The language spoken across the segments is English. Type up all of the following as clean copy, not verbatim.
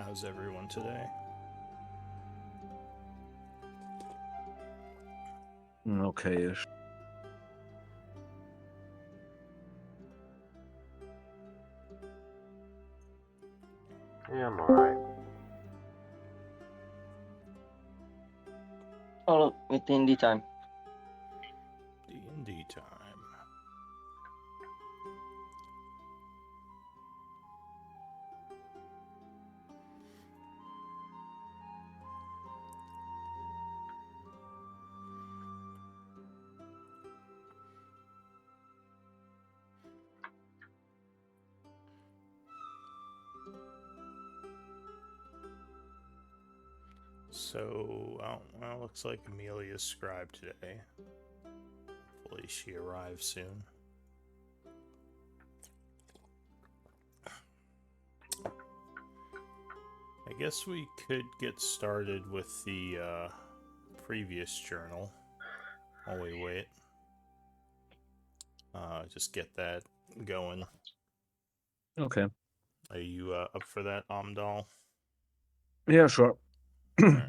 How's everyone today? Okay-ish. Yeah, I'm alright. Oh look, it's indie time. D&D time. So, well, looks like Amelia's scribe today. Hopefully she arrives soon. I guess we could get started with the previous journal while we wait. Just get that going. Okay. Are you up for that, Amdal? Yeah, sure. Alright.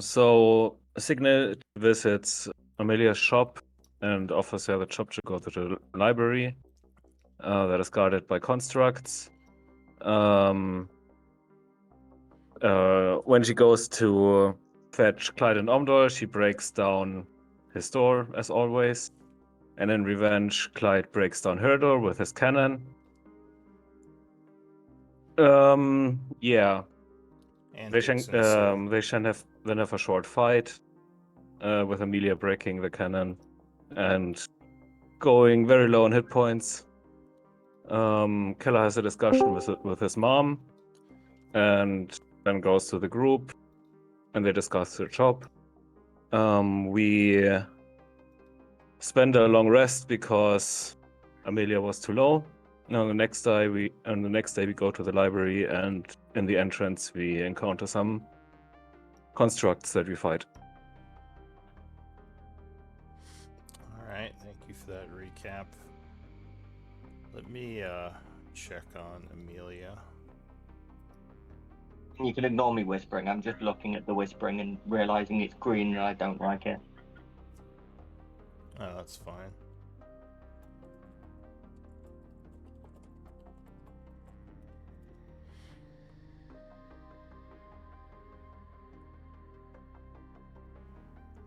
So Signet visits Amelia's shop and offers her the job to go to the library that is guarded by constructs. When she goes to fetch Clyde and Omdor, she breaks down his door, as always. And in revenge, Clyde breaks down her door with his cannon. Yeah. And They Dixon, then have a short fight with Amelia breaking the cannon and going very low on hit points. Keller has a discussion with his mom and then goes to the group and they discuss their job. We spend a long rest because Amelia was too low. And on the next day we go to the library and in the entrance we encounter some constructs that we fight. Alright, thank you for that recap. Let me check on Amelia. You can ignore me whispering. I'm just looking at the whispering and realizing it's green and I don't like it. Oh, that's fine.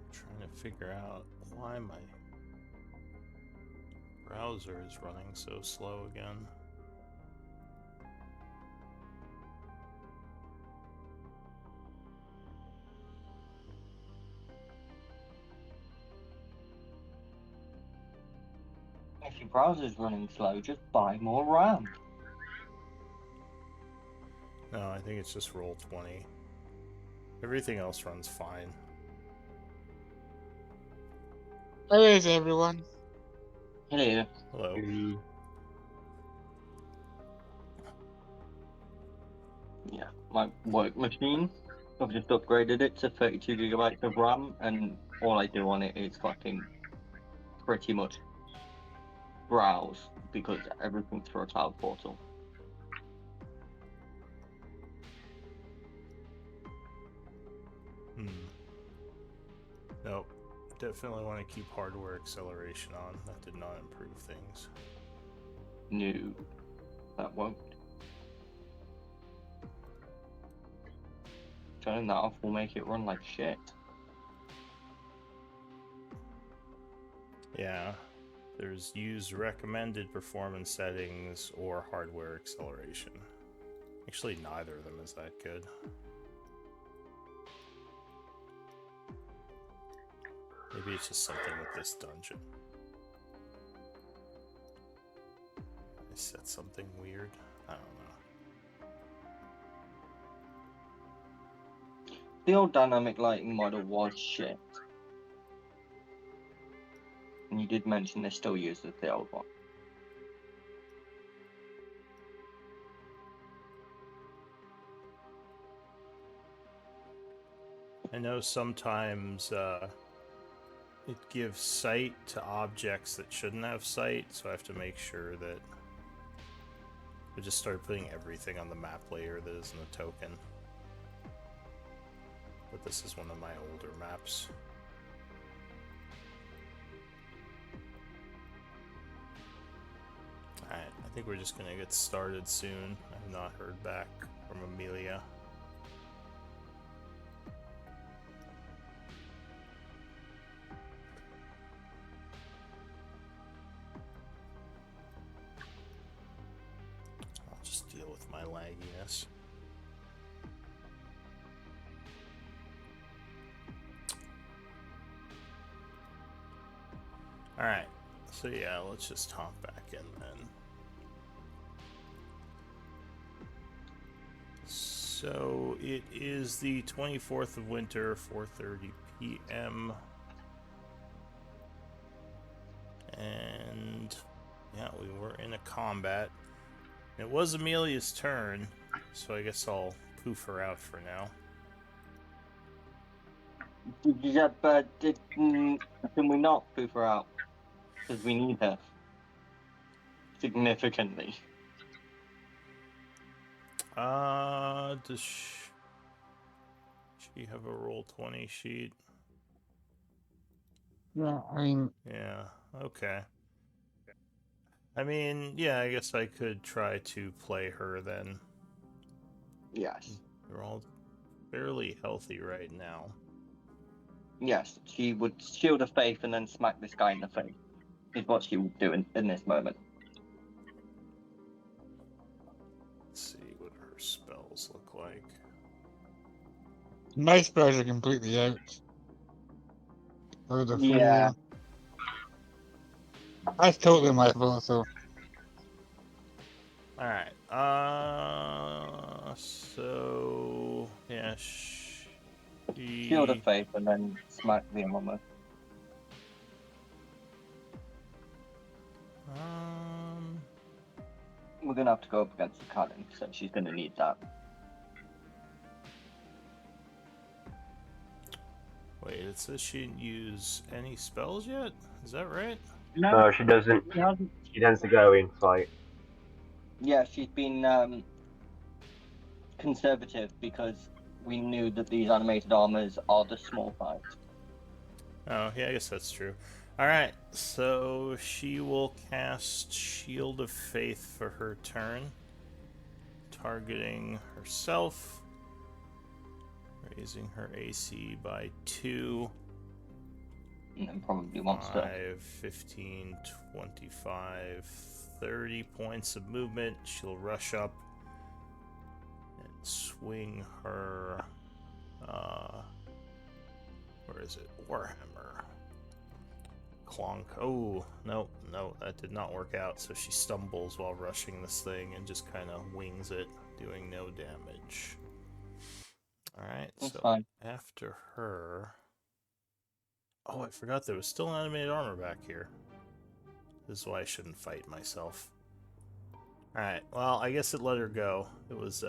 I'm trying to figure out why my browser is running so slow again. If your browser's running slow, just buy more RAM. No, I think it's just Roll20. Everything else runs fine. Where is everyone? Hello. Hello. Yeah, my work machine. I've just upgraded it to 32 gigabytes of RAM, and all I do on it is fucking pretty much browse because everything's through a cloud portal. Nope. Definitely want to keep hardware acceleration on. That did not improve things. No, that won't. Turning that off will make it run like shit. Yeah. There's use recommended performance settings or hardware acceleration. Actually, neither of them is that good. Maybe it's just something with this dungeon. I said something weird. I don't know. The old dynamic lighting model was shit. And you did mention they still use the old one. I know sometimes it gives sight to objects that shouldn't have sight, so I have to make sure that I just started putting everything on the map layer that isn't a token. But this is one of my older maps. Alright, I think we're just gonna get started soon. I've not heard back from Amelia. I'll just deal with my lagginess. Alright, so yeah, let's just hop back in then. So it is the 24th of winter, 4:30 p.m. And yeah, we were in a combat. It was Amelia's turn, so I guess I'll poof her out for now. Yeah, but can we not poof her out? Because we need her. Significantly. Does she have a roll 20 sheet? Yeah, I mean, Yeah, okay. I mean, yeah, I guess I could try to play her then. Yes. They're all fairly healthy right now. Yes, she would shield of faith and then smack this guy in the face. Is what she would do in this moment. Let's see what her spells look like. my spells are completely out. Or the Yeah. That's totally my fault, so. Alright, so, yeah, Shield of faith and then smack the armor. We're gonna have to go up against the cannon, so she's gonna need that. Wait, it says she didn't use any spells yet? Is that right? No, she doesn't. She tends to go in fight. Yeah, she's been conservative because we knew that these animated armors are the small fights. Oh, yeah, I guess that's true. Alright, so she will cast Shield of Faith for her turn, targeting herself, raising her AC by 2. And then probably wants to. 5, 15, 25, 30 points of movement. She'll rush up and swing her, where is it? Warhammer. Clonk. Oh, no, that did not work out. So she stumbles while rushing this thing and just kind of wings it, doing no damage. Alright, That's so fine. after her... Oh, I forgot there was still animated armor back here. This is why I shouldn't fight myself. Alright, well, I guess it let her go. It was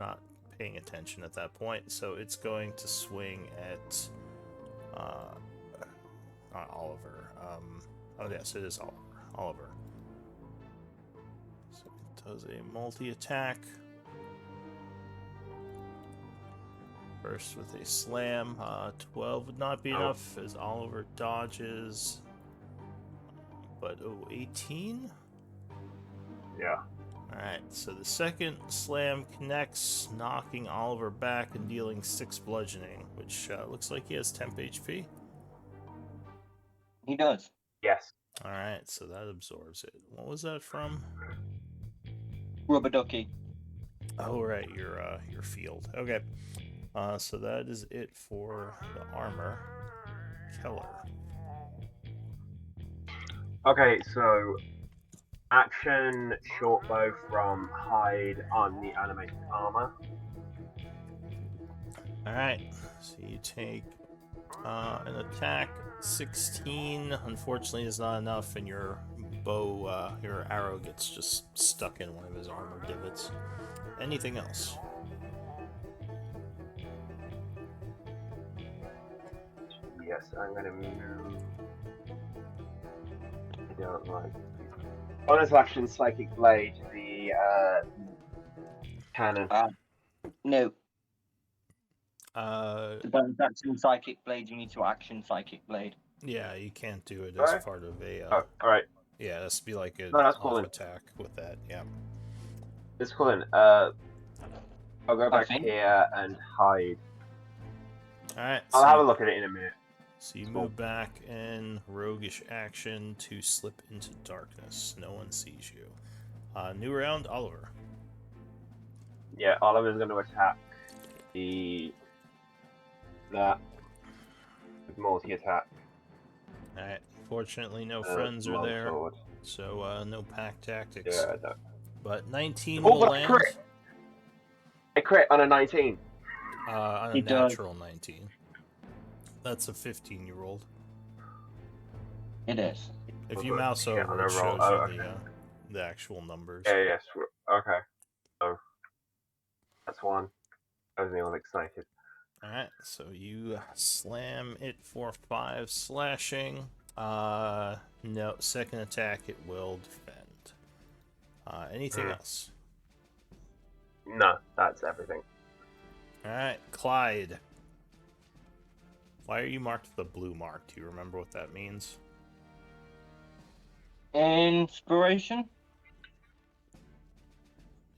not paying attention at that point, so it's going to swing at not Oliver. Oh yes, it is Oliver. So it does a multi-attack. First with a slam. 12 would not be enough as Oliver dodges. But 18? Yeah. Alright, so the second slam connects, knocking Oliver back and dealing 6 bludgeoning, which looks like he has temp HP. He does. Yes. Alright, so that absorbs it. What was that from? Rubber ducky. Oh, right, your field. Okay. So that is it for the armor. Keller. Okay, so action short bow from Hyde on the animated armor. Alright, so you take an attack. 16, unfortunately, is not enough, and your bow, your arrow gets just stuck in one of his armor divots. Anything else? Yes, I'm gonna move. I don't like. Bonus action, Psychic Blade. The cannon. No. Uh, The bonus action Psychic Blade, you need to action Psychic Blade. yeah, you can't do it as Alright. part of a. Oh, alright. Yeah, it has to be like an No, that's off cool then. attack with that. Yeah. It's cool then. I'll go back think- here and hide. All right. I'll have a look at it in a minute. So you Cool. move back in roguish action to slip into darkness. No one sees you. New round, Oliver. Yeah, Oliver's going to attack that with multi-attack. All right. Fortunately, no friends are there, longsword. so no pack tactics. Yeah, no. But 19 Oh, will but land crit! A crit on a 19. on a He does. natural 19. That's a 15 you rolled. It is. If Oh, you good. mouse Yeah, over, on a it shows roll. you Oh, okay. the actual numbers. Yeah, yes. Okay. Oh. That's one. I was all excited. Alright, so you slam it for 5 slashing. No, second attack it will defend. Anything else? No, that's everything. Alright, Clyde. Why are you marked with a blue mark? Do you remember what that means? Inspiration?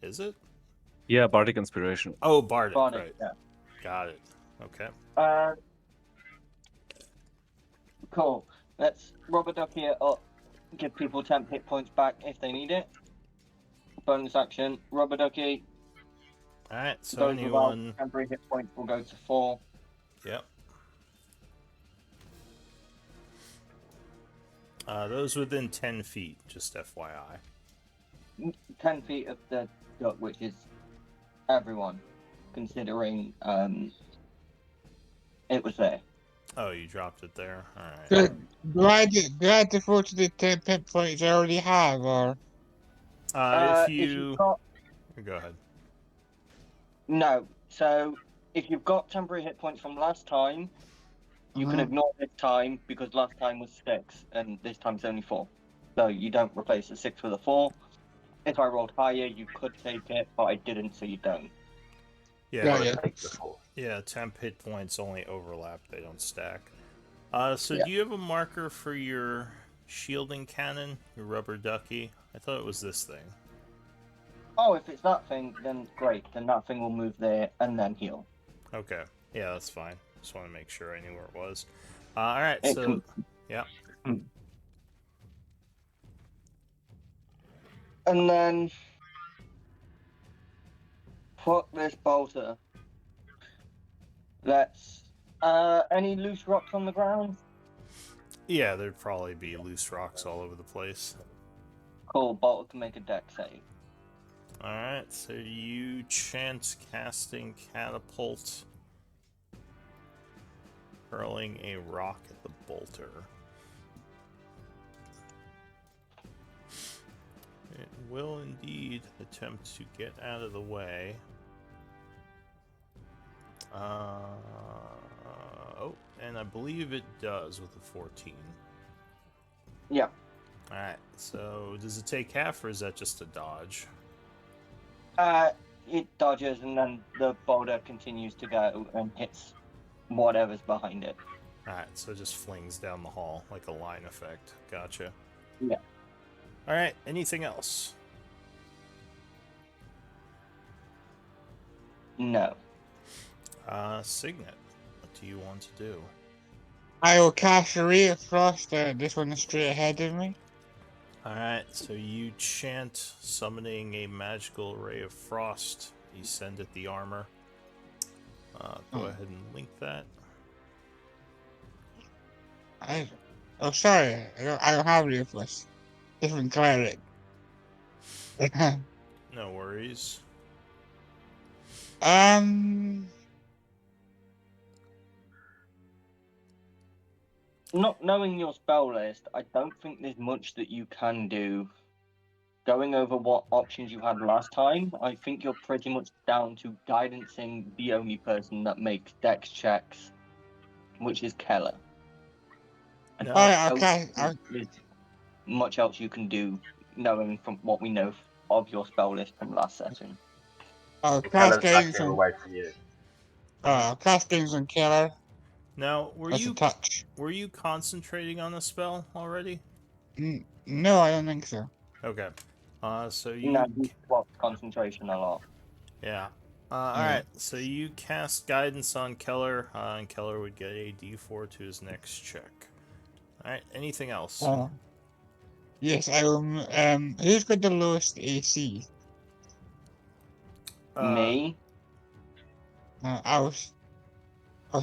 Is it? Yeah, Bardic Inspiration. Oh, Bardic, Bardic, right. yeah. Got it. Okay. Cool. Let's rubber duck here up. Give people 10 hit points back if they need it. Bonus action, rubber ducky. Alright, so Those without anyone... temporary hit points will go to 4. Yep. Those within 10 feet, just FYI. 10 feet of the duck, which is everyone, considering it was there. Oh, you dropped it there? Alright. Do I default to the 10 pet points I already have, or? If you've you... got... Go ahead. No, so if you've got temporary hit points from last time, you can Mhm. ignore this time because last time was 6 and this time's only 4. So you don't replace the 6 with a 4. If I rolled higher, you could take it, but I didn't, so you don't. Yeah, Yeah. Take the four. yeah, temp hit points only overlap, they don't stack. So Yeah. do you have a marker for your shielding cannon, your rubber ducky? I thought it was this thing. Oh, if it's that thing, then great. Then that thing will move there and then heal. Okay, yeah, that's fine. Just want to make sure I knew where it was. Alright, It so... can- Yeah. And then put this bolter. Let's. Any loose rocks on the ground? Yeah, there'd probably be loose rocks all over the place. Cool. Bolter can make a deck save. Alright, so you chant casting catapult, hurling a rock at the bolter. It will indeed attempt to get out of the way. Oh, and I believe it does with a 14. Yeah. Alright, so does it take half or is that just a dodge? It dodges and then the boulder continues to go and hits whatever's behind it. Alright, so it just flings down the hall like a line effect. Gotcha. Yeah. Alright, anything else? No. Signet, what do you want to do? I will cast a Ray of Frost, this one is straight ahead of me. Alright, so you chant, summoning a magical ray of frost. You send it the armor. Go ahead and link that. Oh, sorry, I don't have Ray of Frost. Different cleric. No worries. Not knowing your spell list, I don't think there's much that you can do. Going over what options you had last time, I think you're pretty much down to guidancing the only person that makes dex checks, which is Keller. No. Alright, don't okay. think there's much else you can do, knowing from what we know of your spell list from last session. Oh, Keller's cascading backing some, away from you. cascading some killer. Now, That's a touch. were you concentrating on the spell already? No, I don't think so. Okay. So you No, you swapped concentration a lot. yeah. Yeah. Alright, so you cast guidance on Keller, and Keller would get a d4 to his next check. Alright, anything else? Yes, I will. Who's got the lowest AC? Me? I'll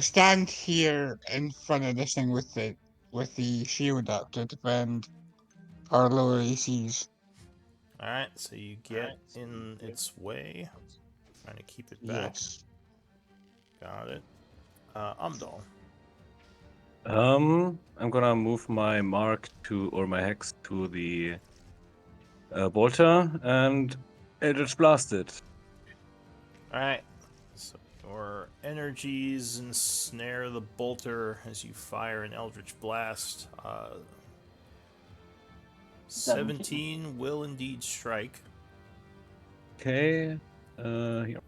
stand here in front of this thing with the shield up to defend our lower ACs. Alright, so you get in its way. Trying to keep it back. Yes. Got it. Umdal. I'm gonna move my mark or my hex to the bolter and Eldritch Blast it. Alright. So your energies ensnare the bolter as you fire an Eldritch Blast. 17 will indeed strike. Okay. Here.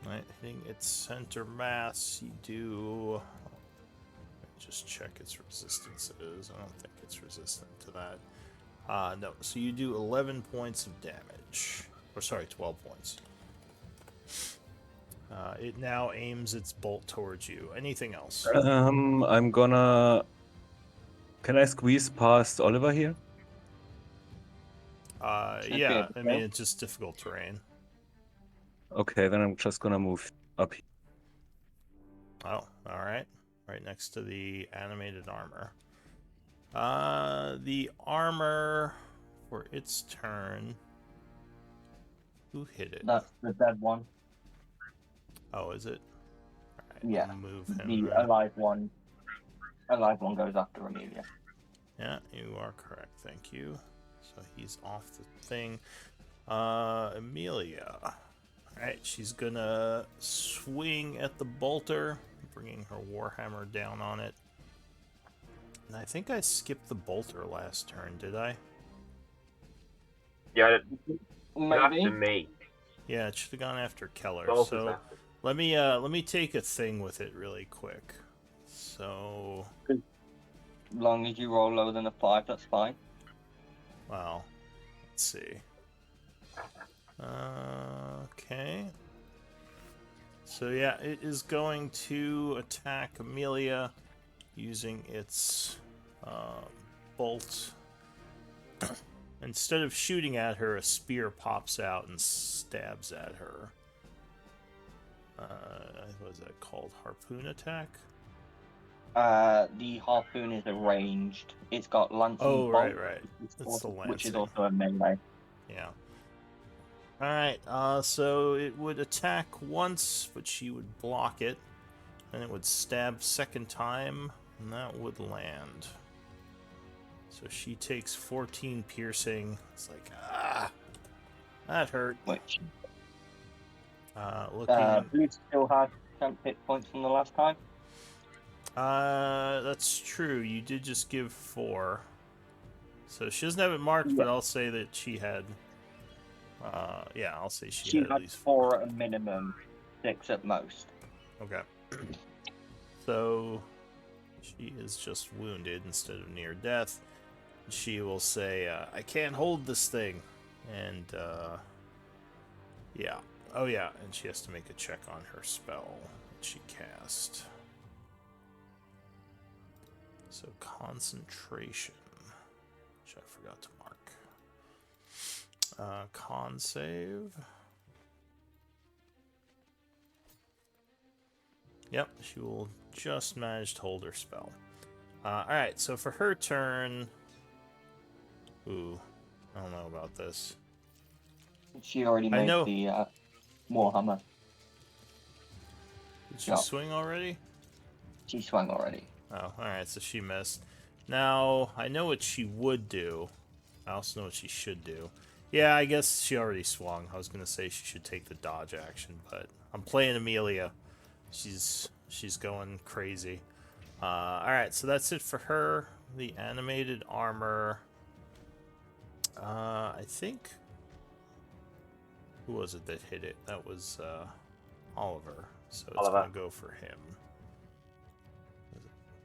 Right, hitting its center mass, you do. Just check its resistances. I don't think it's resistant to that. No, so you do 11 points of damage. Or sorry, 12 points. It now aims its bolt towards you. Anything else? I'm gonna. Can I squeeze past Oliver here? Yeah, I mean, it's just difficult terrain. Okay, then I'm just gonna move up here. Oh, alright. Right next to the animated armor. The armor for its turn. Who hit it? That's the dead one. Oh, is it? Alright, Yeah. I'll move him. The then. alive one. Alive one goes after Amelia. Yeah, you are correct. Thank you. So he's off the thing. Amelia. Alright, she's gonna swing at the bolter, bringing her warhammer down on it. And I think I skipped the bolter last turn, did I? Yeah, Maybe. after me. Yeah, it should have gone after Keller. Bolter's So after. let me take a thing with it really quick. So As long as you roll lower than a 5, that's fine. well, let's see. Okay. So yeah, it is going to attack Amelia using its bolt. Instead of shooting at her, a spear pops out and stabs at her. What is that called? Harpoon attack? The harpoon is arranged. It's got lancing Oh, bolt, right. It's the which is lancing. also a melee. Yeah. Alright, so it would attack once, but she would block it. Then it would stab second time, and that would land. So she takes 14 piercing. It's like, that hurt. Which Looking. Blue still had 10 hit points from the last time. That's true. You did just give 4. So she doesn't have it marked, but I'll say that she had. Yeah, I'll say she had at least 4 at a minimum, 6 at most. Okay. So she is just wounded instead of near death. She will say, I can't hold this thing. And, yeah. Oh, yeah, and she has to make a check on her spell that she cast. So concentration, which I forgot to mark. Con save. Yep, she will just manage to hold her spell. Alright, so for her turn... Ooh, I don't know about this. She already I made know. the Warhammer. Did she Yeah. swing already? She swung already. Oh, alright, so she missed. Now, I know what she would do. I also know what she should do. Yeah, I guess she already swung. I was going to say she should take the dodge action, but I'm playing Amelia. She's going crazy. Alright, so that's it for her. The animated armor. I think Who was it that hit it? That was Oliver. So it's Oliver. gonna go for him.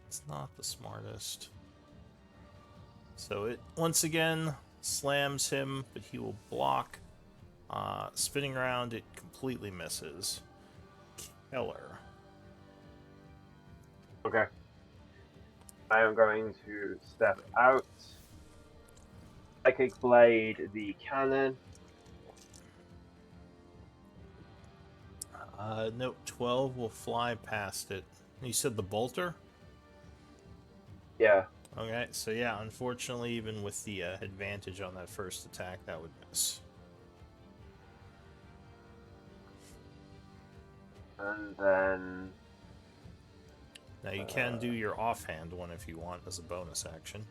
It's not the smartest. So it once again slams him, but he will block. Spinning around, it completely misses. Keller. Okay. I am going to step out. Psychic Blade the cannon. Nope, 12 will fly past it. You said the bolter? Yeah. Okay, so yeah, unfortunately, even with the advantage on that first attack, that would miss. And then Now you can do your offhand one if you want as a bonus action.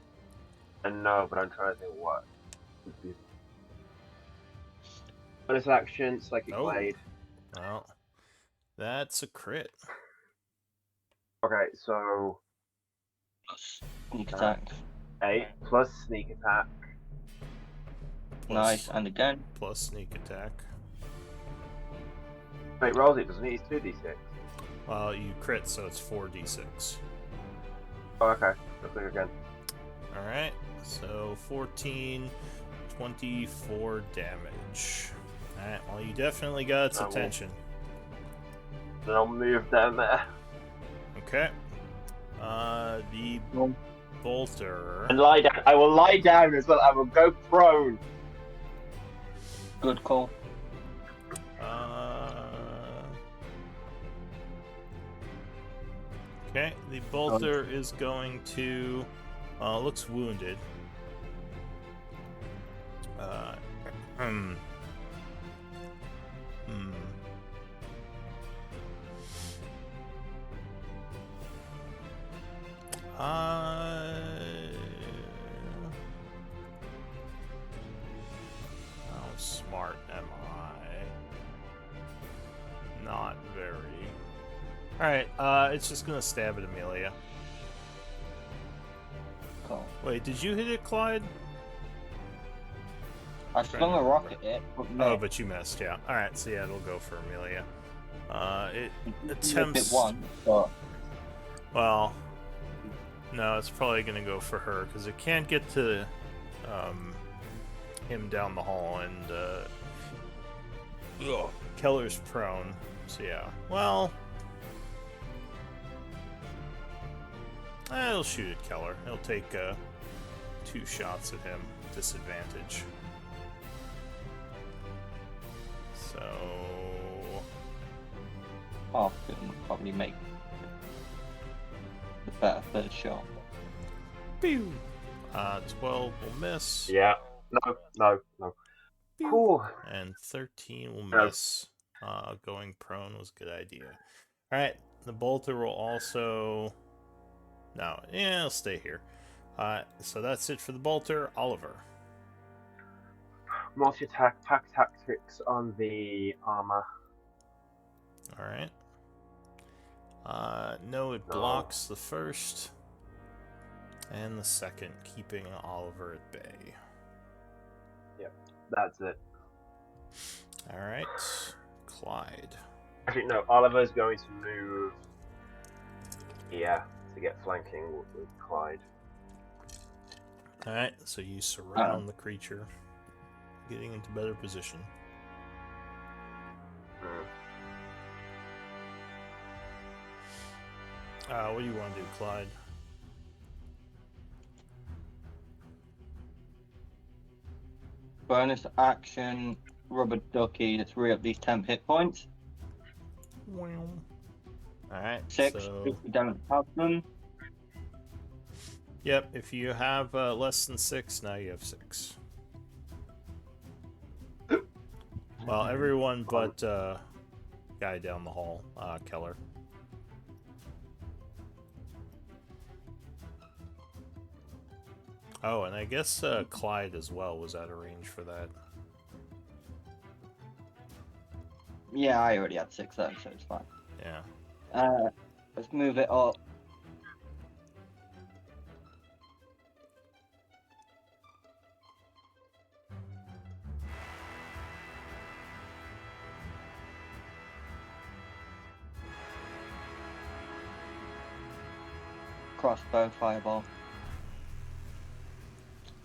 no, but I'm trying to think what. Bonus action, Psychic Oh. Blade. Well, that's a crit. Okay, so Plus sneak attack. 8 plus sneak attack. Nice, and again. Plus sneak attack. Wait, rolls it, doesn't it? It's 2d6. Well, you crit, so it's 4d6. Oh, okay. Let's look again. Alright, so 14, 24 damage. Alright, well, you definitely got its I will. attention. Then I'll move down there. Okay. The bolter. And lie down. I will lie down as well. I will go prone. Good call. Okay, the bolter is going to. Looks wounded. Hmm. How smart am I? Not very. Alright, it's just gonna stab at Amelia. Cool. Wait, did you hit it, Clyde? I slung a rock at it, but Oh, no. but you missed, yeah. Alright, so yeah, it'll go for Amelia. It Attempts attempts. it one, but Well, no, it's probably gonna go for her because it can't get to him down the hall, and Keller's prone. So yeah, well, it'll shoot at Keller. He'll take 2 shots at him, disadvantage. So half can probably make the better first shot. pew! 12 will miss. Yeah. No. Pew. Cool. And 13 will No. miss. Going prone was a good idea. Alright, the bolter will also. No, yeah, it'll stay here. So that's it for the bolter. Oliver. Multi-attack, pack tactics on the armor. Alright. No, it blocks the first and the second, keeping Oliver at bay. That's it. Alright, Clyde. Actually, no. Oliver's going to move. Yeah, to get flanking with Clyde. Alright, so you surround the creature, getting into better position. What do you want to do, Clyde? Bonus action, rubber ducky to 3 up these temp hit points. Alright, 6, so... if we don't have them. Yep, if you have less than 6, now you have 6. Well, everyone but guy down the hall, Keller. Oh, and I guess Clyde as well was out of range for that. Yeah, I already had 6 though, so it's fine. Yeah. Let's move it up. crossbow fireball.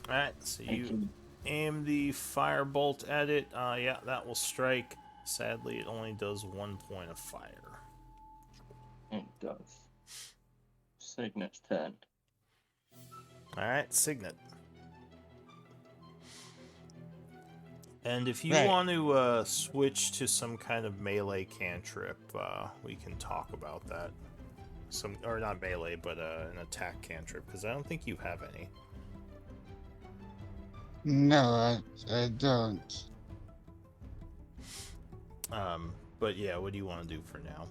Alright, so you 18. aim the firebolt at it. Yeah, that will strike. Sadly, it only does 1 point of fire. It does. Cygnet's turn. Alright, Signet. And if you Right. want to switch to some kind of melee cantrip, we can talk about that. Or not melee, but an attack cantrip, because I don't think you have any. No, I don't. But yeah, what do you want to do for now?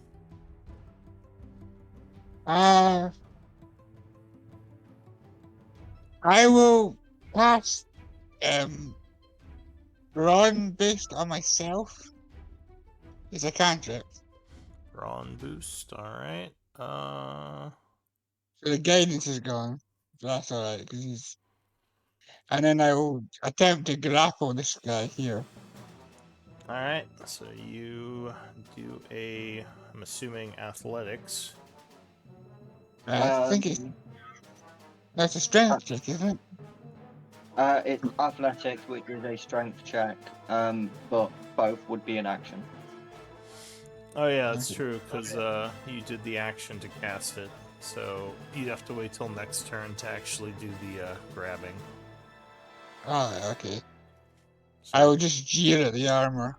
I will cast run based on myself. It's a cantrip. Brawn boost, alright. So the guidance is gone. That's alright, because he's. And then I will attempt to grapple this guy here. Alright, so you do I'm assuming athletics. I think that's a strength check, isn't it? It's athletics, which is a strength check, but both would be an action. Oh yeah, that's Okay. true, because you did the action to cast it. So you'd have to wait till next turn to actually do the grabbing. Oh, okay. So, I will just jeer at the armor.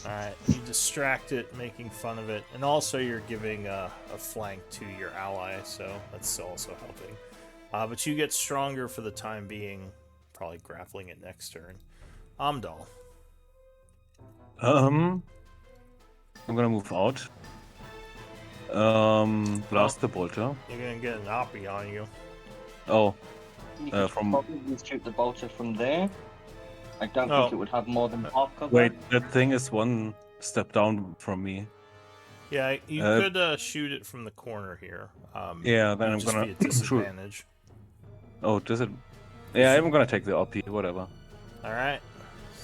alright, you distract it, making fun of it, and also you're giving a flank to your ally, so that's also helping. But you get stronger for the time being, probably grappling it next turn. Amdal. I'm gonna move out. Blast the bolter. You're gonna get an Oppie on you. Oh, You could from- probably shoot the bolter from there. I don't Oh. think it would have more than half cover. wait, that thing is one step down from me. Yeah, you could shoot it from the corner here. Yeah, then it'd I'm just gonna be a disadvantage. Oh, does it? Yeah, I'm gonna take the OP, whatever. Alright,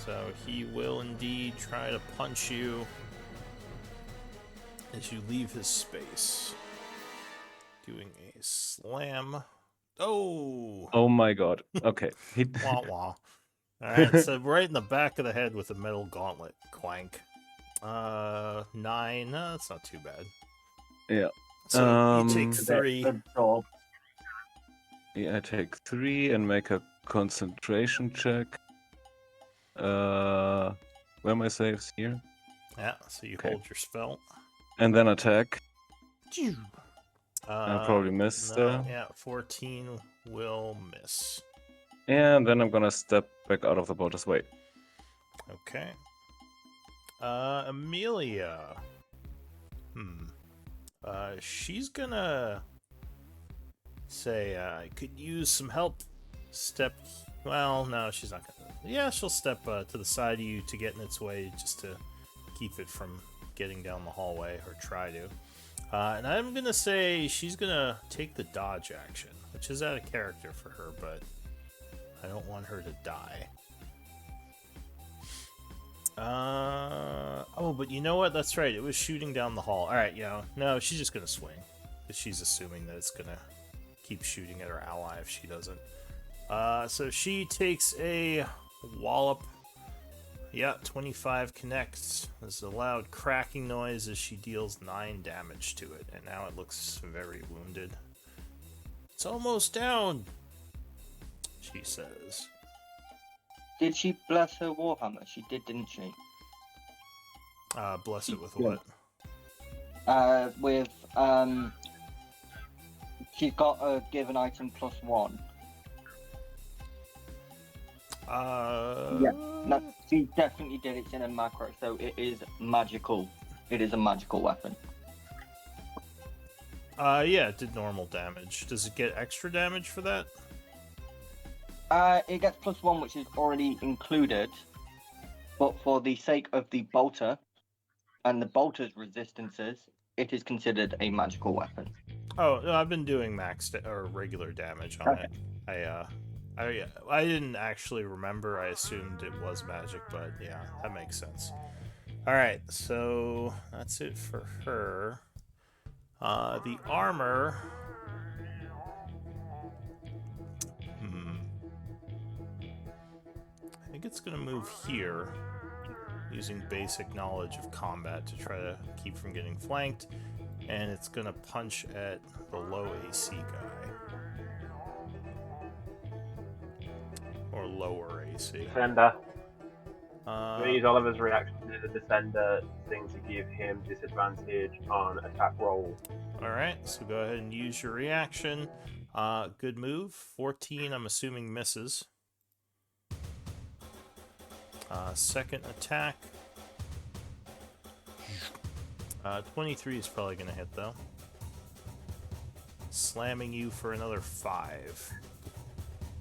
so he will indeed try to punch you as you leave his space. Doing a slam. Oh! Oh my god. Okay. He... Wah wah. Alright, so right in the back of the head with a metal gauntlet. Clank. 9. No, that's not too bad. Yeah. So you take So 3. Absorb. Yeah, I take 3 and make a concentration check. Where are my saves? Here. Yeah, so you Okay. hold your spell. And then attack. Uh, I'll probably miss no, yeah, 14 will miss. And then I'm gonna step back out of the bolter's way. Okay. Amelia. She's gonna say, I could use some help. Well, no, she's not gonna. Yeah, she'll step to the side of you to get in its way just to keep it from getting down the hallway, or try to. And I'm gonna say she's gonna take the dodge action, which is out of character for her, but I don't want her to die. Oh, but you know what? That's right. It was shooting down the hall. Alright, no, she's just gonna swing. Because she's assuming that it's gonna keep shooting at her ally if she doesn't. So she takes a wallop. Yeah, 25 connects. There's a loud cracking noise as she deals 9 damage to it. And now it looks very wounded. It's almost down, she says. Did she bless her warhammer? She did, didn't she? Bless it with Yeah. what? She's got a given item +1. No, she definitely did. It's in a macro, so it is magical. It is a magical weapon. Yeah, it did normal damage. Does it get extra damage for that? It gets +1, which is already included, but for the sake of the bolter and the bolter's resistances, it is considered a magical weapon. Oh, no, I've been doing or regular damage on Okay. it. I didn't actually remember. I assumed it was magic, but yeah, that makes sense. All right, so that's it for her. The armor think it's going to move here, using basic knowledge of combat to try to keep from getting flanked, and it's going to punch at the low AC guy. Or lower AC. Defender. I'm going to use Uh, Oliver's reaction to the defender thing to give him disadvantage on attack roll. Alright, so go ahead and use your reaction. Good move. 14, I'm assuming, misses. Second attack. 23 is probably going to hit, though. Slamming you for another 5.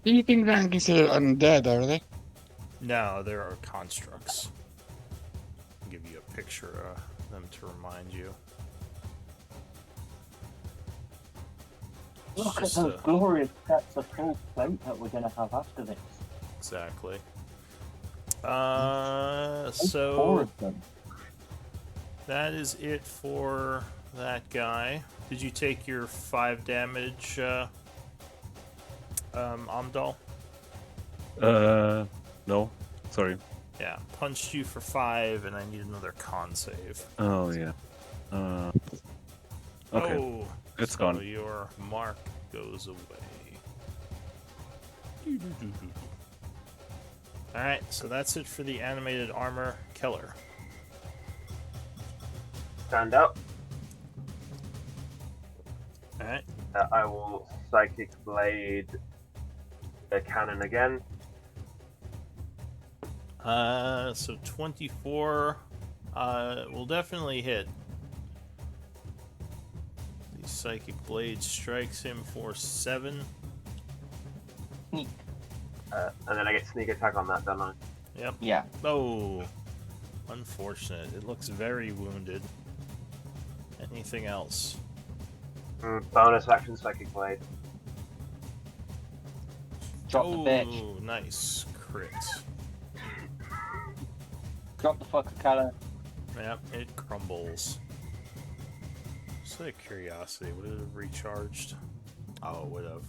Do you think that considered undead, are they? No, there are constructs. I'll give you a picture of them to remind you. Look at Just, those glorious sets of full plate that we're going to have after this. Exactly. Four So of them. that is it for that guy. Did you take your 5 damage, Amdal? No. Sorry. Yeah, punched you for 5, and I need another con save. Oh, yeah. Okay. Oh, It's so gone. your mark goes away. Alright, so that's it for the animated armor. Keller. Stand up. Alright. I will Psychic Blade the cannon again. So 24 will definitely hit. The Psychic Blade strikes him for 7. And then I get sneak attack on that, don't I? Yep. Yeah. Oh, unfortunate. It looks very wounded. Anything else? Bonus action Psychic Blade. Drop the bitch. Oh, nice. Crit. Drop the fucker, Keller. Yep, it crumbles. Just out of curiosity, would it have recharged? Oh, it would have.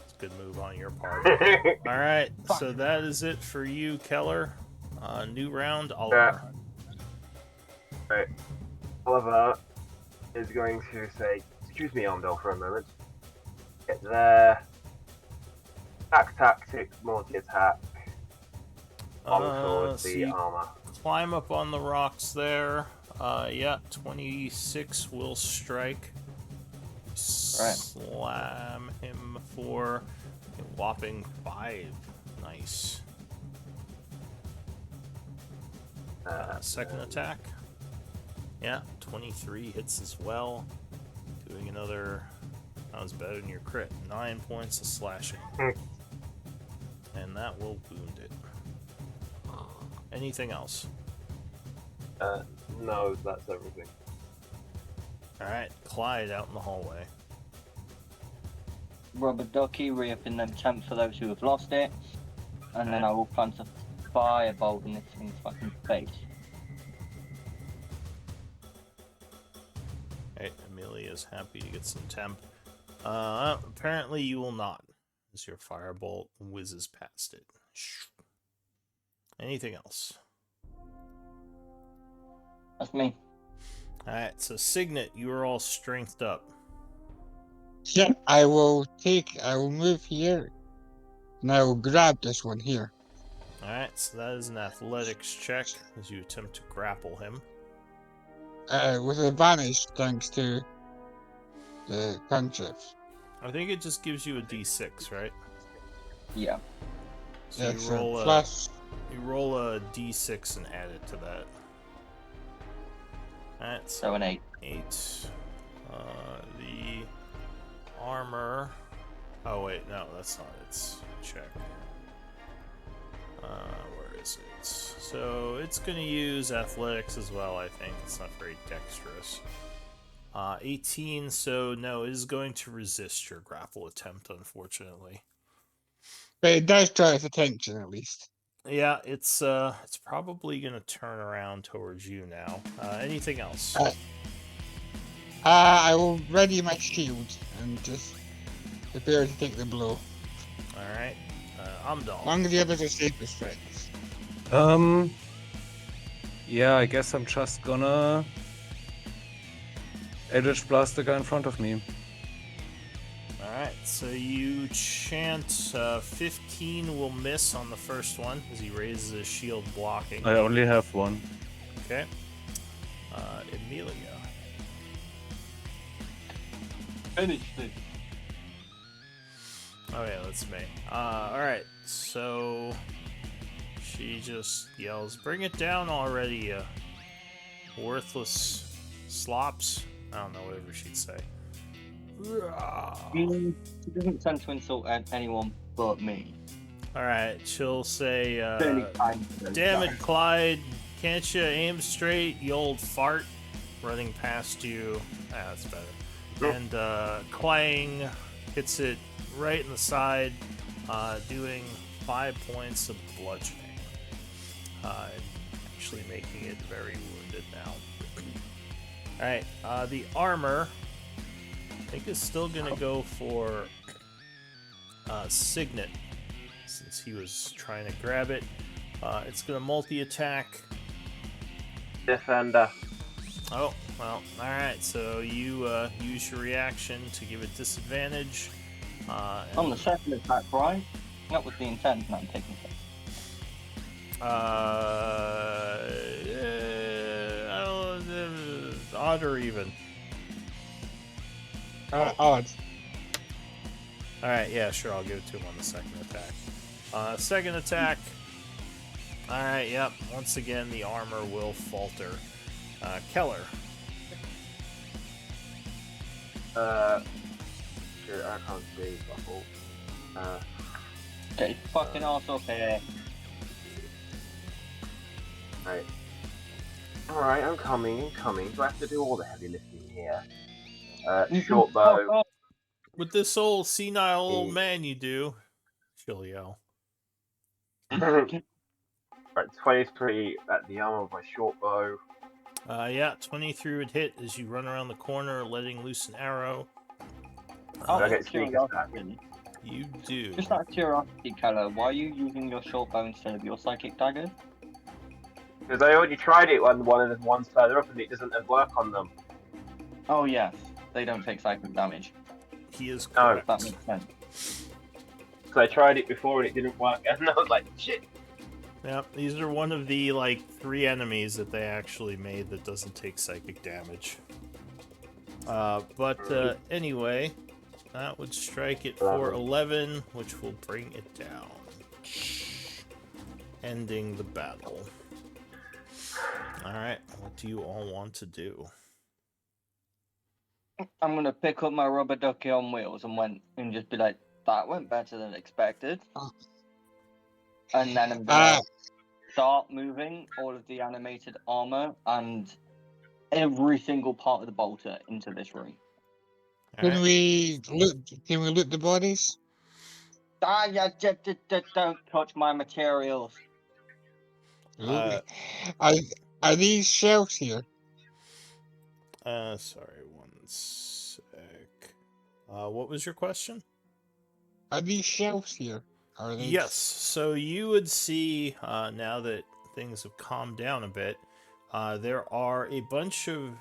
It's a good move on your part. Alright, so that is it for you, Keller. New round, Oliver. Right. Oliver is going to say, excuse me, Armdale, for a moment. Get there. Attack tactics, multi-attack. On towards So the you armor. climb up on the rocks there. Yeah, 26 will strike. Slam him for a whopping 5. Nice. Second attack. Yeah, 23 hits as well. Doing another. That was better than your crit. 9 points of slashing. And that will wound it. Anything else? No, that's everything. Alright, Clyde out in the hallway. Rubber ducky, re-upping them temp for those who have lost it. And then I will plant a firebolt in this thing's fucking face. Right, Amelia's happy to get some temp. Apparently you will not, as your firebolt whizzes past it. Anything else? That's me. Alright, so Signet, you are all strengthed up. Yeah, I will move here, and I will grab this one here. Alright, so that is an athletics check as you attempt to grapple him. With advantage thanks to the cantrips. I think it just gives you a d6, right? Yeah. So Yeah, you so roll plus you roll a d6 and add it to that. Alright, so So an 8. 8. The armor. Oh wait, no, that's not its check. Where is it? So it's gonna use athletics as well, I think. It's not very dexterous. 18, so no, it is going to resist your grapple attempt, unfortunately. but it does draw its attention at least. Yeah, it's probably gonna turn around towards you now. Anything else? I will ready my shield and just prepare to take the blow. Alright. Amdal. Long as the others are safe as friends. Yeah, I guess I'm just gonna Eldritch Blast the guy in front of me. Alright, so you chant 15 will miss on the first one as he raises his shield blocking. I only have one. Okay. Emilia. Finish this. Oh yeah, that's me. Alright, so she just yells, "Bring it down already, you worthless slops." I don't know, whatever she'd say. She doesn't tend to insult anyone but me. Alright, she'll say, Fairly kind to those "Damn guys. it, Clyde, can't you aim straight, you old fart?" Running past you. Ah, that's better. And Clang hits it right in the side, doing 5 points of bludgeoning. Actually making it very wounded now. Alright, the armor, I think, is still gonna go for Signet, since he was trying to grab it. It's gonna multi-attack. Defender. Oh, well, alright, so you use your reaction to give it disadvantage. On the second attack, right? That was the intent, and I'm taking it. I don't know, odd or even. Odd. Alright, yeah, sure, I'll give it to him on the second attack. Second attack. Alright, yep, once again, the armor will falter. Keller. Sure, I can't see. Buffle. Get his fucking arse up here. Right. Alright, I'm coming. Do I have to do all the heavy lifting here? Short bow. With this old senile old Mm. man you do, she'll yell. Right, 23 at the arm of my short bow. Yeah, 23 would hit as you run around the corner, letting loose an arrow. Out I of get sneak attack. curiosity, You do. just out of curiosity, Keller, why are you using your short bow instead of your psychic dagger? Because I already tried it when one's further up and it doesn't work on them. Oh yes, they don't take psychic damage. He is No. correct. That makes sense. So I tried it before and it didn't work, and I was like, shit. Yep, these are one of the, 3 enemies that they actually made that doesn't take psychic damage. But anyway, that would strike it for 11, which will bring it down. Ending the battle. Alright, what do you all want to do? I'm gonna pick up my rubber ducky on wheels and just be like, that went better than expected. Oh. And then I'm gonna start moving all of the animated armor and every single part of the bolter into this room. Can Alright, we loot the bodies? Ah, yeah, don't touch my materials. Uh, Are these shelves here? sorry, one sec. What was your question? Are these shelves here? Are they? Yes, so you would see, now that things have calmed down a bit, there are a bunch of,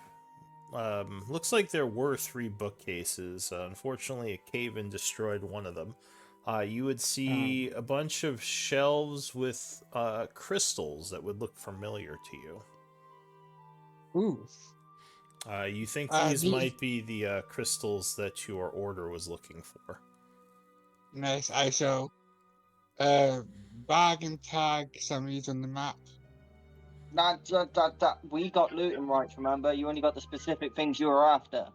looks like there were 3 bookcases. Unfortunately, a cave-in destroyed one of them. You would see a bunch of shelves with crystals that would look familiar to you. Ooh. You think These- might be the crystals that your order was looking for. Nice. I shall bag and tag some of these on the map. We got looting rights, remember? You only got the specific things you were after.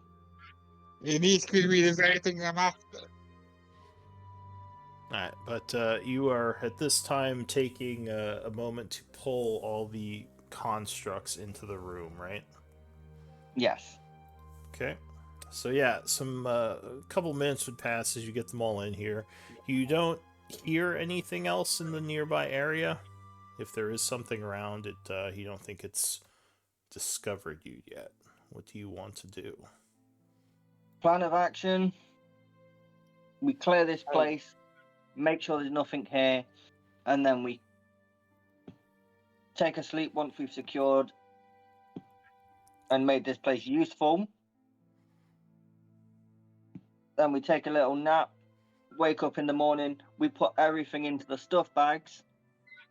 These could be the very thing I'm after. Alright, but you are at this time taking a moment to pull all the constructs into the room, right? Yes. Okay. So yeah, a couple minutes would pass as you get them all in here. You don't hear anything else in the nearby area. If there is something around it, you don't think it's discovered you yet. What do you want to do? Plan of action. We clear this place, make sure there's nothing here, and then we take a sleep once we've secured and made this place useful. Then we take a little nap, wake up in the morning, we put everything into the stuff bags,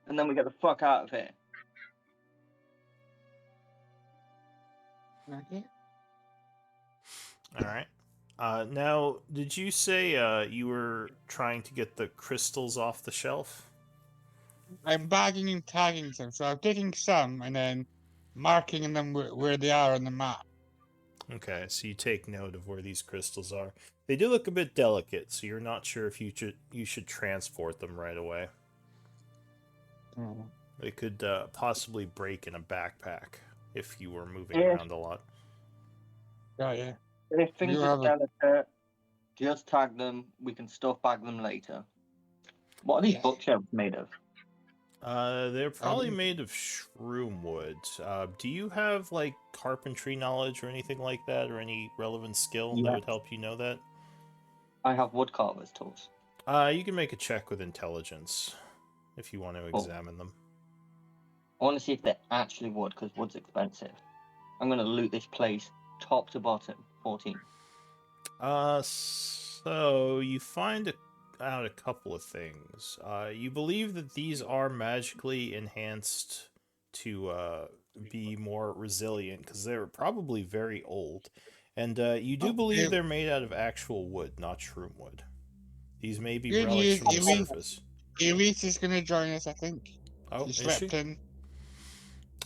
and then we get the fuck out of here. Okay. All right. Now, did you say you were trying to get the crystals off the shelf? I'm bagging and tagging them, so I'm taking some and then marking them where they are on the map. Okay, so you take note of where these crystals are. They do look a bit delicate, so you're not sure if you should transport them right away. Oh. They could possibly break in a backpack if you were moving Yeah. around a lot. Oh, yeah. If things You are have a- delicate, just tag them. We can stuff bag them later. What are these Yeah. bookshelves made of? They're probably made of shroom wood. Do you have, like, carpentry knowledge or anything like that, or any relevant skill that Yeah. would help you know that? I have woodcarver's tools. You can make a check with intelligence if you want to Cool. examine them. I want to see if they're actually wood, because wood's expensive. I'm going to loot this place top to bottom. 14. So you find out a couple of things. You believe that these are magically enhanced to be more resilient because they're probably very old, and you do Oh, believe really? they're made out of actual wood, not shroom wood. These may be Good relics news, from the Elite. surface. Elise is going to join us, I think. Oh, She is slept she? in.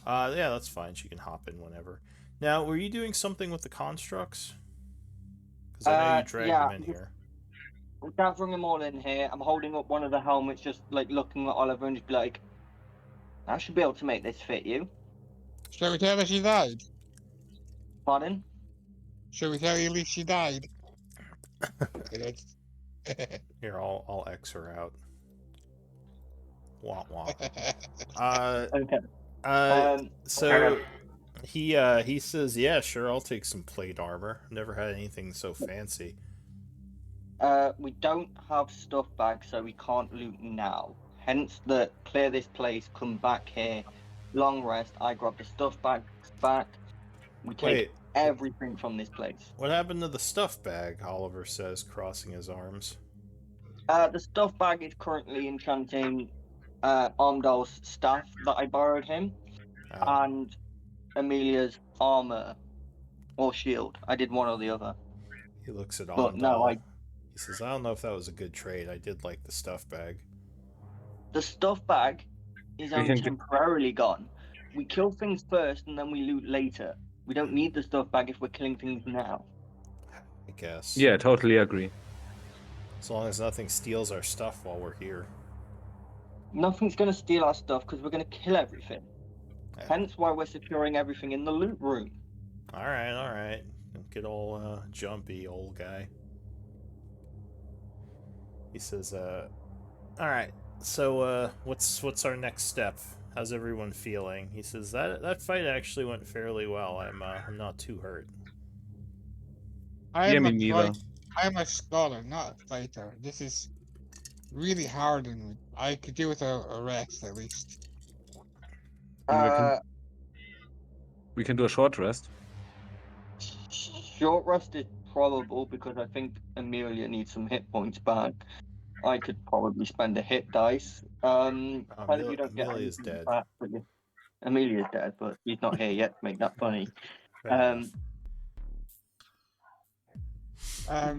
Yeah, that's fine. She can hop in whenever. Now, were you doing something with the constructs? Because I know you dragged yeah. them in here. I'm gathering them all in here. I'm holding up one of the helmets, just like looking at Oliver and just be like, I should be able to make this fit you. Shall we tell her she died? Pardon? Shall we tell Elise she died? Here, I'll X her out. Wah wah. Uh, Okay. so he says, yeah, sure, I'll take some plate armor. Never had anything so fancy. We don't have stuff bags, so we can't loot now. Hence the clear this place, come back here, long rest. I grab the stuff bags back. We take Wait, everything from this place. what happened to the stuff bag? Oliver says, crossing his arms. The stuff bag is currently enchanting Armdale's staff that I borrowed him, and Amelia's armor or shield. I did one or the other. He looks at But no, Ondal. He says, I don't know if that was a good trade. I did like the stuff bag. The stuff bag is We only can get- temporarily gone. We kill things first and then we loot later. We don't need the stuff bag if we're killing things now. I guess. Yeah, totally agree. As long as nothing steals our stuff while we're here. Nothing's going to steal our stuff because we're going to kill everything. Yeah. Hence why we're securing everything in the loot room. Alright. Don't get all jumpy, old guy. He says, alright, so what's our next step? How's everyone feeling? He says, that fight actually went fairly well. I'm not too hurt. I Yeah, am me a neither. I'm a scholar, not a fighter. This is really hard on me. I could do with a rest at least. We can do a short rest. Short rest is probable because I think Amelia needs some hit points back. I could probably spend a hit dice. If you don't get Amelia's anything dead. back, but Amelia's dead, but he's not here yet to make that funny. Fair enough.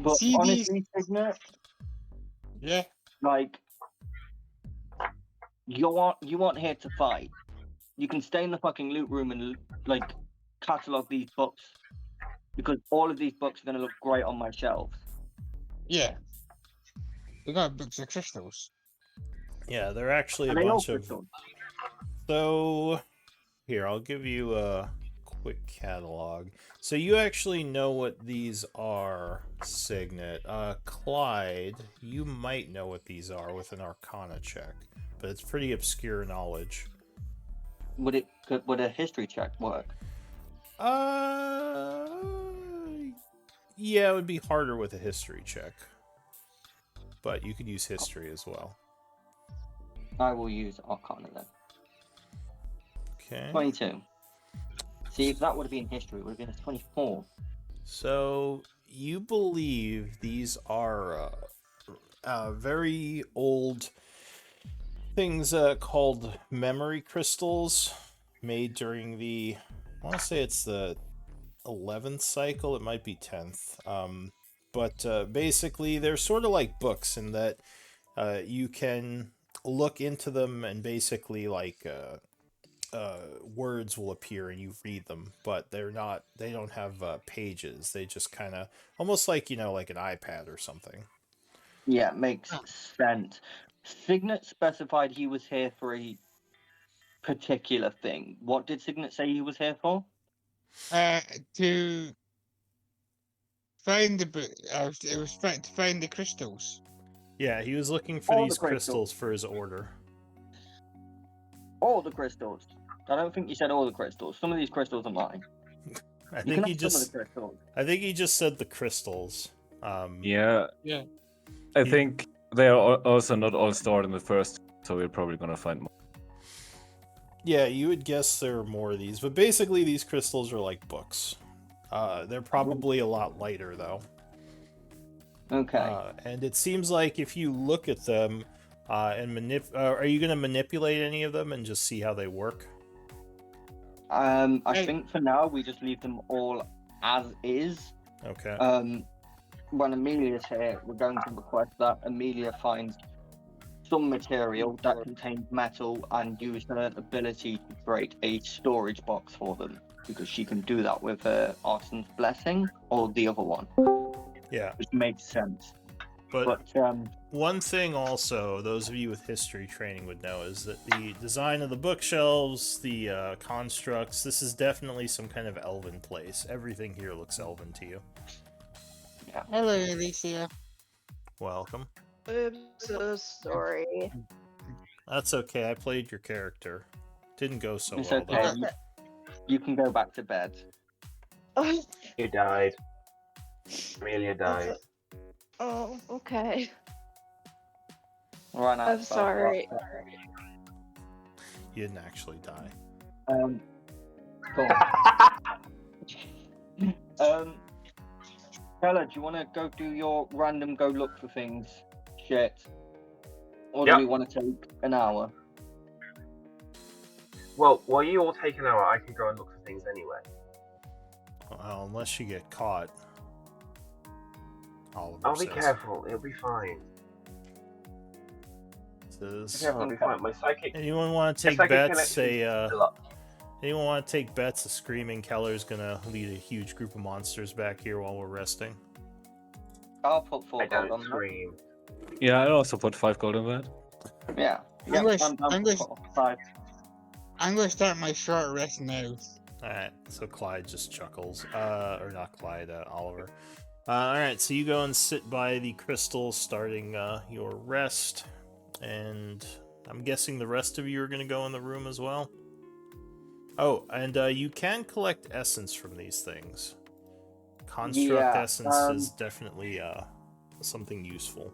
But See these? honestly, Signet, Yeah. like you aren't here to fight. You can stay in the fucking loot room and like catalog these books because all of these books are gonna look great on my shelves. Yeah. They got books of crystals. Yeah, they're actually a And they all bunch of... crystals. So, here, I'll give you a quick catalog. So you actually know what these are, Signet. Clyde, you might know what these are with an Arcana check, but it's pretty obscure knowledge. Would a history check work? Yeah, it would be harder with a history check, but you could use history as well. I will use Arcana then. Okay. 22. See, if that would have been history, it would have been a 24. So you believe these are very old things called memory crystals made during the, I want to say it's the 11th cycle, it might be 10th. But basically, they're sort of like books in that you can look into them and basically like words will appear and you read them, but they don't have pages. They just kind of almost like, like an iPad or something. Yeah, makes sense. Signet specified he was here for a particular thing. What did Signet say he was here for? To find the book. It was to find the crystals. Yeah, he was looking for All the these crystals for his order. All the crystals. I don't think you said all the crystals. Some of these crystals are mine. I You think can he have some of just the crystals. I think he just said the crystals. Yeah. Yeah. I think they are also not all stored in the first, so we're probably gonna find more. Yeah, you would guess there are more of these, but basically these crystals are like books. They're probably a lot lighter though. Okay. And it seems like if you look at them and are you going to manipulate any of them and just see how they work? I think for now we just leave them all as is. Okay. When Amelia's here, we're going to request that Amelia finds some material that contains metal and use her ability to create a storage box for them, because she can do that with her Arson's Blessing or the other one. Yeah. Which makes sense. But But one thing also, those of you with history training would know, is that the design of the bookshelves, the constructs, this is definitely some kind of elven place. Everything here looks elven to you. yeah. Hello, Alicia. Welcome. I'm so sorry. That's okay, I played your character. Didn't go so It's well, okay. though. You can go back to bed. You died. Amelia died. Oh, okay. Right now. I'm sorry. You didn't actually die. Cool. Bella, do you want to go do your random go look for things shit? Or do Yep. we want to take an hour? Well, while you all take an hour, I can go and look for things anyway. Well, unless you get caught. Oliver I'll be says. careful, it'll be fine. Says, It'll be fine. My psychic. anyone want to take psychic bets? connection's Say, still up. anyone want to take bets? A screaming Keller's gonna lead a huge group of monsters back here while we're resting. I'll put 4 I gold don't on scream. Yeah, I also put 5 gold in that. that. Yeah. I'm Yeah, gonna- I'm down I'm for gonna- 5. I'm going to start my short rest now. Alright, so Clyde just chuckles. Or not Clyde, Oliver. Alright, so you go and sit by the crystals starting your rest. And I'm guessing the rest of you are going to go in the room as well. Oh, and you can collect essence from these things. Construct Yeah, essence is definitely something useful.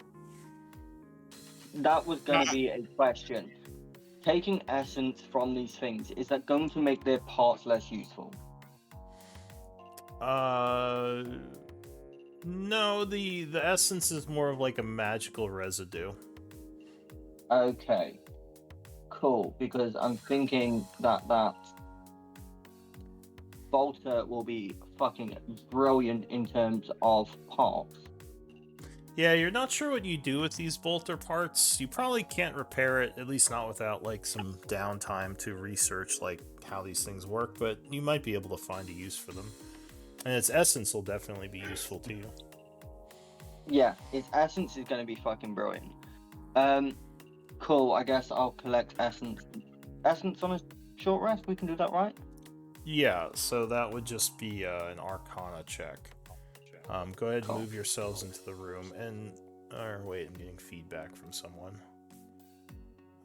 That was going to be a question. Taking essence from these things, is that going to make their parts less useful? No, the essence is more of like a magical residue. Okay. Cool, because I'm thinking that Bolter will be fucking brilliant in terms of parts. Yeah, you're not sure what you do with these bolter parts. You probably can't repair it, at least not without like some downtime to research like how these things work, but you might be able to find a use for them. And its essence will definitely be useful to you. Yeah, its essence is going to be fucking brilliant. Cool, I guess I'll collect essence. Essence on a short rest, we can do that, right? Yeah, so that would just be an Arcana check. Go ahead and Cool. move yourselves into the room, and... Or wait, I'm getting feedback from someone.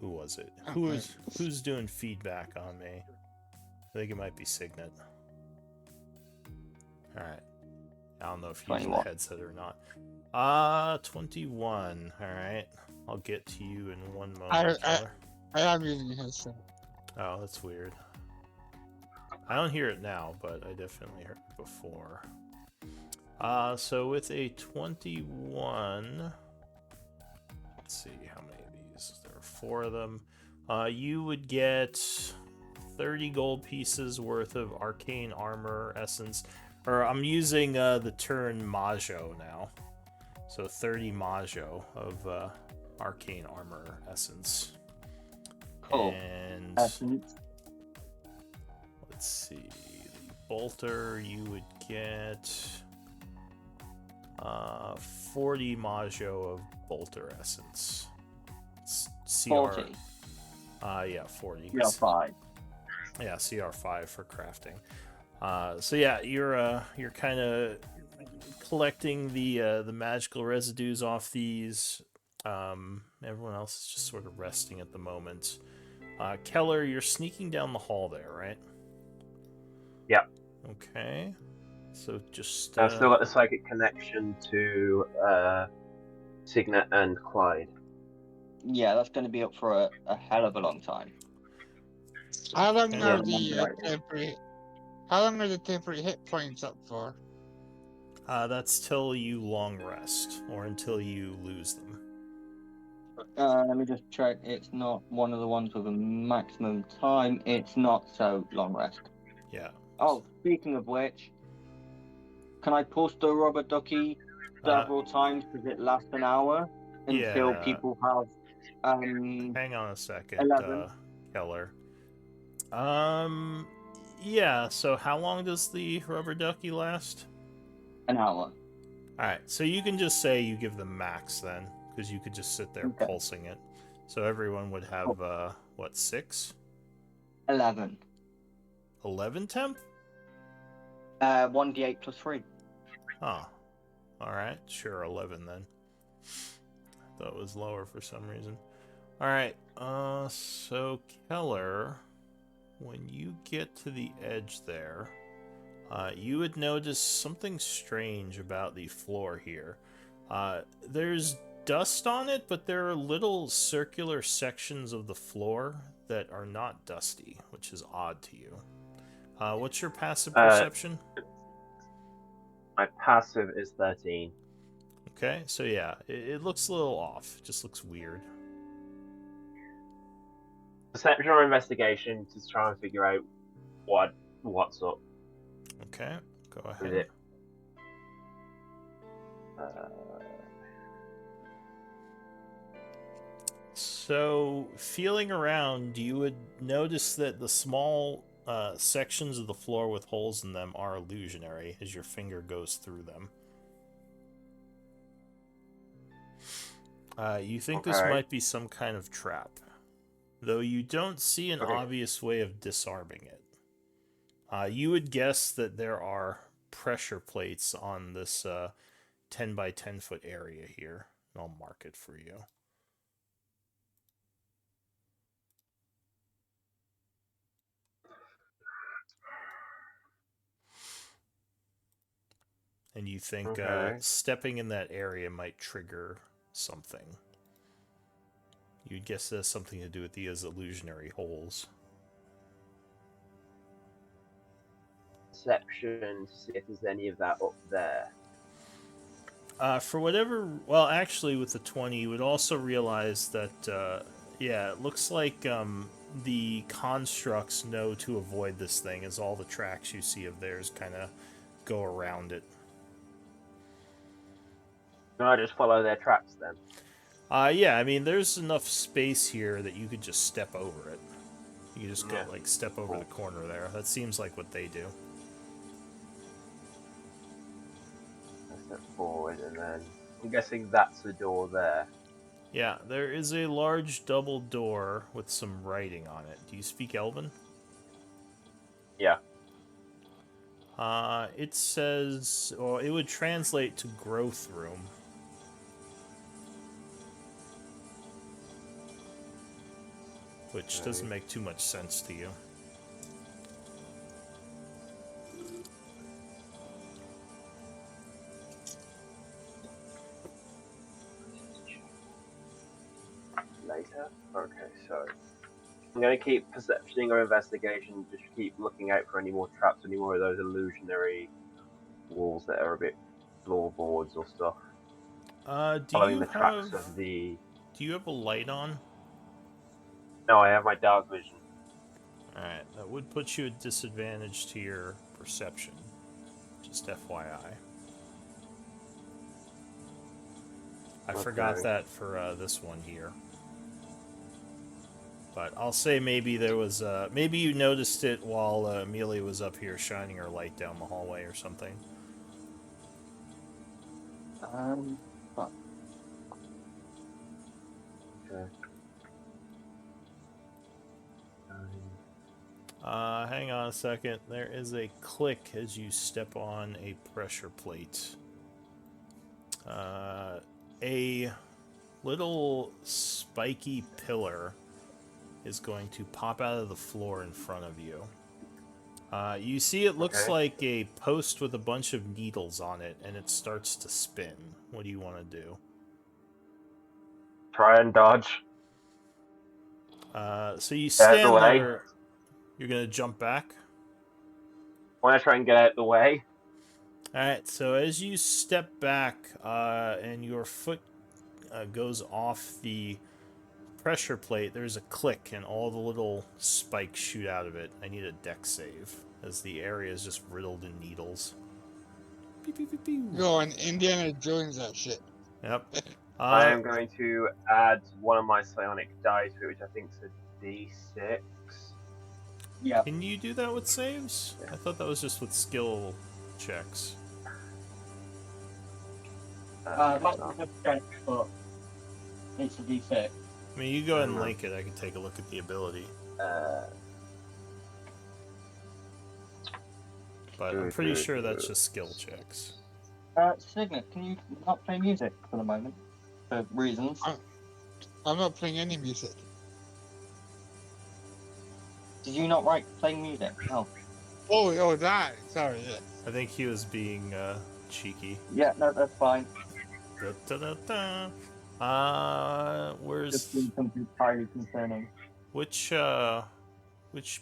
Who was it? Who's doing feedback on me? I think it might be Signet. Alright. I don't know if you use a 21. headset or not. 21. Alright. I'll get to you in one moment. I- Keller. I am using a headset. Oh, that's weird. I don't hear it now, but I definitely heard it before. So with a 21, let's see how many of these. There are 4 of them. You would get 30 gold pieces worth of arcane armor essence. Or I'm using the turn Majo now. So 30 Majo of arcane armor essence. Cool. And Essence. let's see, the bolter you would get 40 Majo of bolter essence. CR. 40. Yeah, 40. Yeah, 5. Yeah, CR5 for crafting. So yeah, you're kind of collecting the magical residues off these. Everyone else is just sort of resting at the moment. Keller, you're sneaking down the hall there, right? Yep. Okay. So just I've still got the psychic connection to Signet and Clyde. Yeah, that's going to be up for a hell of a long time. How long Yeah, are I'm the right. temporary? How long are the temporary hit points up for? that's till you long rest or until you lose them. Let me just check. It's not one of the ones with a maximum time. It's not so long rest. Yeah. Oh, speaking of which, can I post the rubber ducky several times because it lasts an hour until Yeah. people have Hang on a second, 11. Keller. Yeah, so how long does the rubber ducky last? An hour. Alright, so you can just say you give them max then, because you could just sit there Okay. pulsing it. So everyone would have, what, 6? 11. 11 temp? 1d8 plus 3. Huh. Alright, sure, 11 then. Thought it was lower for some reason. Alright, so Keller, when you get to the edge there, you would notice something strange about the floor here. There's dust on it, but there are little circular sections of the floor that are not dusty, which is odd to you. What's your passive perception? My passive is 13. Okay, so yeah, it looks a little off. It just looks weird. Perception or investigation to try and figure out what's up Okay, go with ahead. it. So, feeling around, you would notice that the small sections of the floor with holes in them are illusionary as your finger goes through them. You think this Okay. might be some kind of trap, though you don't see an Okay. obvious way of disarming it. You would guess that there are pressure plates on this 10 by 10 foot area here, and I'll mark it for you. And you think Okay. stepping in that area might trigger something. You'd guess it has something to do with these illusionary holes. Perception to see if there's any of that up there. For whatever... Well, actually, with the 20, you would also realize that, yeah, it looks like the constructs know to avoid this thing, as all the tracks you see of theirs kind of go around it. Can I just follow their tracks then? Yeah, I mean, there's enough space here that you could just step over it. You could just go, Yeah. like, step over the corner there. That seems like what they do. I step forward and then I'm guessing that's the door there. Yeah, there is a large double door with some writing on it. Do you speak Elven? Yeah. It says, or it would translate to growth room. Which doesn't make too much sense to you. Later? Okay, so I'm going to keep perceptioning or investigation, just keep looking out for any more traps, any more of those illusionary walls that are a bit floorboards or stuff. Do Following you the tracks have of the... do you have a light on? No, I have my dark vision. Alright, that would put you at disadvantage to your perception. Just FYI. I forgot Okay. that for this one here. But I'll say maybe there was, maybe you noticed it while Amelia was up here shining her light down the hallway or something. But Okay. Hang on a second. There is a click as you step on a pressure plate. A little spiky pillar is going to pop out of the floor in front of you. You see it looks Okay. like a post with a bunch of needles on it, and it starts to spin. What do you want to do? Try and dodge. So you Out the stand way. there. You're going to jump back? Want to try and get out the way? Alright, so as you step back and your foot goes off the pressure plate, there's a click and all the little spikes shoot out of it. I need a dex save as the area is just riddled in needles. Pew, pew, pew, pew. Go on, Indiana Jones that shit. Yep. I am going to add one of my psionic die to it, which I think is a D6. yeah, Can you do that with saves? I thought that was just with skill checks. that's a check, but it's a D6. I mean, you go ahead and link it. I can take a look at the ability. But I'm pretty sure that's just skill checks. Signet, can you not play music for the moment? For reasons. I'm not playing any music. Did you not write playing music? Oh. Oh, that. Sorry, yeah. I think he was being cheeky. Yeah, no, that's fine. Where's Just doing something highly concerning. which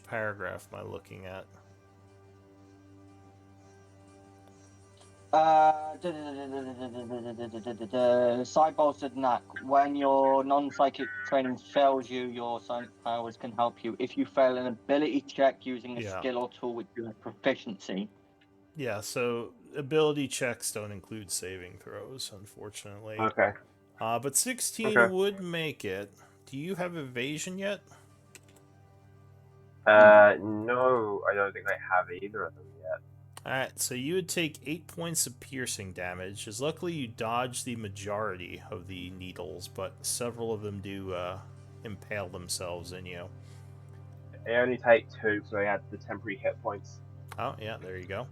paragraph am I looking at? Sideball said Knack. When your non-psychic training fails you, your psionic powers can help you. If you fail an ability check using a Yeah. skill or tool which you have proficiency. Yeah, so ability checks don't include saving throws, unfortunately. Okay. But 16 Okay. would make it. Do you have evasion yet? No, I don't think I have either of them yet. Alright, so you would take 8 points of piercing damage, as luckily you dodge the majority of the needles, but several of them do impale themselves in you. I only take 2, so I add the temporary hit points. Oh, yeah, there you go.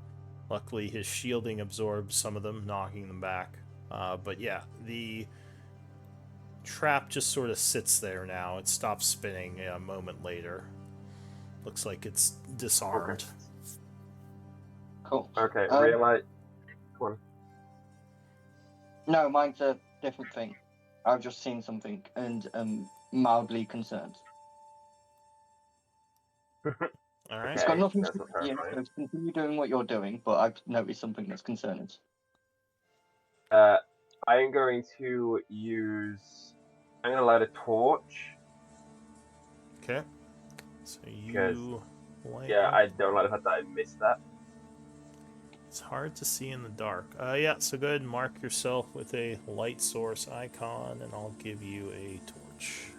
Luckily his shielding absorbs some of them, knocking them back. But yeah, the trap just sort of sits there now. It stops spinning a moment later. Looks like it's disarmed. Cool. Okay, Um, realize. Go on. No, mine's a different thing. I've just seen something and am mildly concerned. Alright. It's got Okay, nothing to that's do not with you, terrifying. so continue doing what you're doing, but I've noticed something that's concerning. I am going to use. I'm going to light a torch. Okay. So you Because- light Yeah, up. I don't like the fact that I missed that. It's hard to see in the dark. Yeah, so go ahead and mark yourself with a light source icon, and I'll give you a torch.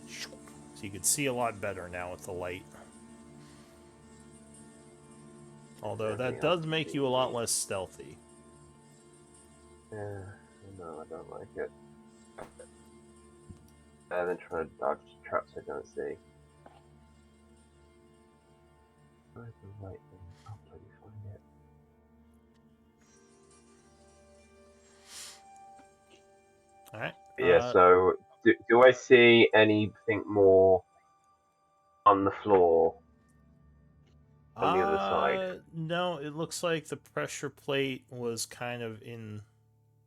So you can see a lot better now with the light. Although that Everything does else make you a lot less stealthy. Yeah, no, I don't like it. And then trying to dodge traps I don't see. Where's the light thing? I'll bloody find it. Alright. Yeah, so do I see anything more on the floor on the other side? No, it looks like the pressure plate was kind of in.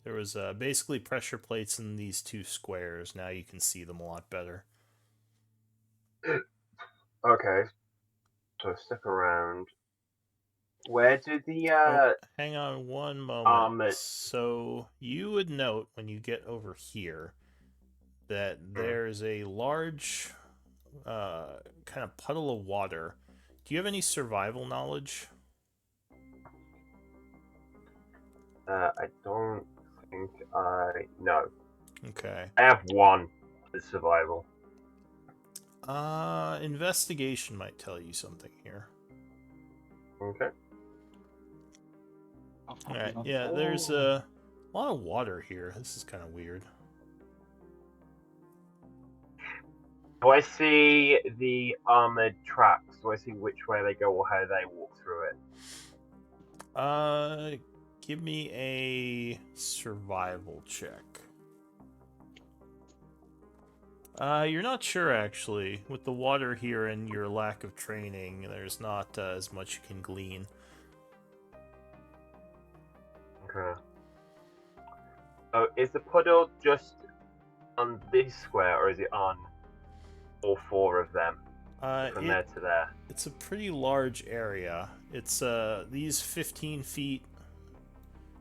There was basically pressure plates in these two squares. Now you can see them a lot better. Okay, so step around. Where do the Oh, hang on one moment. armored- So you would note when you get over here that there's a large kind of puddle of water. Do you have any survival knowledge? I don't think I no. Okay. I have one for survival. Investigation might tell you something here. Okay. Alright, yeah, there's a lot of water here. This is kind of weird. Do I see the armored tracks? Do I see which way they go or how they walk through it? Give me a survival check. You're not sure, actually. With the water here and your lack of training, there's not as much you can glean. Okay. Oh, is the puddle just on this square, or is it on all four of them? From there to there. It's a pretty large area. It's these 15 feet.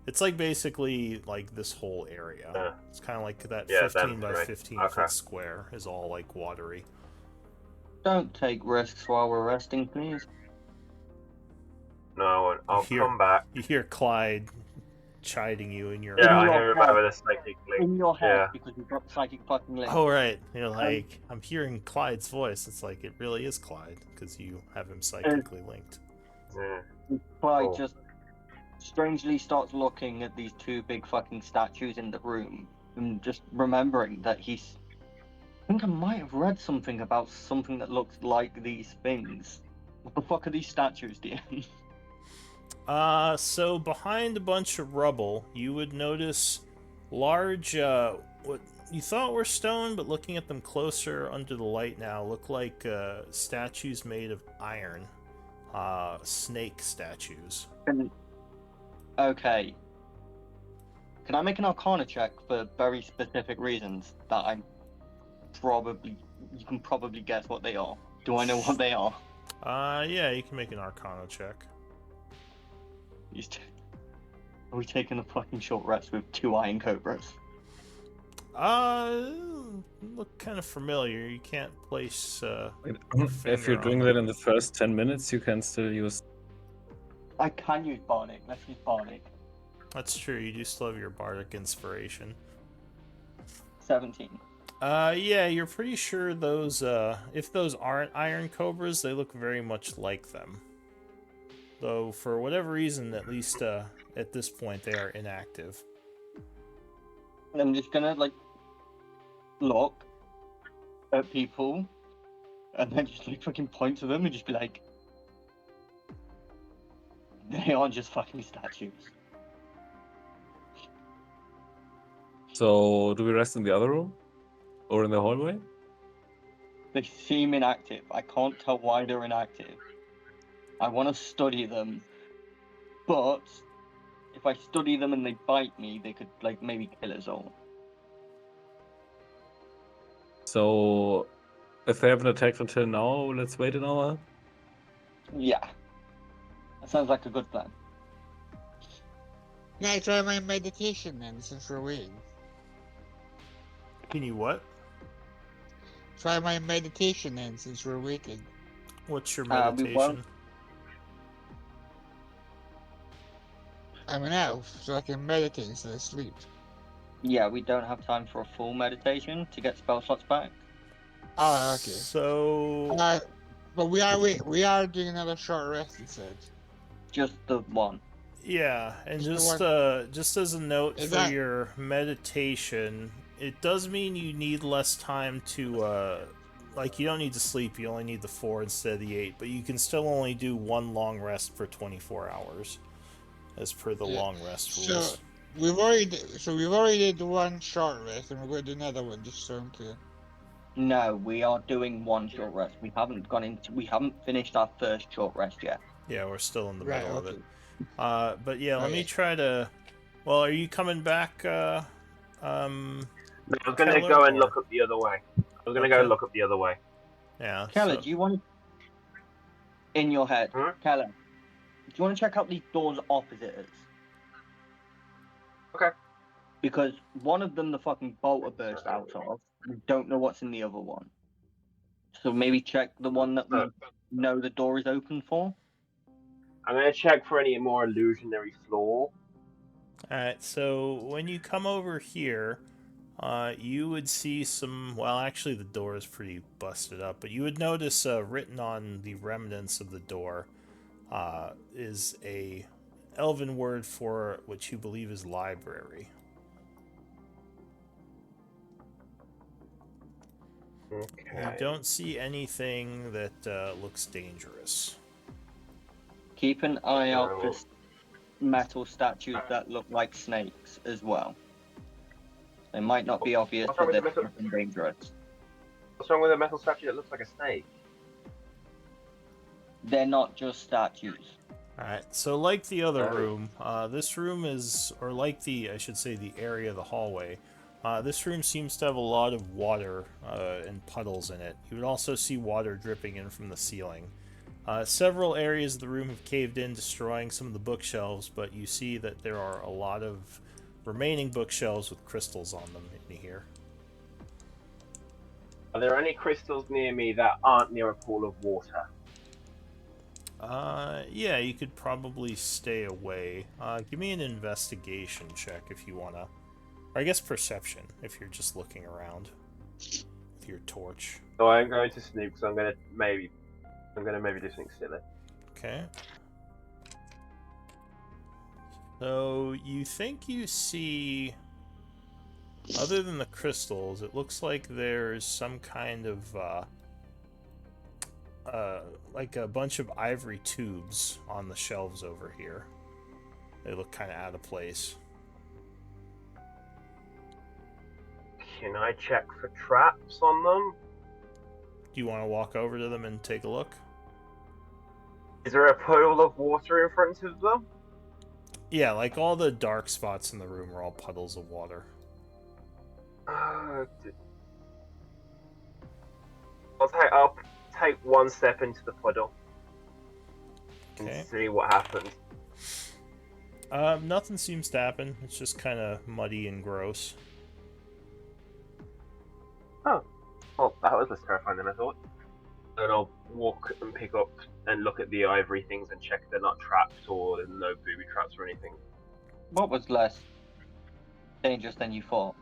It's like basically like this whole area. It's kind of like that 15 by 15 foot square is all like watery. Don't take risks while we're resting, please. No, I'll come back. You hear Clyde chiding you in your I hear about the psychic link. In your head, because you've got the psychic fucking link. Oh, right. You're like, I'm hearing Clyde's voice. It's like, it really is Clyde, because you have him psychically linked. Clyde just strangely starts looking at these two big fucking statues in the room, and just remembering that I think I might have read something about something that looks like these things. What the fuck are these statues, DM? So behind a bunch of rubble, you would notice large, what you thought were stone, but looking at them closer under the light now, look like statues made of iron. Snake statues. Okay. Can I make an Arcana check for very specific reasons that you can probably guess what they are? Do I know what they are? Yeah, you can make an Arcana check. Are we taking a fucking short rest with 2 Iron Cobras? Look kind of familiar. You can't place. If you're doing that in the first 10 minutes, you can still use. I can use Bardic. Let's use Bardic. That's true. You do still have your Bardic inspiration. 17. Yeah, you're pretty sure those. If those aren't Iron Cobras, they look very much like them. Though, for whatever reason, at least at this point, they are inactive. I'm just gonna, look at people, and then just, fucking point to them and just be like, they aren't just fucking statues. So, do we rest in the other room? Or in the hallway? They seem inactive. I can't tell why they're inactive. I want to study them, but if I study them and they bite me, they could, maybe kill us all. So, if they haven't attacked until now, let's wait an hour? Yeah. That sounds like a good plan. Can I try my meditation then, since we're waiting? Can you what? Try my meditation then, since we're waiting. What's your meditation? I'm an elf, so I can meditate instead of sleep. Yeah, we don't have time for a full meditation to get spell slots back. Oh, okay. So... but we are doing another short rest, it said. Just the one. Yeah, and just as a note for your meditation, it does mean you need less time to, you don't need to sleep, you only need the 4 instead of the 8, but you can still only do 1 long rest for 24 hours, as per the long rest rules. So we've already did 1 short rest, and we're going to do another one, just so I'm clear. No, we are doing 1 short rest. We haven't finished our first short rest yet. Yeah, we're still in the middle of it. But yeah, let me try to... Well, are you coming back, I was going to go and look up the other way. Yeah. Keller, do you want in your head, Hmm? Keller, do you want to check out these doors opposite us? Okay. Because one of them, the fucking bolter burst out of. We don't know what's in the other one. So maybe check the one that we know the door is open for. I'm gonna check for any more illusionary flaw. Alright, so when you come over here, you would see some... Well, actually the door is pretty busted up, but you would notice written on the remnants of the door is a elven word for what you believe is library. Okay. You don't see anything that looks dangerous. Keep an eye out for Alright. metal statues that look like snakes as well. They might not be obvious, What's wrong but with they're the metal- fucking dangerous. What's wrong with a metal statue that looks like a snake? They're not just statues. Alright, so like the other Oh. room, this room is, or like the, I should say, the area of the hallway, this room seems to have a lot of water and puddles in it. You would also see water dripping in from the ceiling. Several areas of the room have caved in, destroying some of the bookshelves, but you see that there are a lot of remaining bookshelves with crystals on them in here. Are there any crystals near me that aren't near a pool of water? Yeah, you could probably stay away. Give me an investigation check if you wanna. Or I guess perception, if you're just looking around with your torch. So I'm going to snoop because I'm gonna maybe do something silly. Okay. So you think you see, other than the crystals, it looks like there's some kind of like a bunch of ivory tubes on the shelves over here. They look kind of out of place. Can I check for traps on them? Do you want to walk over to them and take a look? Is there a puddle of water in front of them? Yeah, like all the dark spots in the room are all puddles of water. I'll take one step into the puddle Okay. and see what happens. Nothing seems to happen. It's just kind of muddy and gross. Oh, well, that was less terrifying than I thought. Then I'll walk and pick up and look at the ivory things and check they're not trapped or there's no booby traps or anything. What was less dangerous than you thought?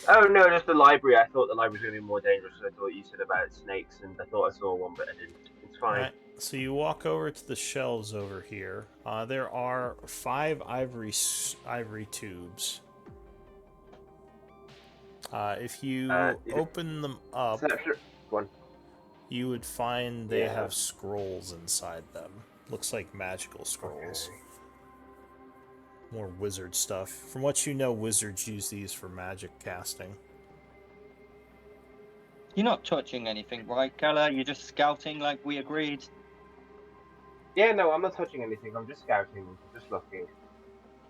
Oh no, just the library. I thought the library was going to be more dangerous. I thought you said about snakes, and I thought I saw one, but I didn't. It's fine. Alright, so you walk over to the shelves over here. There are 5 ivory tubes. If you open them up, One. you would find they Yeah. have scrolls inside them. Looks like magical scrolls. Okay. More wizard stuff. From what you know, wizards use these for magic casting. You're not touching anything, right, Keller? You're just scouting like we agreed. Yeah, no, I'm not touching anything. I'm just scouting, just looking.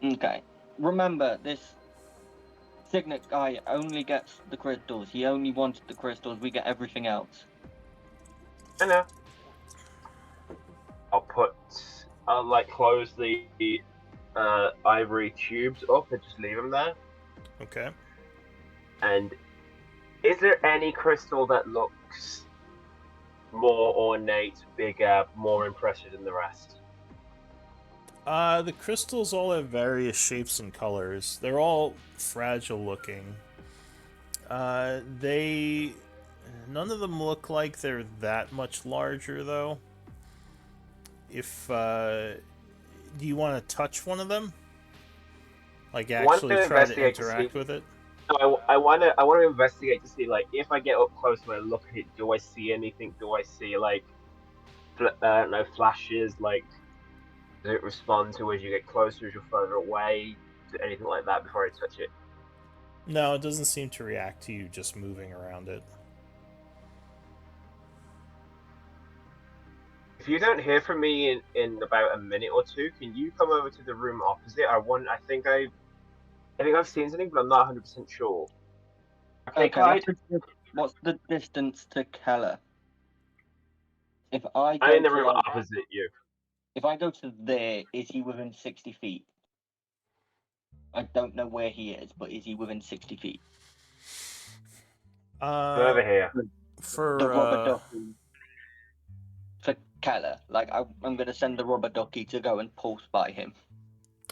Okay. Remember, this Signet guy only gets the crystals. He only wanted the crystals. We get everything else. I know. I'll like close the ivory tubes up and just leave them there. Okay. And is there any crystal that looks more ornate, bigger, more impressive than the rest? The crystals all have various shapes and colors. They're all fragile looking. None of them look like they're that much larger, though. If, do you want to touch one of them? Like, actually try to interact with it? No, I want to investigate to see, like, if I get up close and I look at it, do I see anything? Do I see, like, flashes? Like, does it respond to as you get closer, as you're further away? Anything like that before I touch it? No, it doesn't seem to react to you just moving around it. If you don't hear from me in about a minute or two, can you come over to the room opposite? I think I've seen something, but I'm not 100% sure. Okay, what's the distance to Keller? If I go I'm in the to, room like, opposite you. if I go to there, is he within 60 feet? I don't know where he is, but is he within 60 feet? Over here. For The rubber ducky for Keller. Like, I'm going to send the rubber ducky to go and pulse by him.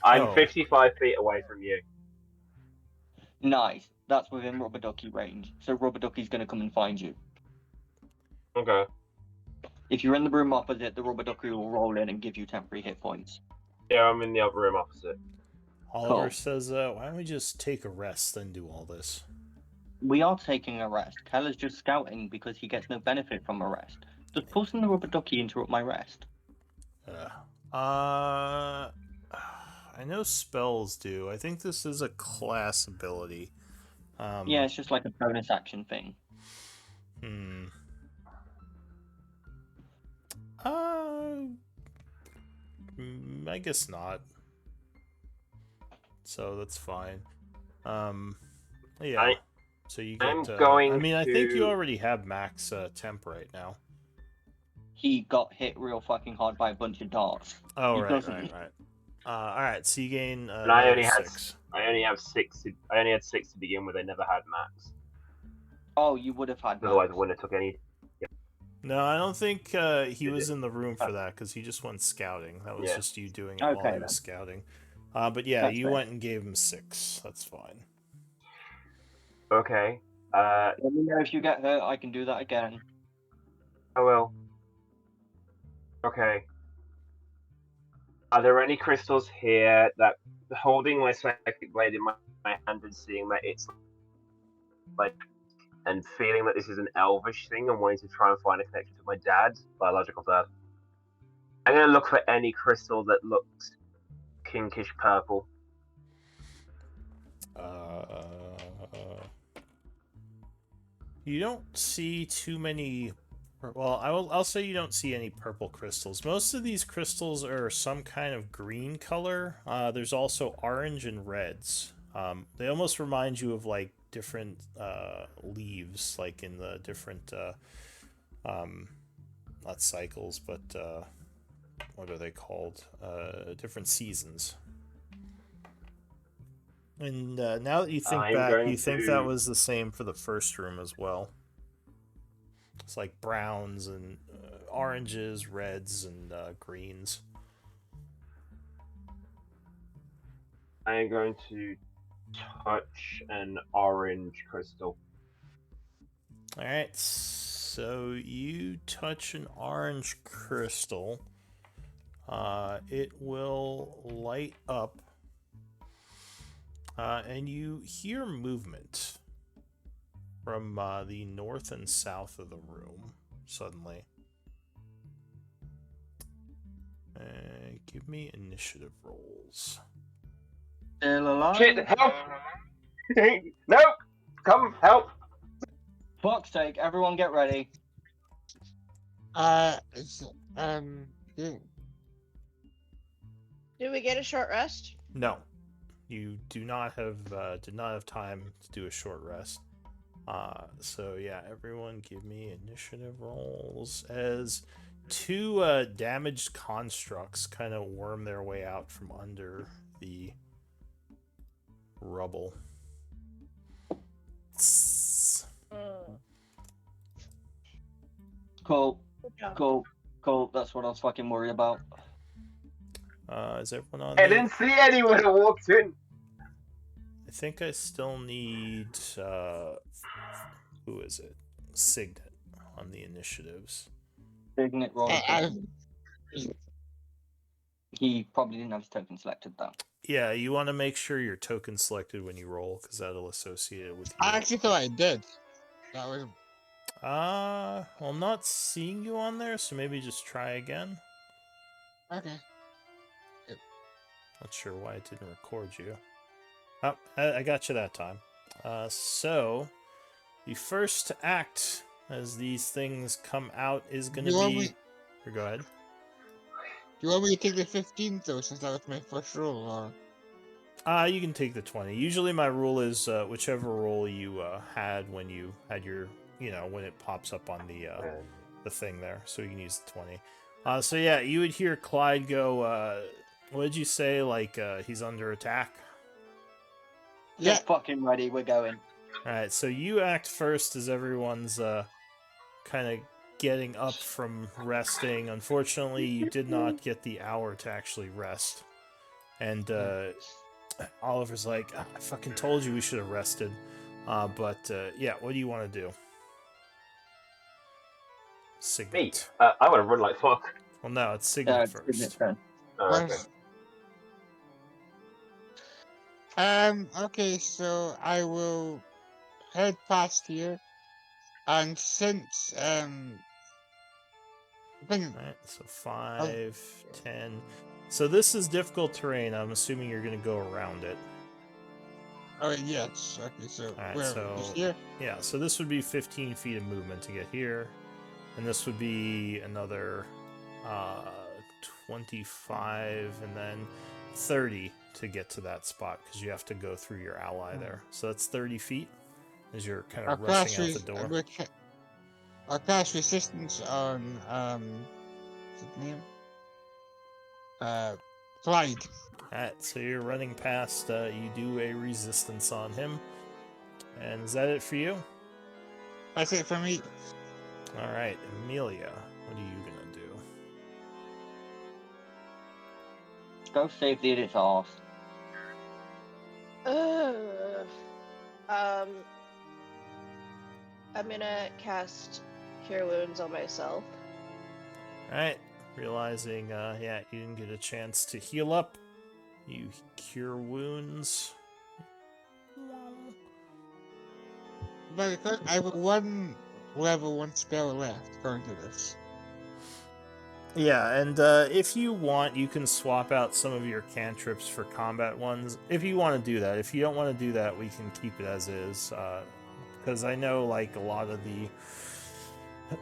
I'm Oh. 55 feet away from you. Nice. That's within rubber ducky range. So rubber ducky's going to come and find you. Okay. If you're in the room opposite, the rubber ducky will roll in and give you temporary hit points. Yeah, I'm in the other room opposite. Oliver Cool. says, why don't we just take a rest then do all this? We are taking a rest. Keller's just scouting because he gets no benefit from a rest. Does pulsing the rubber ducky interrupt my rest? I know spells do. I think this is a class ability. Yeah, it's just like a bonus action thing. I guess not. So that's fine. Yeah. So you get. I'm going I mean, I think you to- already have max temp right now. He got hit real fucking hard by a bunch of darts. Oh, He right. doesn't. All right. So you gain. And I only had 6. I only have 6. I only had 6 to begin with. I never had max. Oh, you would have had max. Otherwise, I wouldn't have took any. No, I don't think he was in the room for that because he just went scouting. That was just you doing it while Okay, he was scouting. But yeah, That's you fair. went and gave him 6. That's fine. Okay. Let me know if you get hurt. I can do that again. I will. Okay. Are there any crystals here that, holding my psychic blade in my hand and seeing that it's like, and feeling that this is an elvish thing and wanting to try and find a connection to my dad, biological dad, I'm going to look for any crystal that looks pinkish purple. You don't see too many. Well, I'll say you don't see any purple crystals. Most of these crystals are some kind of green color. There's also orange and reds. They almost remind you of like different leaves, like in the different not cycles, but what are they called? Different seasons. And now that you think back, you think that was the same for the first room as well. It's like browns and oranges, reds, and greens. I am going to touch an orange crystal. Alright, so you touch an orange crystal. It will light up. And you hear movement from the north and south of the room suddenly. Give me initiative rolls. Still alive? Shit, help! No! Come, help! Fuck's sake, everyone get ready. Yeah. Do we get a short rest? No, you do not have did not have time to do a short rest. So yeah, everyone give me initiative rolls as 2 damaged constructs kind of worm their way out from under the rubble. Cool. Good job. Cool. That's what I was fucking worried about. Is everyone on I there? didn't see anyone who walked in! I think I still need who is it? Signet on the initiatives. Signet roll. He probably didn't have his token selected though. Yeah, you want to make sure your token selected when you roll, because that'll associate it with you. I actually thought I did. That was. Well, I'm not seeing you on there, so maybe just try again. Okay. Not sure why it didn't record you. Oh, I got you that time. So, the first act as these things come out is going to be... Go ahead. Do you want me to take the 15 though, since that was my first roll, or? You can take the 20. Usually my rule is whichever roll you had when you had your, when it pops up on the the thing there, so you can use the 20. So yeah, you would hear Clyde go, what did you say, like, he's under attack? Yeah. Get fucking ready, we're going. Alright, so you act first as everyone's kind of getting up from resting. Unfortunately, you did not get the hour to actually rest. And Oliver's like, I fucking told you we should have rested. But yeah, what do you want to do? Me? Signet. I want to run like fuck. Well, no, it's Signet It's Signet first. turn. Oh, okay. First- Okay, so I will head past here, and since I think Alright, so 5, 10. So this is difficult terrain. I'm assuming you're going to go around it. oh yes, okay, so Alright, where so is here? yeah, so this would be 15 feet of movement to get here, and this would be another 25, and then 30 to get to that spot because you have to go through your ally there. So that's 30 feet as you're kind I'll of rushing out cast the door. I'll cast resistance on what's his name? Clyde. Alright, so you're running past. You do a resistance on him, and is that it for you? That's it for me. All right, Amelia, what are you gonna do? Go save the idiot's arse. I'm gonna cast Cure Wounds on myself. All right, realizing, yeah, you didn't get a chance to heal up. You cure wounds. But I have one level 1 spell left, according to this. Yeah, and if you want, you can swap out some of your cantrips for combat ones. If you want to do that. If you don't want to do that, we can keep it as is. Because I know, like, a lot of the...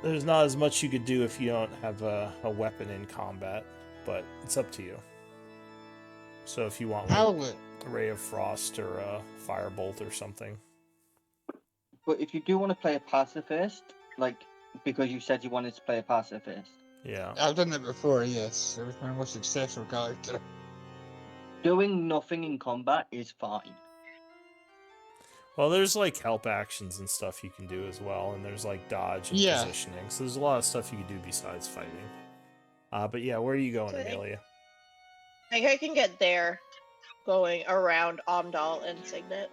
There's not as much you could do if you don't have a weapon in combat. But it's up to you. So if you want, like, Howlet. a Ray of Frost or a Firebolt or something. But if you do want to play a pacifist, like, because you said you wanted to play a pacifist, Yeah. I've done that before, yes. It was my most successful character. doing nothing in combat is fine. Well, there's, like, help actions and stuff you can do as well, and there's, like, dodge and Yeah. positioning. So there's a lot of stuff you can do besides fighting. But yeah, where are you going, So I think- Amelia? I think I can get there going around Omdal and Signet.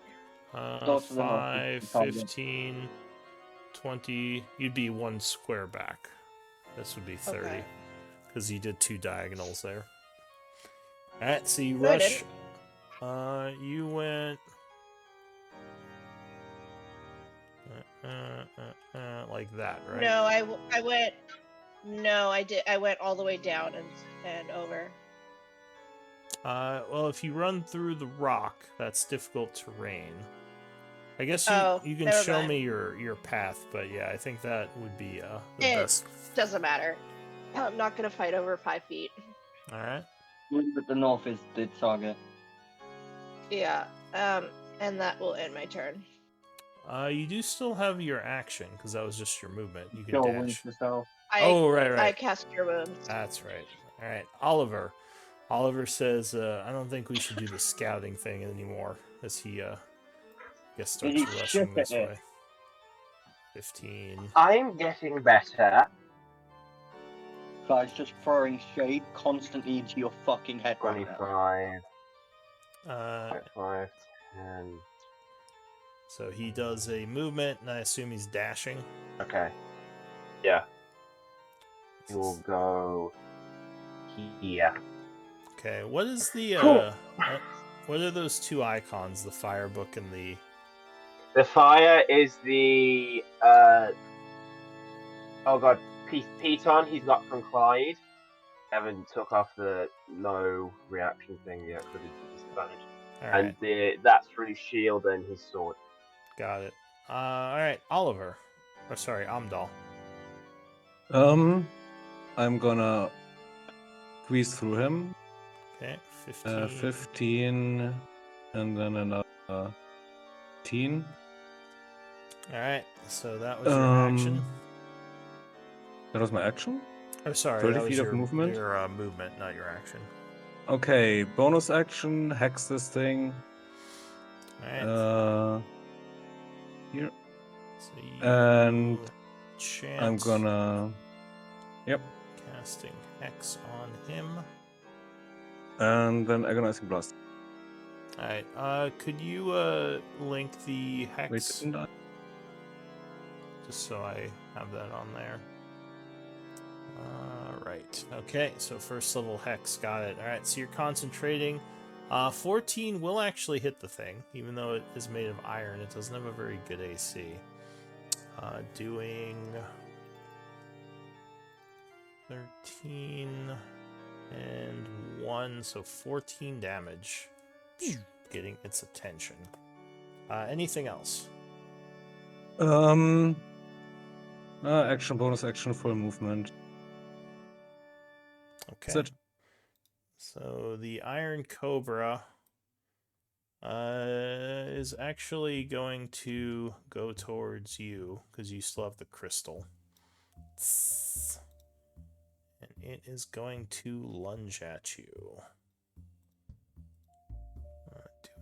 Go to the north, 5, 15, 20. You'd be one square back. This would be 30. Okay. Because you did 2 diagonals there. Alright, so you No, I rush. You went. Like that, right? No, I went. No, I did. I went all the way down and over. Well, if you run through the rock, that's difficult terrain. I guess you can never show mind. me your path, but yeah, I think that would be the It best. doesn't matter. I'm not gonna fight over 5 feet. All right. But the north is the target. Yeah. And that will end my turn. You do still have your action because that was just your movement. You can Go dash. wins yourself. Oh, right, I right. cast Cure Wounds. That's right. All right, Oliver. Oliver says, "I don't think we should do the scouting thing anymore." As he, guess starts He rushing shit this at it. way. 15. I'm getting better. Guys, just throwing shade constantly into your fucking head right now. 25, Uh, 5, 10. so he does a movement, and I assume he's dashing. Okay. Yeah. He will go here. Okay, what is the what are those 2 icons? The fire book and the The fire is the oh god, Piton he's got from Clyde. Haven't took off the no reaction thing yet because it's disadvantage. all right, And that's for his shield and his sword. got it. All right, Oliver. Or sorry, Amdal. I'm gonna squeeze through him. Okay, 15. 15, and then another 15. All right, so that was your action. That was my action? Oh, sorry, 30 that was feet of your movement? Your movement, not your action. Okay, bonus action, hex this thing. All right. Here. So you And chant I'm gonna. Yep. casting hex on him. And then agonizing blast. All right. Could you link the hex Wait, didn't I? just so I have that on there? Right. Okay. So first level hex, got it. All right. So you're concentrating. 14 will actually hit the thing, even though it is made of iron. It doesn't have a very good AC. Doing 13 and 1, so 14 damage. Getting its attention. Anything else? Action, bonus action, full movement. Okay. That's it. So the Iron Cobra is actually going to go towards you because you still have the crystal. And it is going to lunge at you.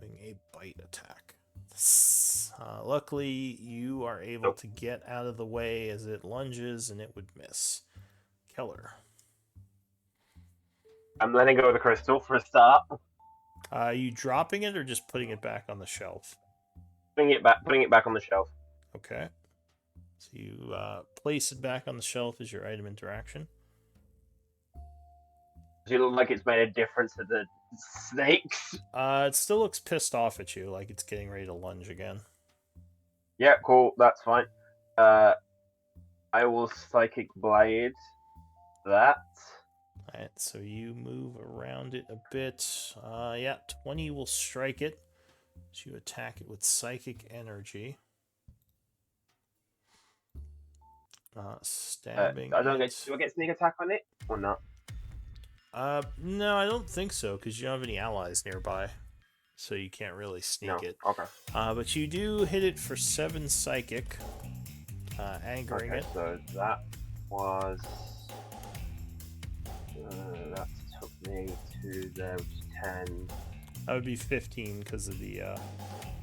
Doing a bite attack. Luckily, you are able to get out of the way as it lunges and it would miss. Keller. I'm letting go of the crystal for a start. Are you dropping it or just putting it back on the shelf? Putting it back on the shelf. Okay. So you place it back on the shelf as your item interaction. Does it look like it's made a difference to the snakes? It still looks pissed off at you, like it's getting ready to lunge again. Yeah, cool. That's fine. I will Psychic Blade that. Alright, so you move around it a bit. Yeah, 20 will strike it. So you attack it with Psychic Energy. Stabbing I don't it. do I get sneak attack on it or not? No, I don't think so, because you don't have any allies nearby. So you can't really sneak No. it. Okay. But you do hit it for 7 Psychic, angering Okay, it. so that was that took me to there, which is 10. That would be 15 because of the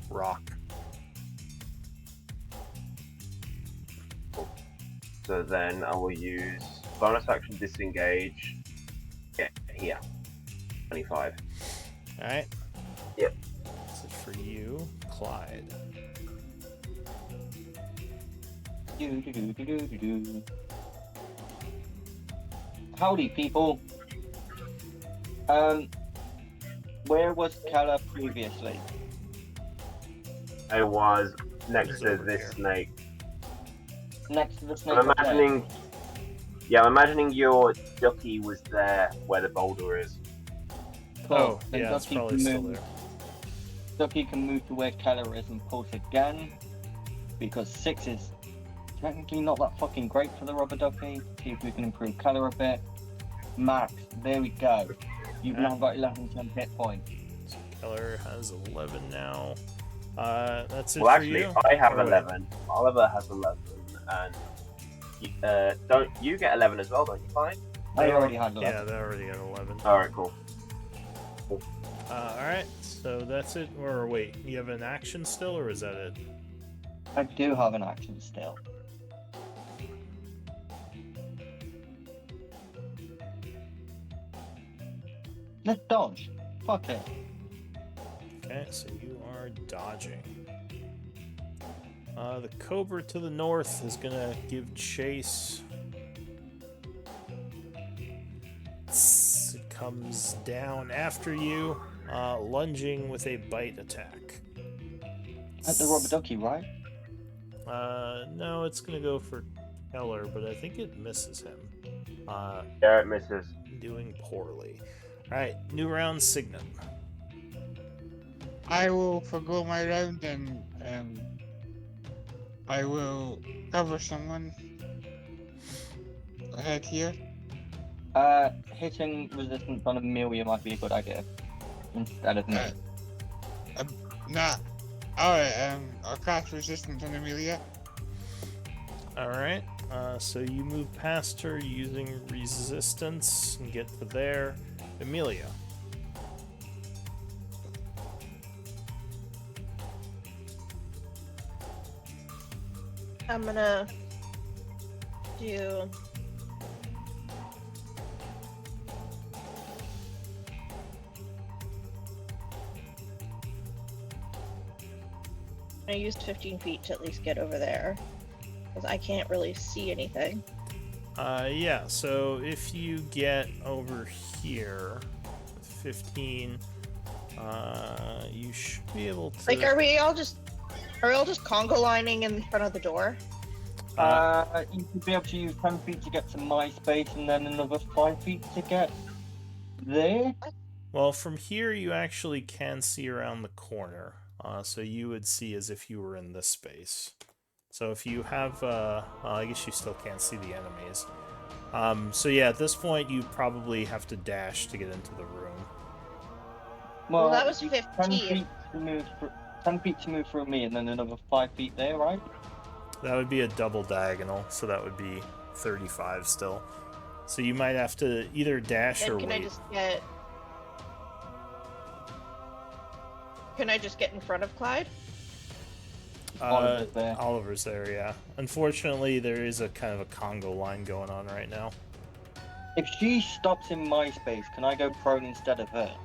rock. So then I will use bonus action disengage. Yeah, here. 25. Alright. Yep. That's it for you, Clyde. Howdy, people. Where was Keller previously? I was next He's to over this here. snake. Next to the snake. I'm up there? imagining. Yeah, I'm imagining your ducky was there where the boulder is. Cool. Oh, Then yeah, it's Ducky probably can still move- there. Ducky can move to where Keller is and pulse again, because 6 is technically not that fucking great for the rubber ducky. See if we can improve Keller a bit. Max, there we go. You've now got 11 hit points. So Keller has 11 now. That's it Well, for actually, you. I have Or wait. 11. Oliver has 11, and don't you get 11 as well? Don't you, Clyde? I already had 11. Yeah, they already got 11. All right, cool. Alright, so that's it. Or wait, you have an action still, or is that it? I do have an action still. Let's dodge. Fuck it. Okay, so you are dodging. The Cobra to the north is gonna give chase. It comes down after you, lunging with a bite attack. At the rubber ducky, right? No, it's gonna go for Keller, but I think it misses him. Yeah, it misses. Doing poorly. Alright, new round, Signet. I will forgo my round and I will cover someone ahead here. Hitting resistance on Amelia might be a good idea. Instead of me. Nah. Alright, I'll cast resistance on Amelia. Alright. So you move past her using resistance and get to there. Amelia. I'm gonna do. I used 15 feet to at least get over there, because I can't really see anything. Yeah, so if you get over here with 15, you should be able to... Like, are we all just conga lining in front of the door? You should be able to use 10 feet to get to my space and then another 5 feet to get there. Well, from here you actually can see around the corner, so you would see as if you were in this space. So if you have, well, I guess you still can't see the enemies. So yeah, at this point you probably have to dash to get into the room. Well, that was you- 15. 10 feet to move 10 feet to move through me and then another 5 feet there, right? That would be a double diagonal, so that would be 35 still. So you might have to either dash Then or can wait. I just get in front of Clyde? Oliver's there. Oliver's there, yeah. Unfortunately, there is a kind of a Congo line going on right now. If she stops in my space, can I go prone instead of her?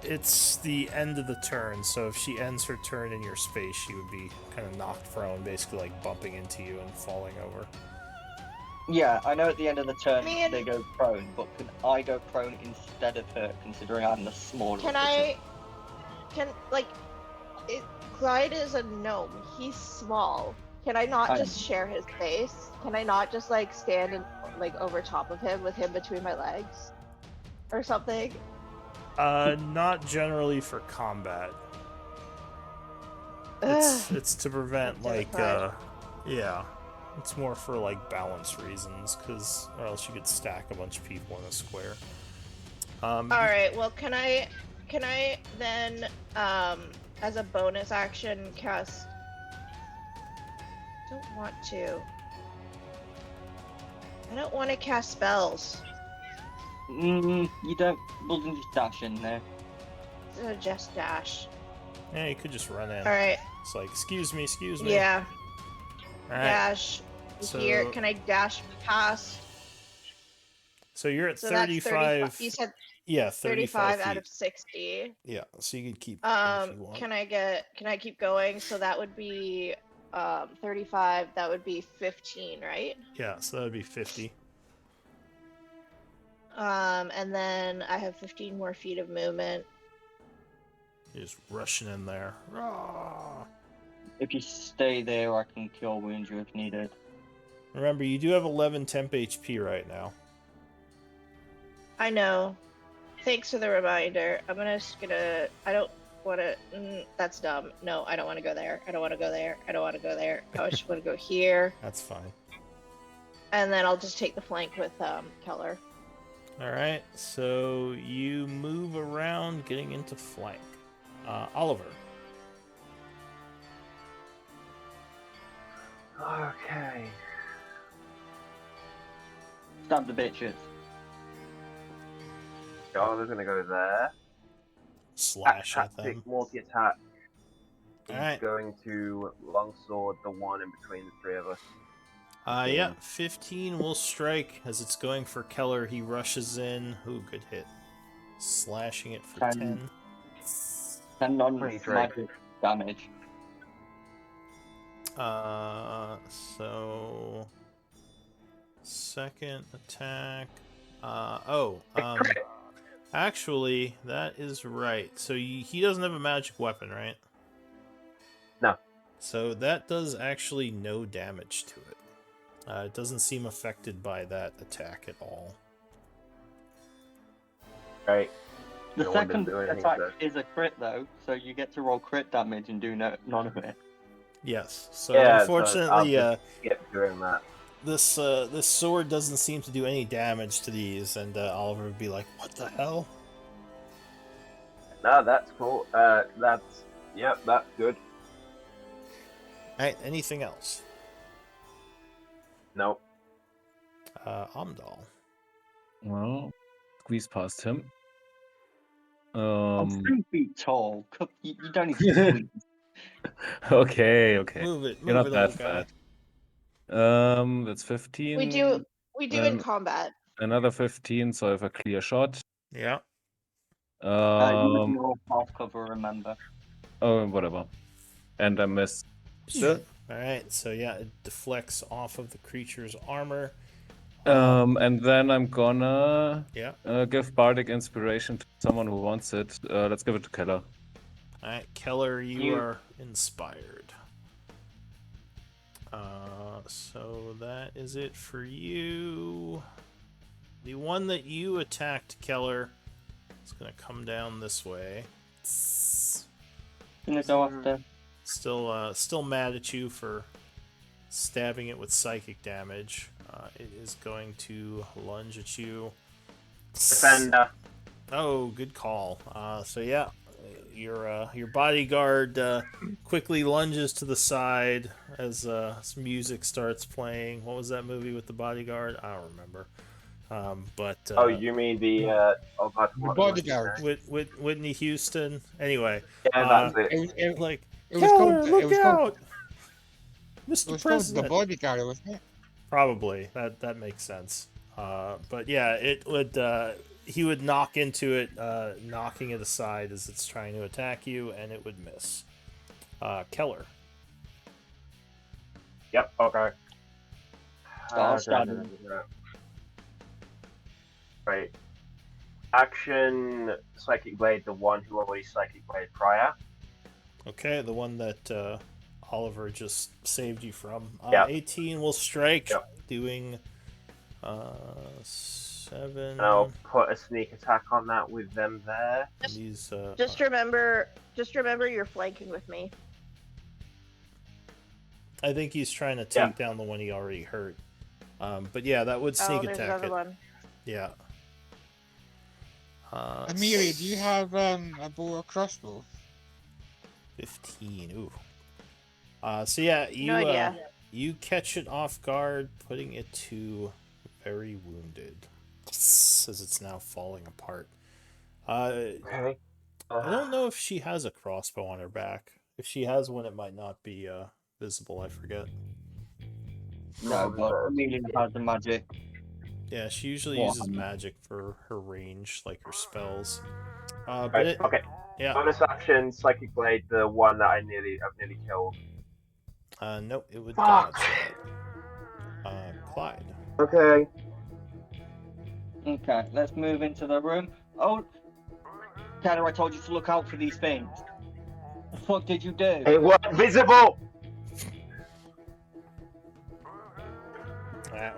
It's the end of the turn, so if she ends her turn in your space, she would be kind of knocked prone, basically like bumping into you and falling over. Yeah, I know at the end of the turn Man. they go prone, but can I go prone instead of her, considering I'm the smaller of the two? Clyde is a gnome. He's small. Can I not I just share his space? Can I not just like stand and like over top of him with him between my legs? Or something? Not generally for combat. It's to prevent like yeah. It's more for like balance reasons, or else you could stack a bunch of people in a square. Alright, well can I then as a bonus action cast I don't want to cast spells. You don't. We'll just dash in there. So just dash. Yeah, you could just run in. Alright, It's like, excuse me. yeah. Alright. Dash So- here. Can I dash past? So you're at So that's 35. You said Yeah, 35 feet. out of 60. Yeah, so you could keep if you want. Can I keep going? So that would be 35, that would be 15, right? Yeah, so that would be 50. And then I have 15 more feet of movement. You're just rushing in there. Rah! If you stay there, I can cure wound you if needed. Remember, you do have 11 temp HP right now. I know. Thanks for the reminder. I don't want to. That's dumb. No, I don't want to go there. I don't want to go there. I don't want to go there. I just want to go here. That's fine. And then I'll just take the flank with Keller. Alright, so you move around getting into flank. Oliver. Okay. Stab the bitches. Oliver's gonna go there. Slash at Tactic, them. multi-attack. He's Alright. going to longsword the one in between the three of us. Yeah, 15 will strike as it's going for Keller. He rushes in. Ooh, good hit. Slashing it for 10. 10. 10 non 23. magic damage. So second attack. Actually, that is right. So he doesn't have a magic weapon, right? No. So that does actually no damage to it. It doesn't seem affected by that attack at all. Right. The No one second didn't do anything, attack so- is a crit though, so you get to roll crit damage and do none of it. Yes. So Yeah, so I'll unfortunately, just skip doing that. this sword doesn't seem to do any damage to these, and Oliver would be like, "What the hell?" No, that's cool. That's good. All right. Anything else? Nope. Amdal. Well, squeeze past him. I'm 3 feet tall. You don't need to squeeze. Okay. Move it, You're move not it, that old guy. fat. That's 15. We do in Then combat. another 15, so I have a clear shot. Yeah. You would Um, know half cover, remember. oh, whatever. And I missed. Alright, so yeah, it deflects off of the creature's armor. And then I'm gonna Yeah. give Bardic Inspiration to someone who wants it. Let's give it to Keller. Alright, Keller, you You- are inspired. So that is it for you. The one that you attacked, Keller, is gonna come down this way. Gonna go after. Still mad at you for stabbing it with psychic damage. It is going to lunge at you. Defender. Oh, good call. So yeah, your bodyguard quickly lunges to the side as some music starts playing. What was that movie with the bodyguard? I don't remember. But Oh, you mean the oh god, The what was his bodyguard. name? Whitney Houston. Anyway, Yeah, that's it. It like was called. Keller, It was look called. out, It Mr. was called the President. bodyguard, wasn't it? Probably that makes sense. But yeah, it would. He would knock into it, knocking it aside as it's trying to attack you, and it would miss. Keller. Yep. Okay. I'll stab him. Right. Action Psychic Blade, the one who already Psychic Blade prior. Okay, the one that Oliver just saved you from. Yeah. 18 will strike, Yep. doing 7. And I'll put a sneak attack on that with them there. These, Just remember you're flanking with me. I think he's trying to take down the one he already hurt. But yeah, that would sneak there's attack another it. one. Yeah. Amiri, do you have a bow or crossbow? 15. Ooh. So yeah, you No idea. you catch it off guard, putting it to very wounded as it's now falling apart. Okay. I don't know if she has a crossbow on her back. If she has one, it might not be visible. I forget. No, but Amelia has the magic. Yeah, she usually Well, uses magic for her range, like her spells. But Right, it, okay. yeah, Bonus action, Psychic Blade, the one that I've nearly killed. nope, it would Fuck. dodge that. Clyde. Okay. Okay, let's move into the room. Oh, Tanner, I told you to look out for these things. The fuck did you do? It wasn't visible!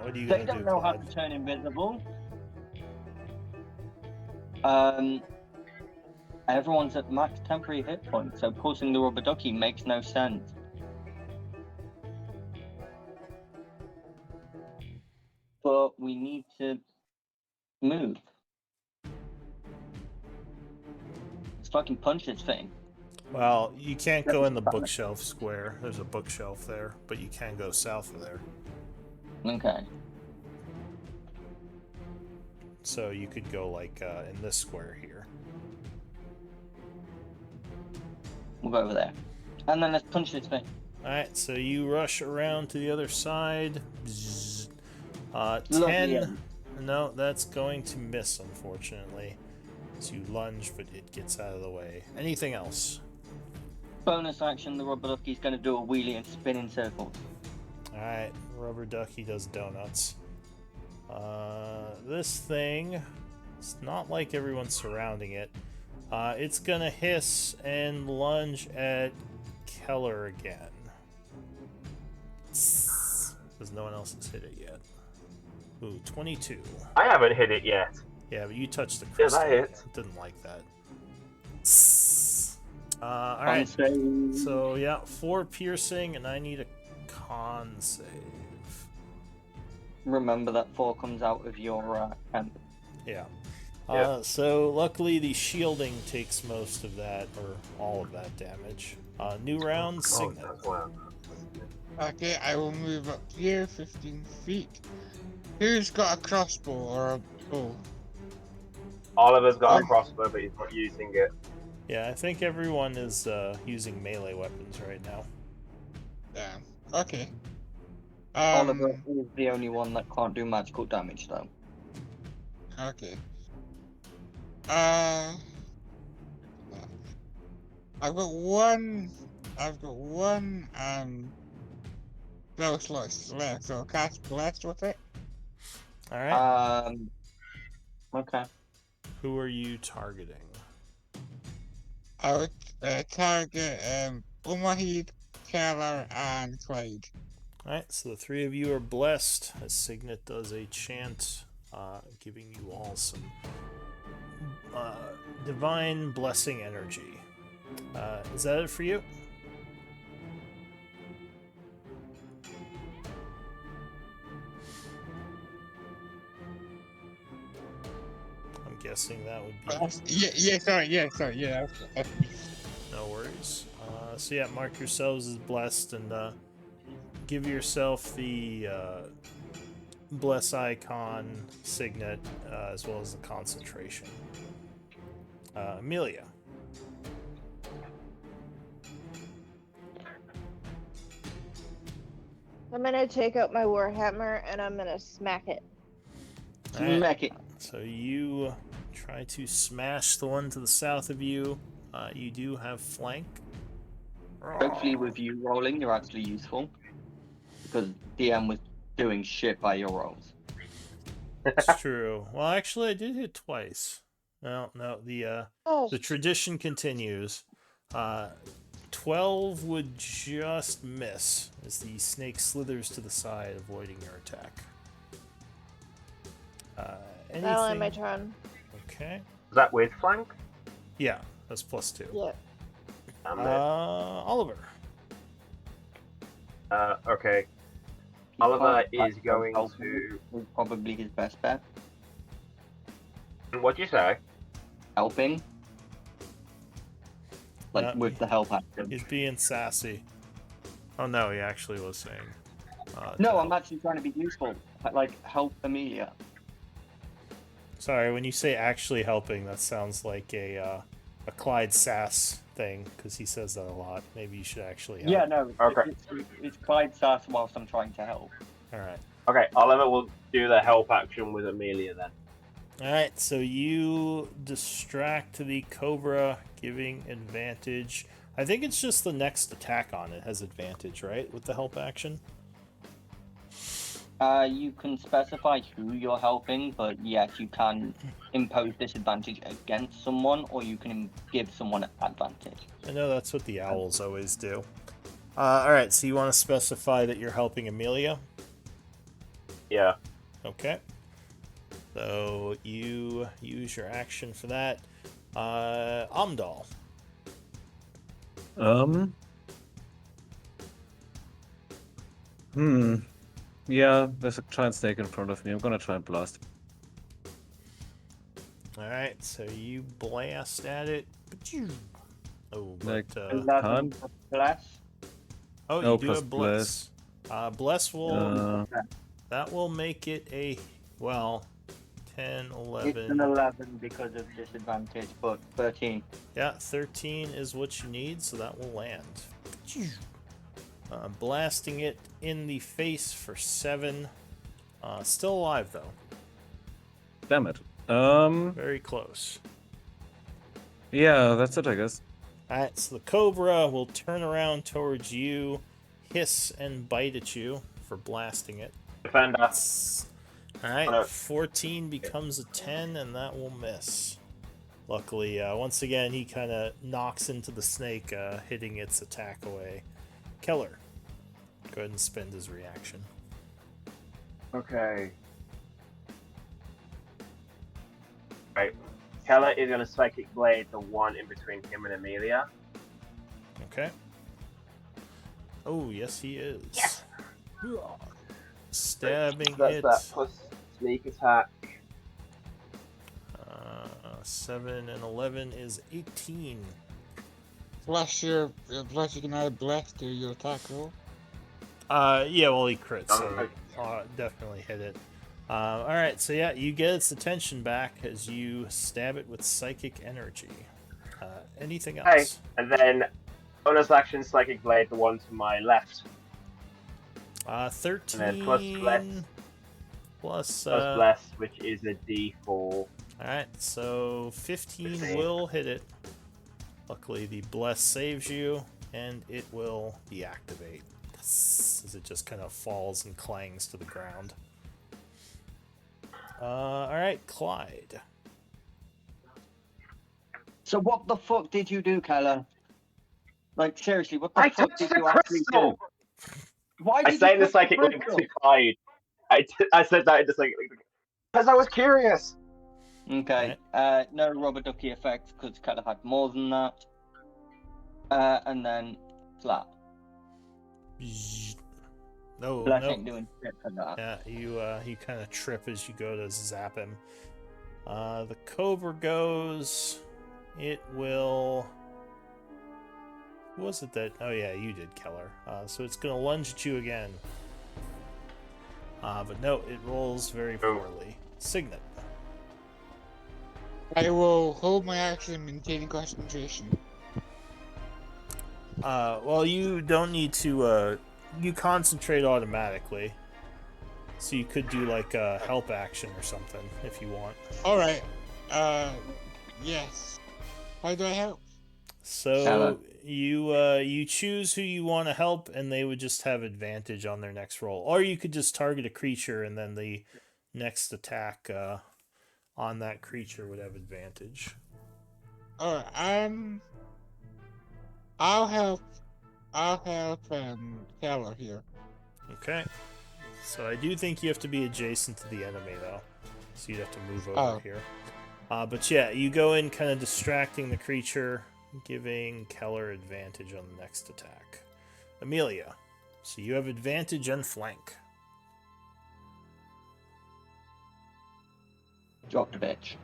What are you They gonna don't do, know how Clyde? to turn invisible. Everyone's at max temporary hit points, so pulsing the rubber ducky makes no sense. But we need to move. Let's fucking punch this thing. Well, you can't go in the bookshelf square. There's a bookshelf there, but you can go south of there. Okay. So you could go like in this square here. We'll go over there. And then let's punch this thing. Alright, so you rush around to the other side. Bzzz. Lovely 10. end. No, that's going to miss, unfortunately. So you lunge, but it gets out of the way. Anything else? Bonus action, the rubber ducky's going to do a wheelie and spin in circles. Alright, rubber ducky does donuts. This thing, it's not like everyone's surrounding it. It's gonna hiss and lunge at Keller again. Because no one else has hit it yet. Ooh, 22. I haven't hit it yet. Yeah, but you touched the Yeah, crystal. that hits. It didn't like that. Alright, so yeah, 4 piercing, and I need a con save. Remember that 4 comes out of your hand. Yeah. Yeah. So luckily the shielding takes most of that, or all of that damage. New round, Signet. that's well. Okay, I will move up here 15 feet. Who's got a crossbow or a bow? Oliver's got a Um, crossbow, but he's not using it. Yeah, I think everyone is using melee weapons right now. Yeah. Okay. Oliver is the only one that can't do magical damage, though. Okay. Uh, I've got one. I've got one spell slots left, so I'll cast blast with it. All right. Okay. Who are you targeting? I would target Omahid, Keller, and Clyde. All right. So the three of you are blessed as Signet does a chant, giving you all some divine blessing energy. Is that it for you? I'm guessing that would be. Sorry, yeah. No worries. So yeah, mark yourselves as blessed and give yourself the bless icon signet as well as the concentration. Amelia. I'm gonna take out my warhammer and I'm gonna smack it. All right. Smack it. So you try to smash the one to the south of you. You do have flank. Hopefully, with you rolling, you're actually useful. Because DM was doing shit by your rolls. It's true. Well, actually, I did hit twice. No, Oh, the tradition continues. 12 would just miss as the snake slithers to the side, avoiding your attack. that'll end my Anything? turn. Okay. Is that with flank? Yeah, that's +2. Yeah. Damn it. Oliver. Okay. He Oliver can't is attack going help to. is probably his best bet. What'd you say? Helping. Like, Yeah, with the help action. He's being sassy. Oh no, he actually was saying. No, to I'm help. actually trying to be useful. Like, help Amelia. Sorry, when you say actually helping, that sounds like a Clyde Sass thing, because he says that a lot. Maybe you should actually help. Yeah, no. Okay. It's Clyde Sass whilst I'm trying to help. Alright. Okay, Oliver will do the help action with Amelia then. Alright, so you distract the Cobra, giving advantage. I think it's just the next attack on it has advantage, right? With the help action? You can specify who you're helping, but yes, you can impose disadvantage against someone, or you can give someone advantage. I know that's what the owls always do. Alright, so you want to specify that you're helping Amelia? Yeah. Okay. So you use your action for that. Amdal. Yeah, there's a giant snake in front of me. I'm gonna try and blast. Alright, so you blast at it. Oh, but, Like, 11 can't. bless. oh, No, you do plus have bless. Bless will that will make it a 10, 11. It's an 11 because of disadvantage, but 13. Yeah, 13 is what you need, so that will land. Blasting it in the face for 7. Still alive though. Damn it. Very close. Yeah, that's it, I guess. Alright, so the Cobra will turn around towards you, hiss and bite at you for blasting it. Defend us. That's... Alright, 14 becomes a 10, and that will miss. Luckily, once again, he kind of knocks into the snake, hitting its attack away. Keller, go ahead and spend his reaction. Okay. Right. Keller is going to Psychic Blade the one in between him and Amelia. Okay. Oh, yes, he is. Yes! Stabbing That's it. that plus sneak attack. 7 and 11 is 18. Plus you can add blast to your attack roll. Yeah, well, he crits, so Okay. definitely hit it. Alright, so yeah, you get its attention back as you stab it with psychic energy. Anything else? Okay, and then bonus action Psychic Blade, the one to my left. 13 And then plus bless. plus, Plus bless, which is a D4. Alright, so 15 15. will hit it. Luckily, the bless saves you, and it will deactivate as it just kind of falls and clangs to the ground. Alright, Clyde. So what the fuck did you do, Keller? Like seriously, what the I fuck touched did the you actually do? crystal! Why I did say you the touch Psychic Link crystal? to Clyde. I said that in the Psychic Link because I was curious. Okay. No rubber ducky effects because Keller had more than that. And then slap. No, Bless no. ain't doing shit for that. Yeah, you kind of trip as you go to zap him. The Cobra goes. It will. Who was it that? Oh yeah, you did, Keller. So it's gonna lunge at you again. But no, it rolls very poorly. Signet. I will hold my action, maintaining concentration. Well, you don't need to. You concentrate automatically. So you could do like a help action or something if you want. Alright. Yes. How do I help? So Keller. you choose who you want to help, and they would just have advantage on their next roll, or you could just target a creature, and then the next attack on that creature would have advantage. Alright, I'll help Keller here. Okay. So I do think you have to be adjacent to the enemy, though. So you'd have to move over Oh. here. But yeah, you go in kind of distracting the creature, giving Keller advantage on the next attack. Amelia, so you have advantage on flank. Drop the bitch.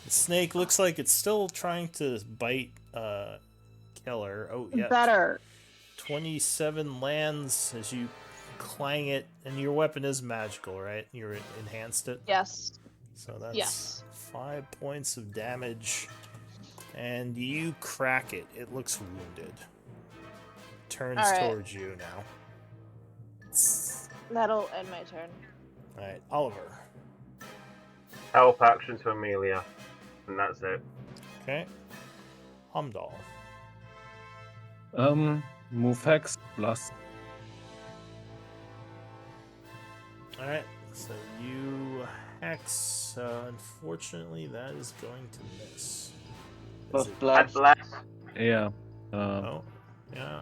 The snake looks like it's still trying to bite Keller. Oh, yeah. Better. 27 lands as you clang it, and your weapon is magical, right? You enhanced it? Yes. So that's Yes. 5 points of damage. And you crack it. It looks wounded. Turns All right. towards you now. That'll end my turn. Alright, Oliver. Help action to Amelia. And that's it. Okay. Humdall. Move hex plus. Alright, so you hex. Unfortunately, that is going to miss. Plus Is it- bless. Bless. Yeah. Oh, yeah.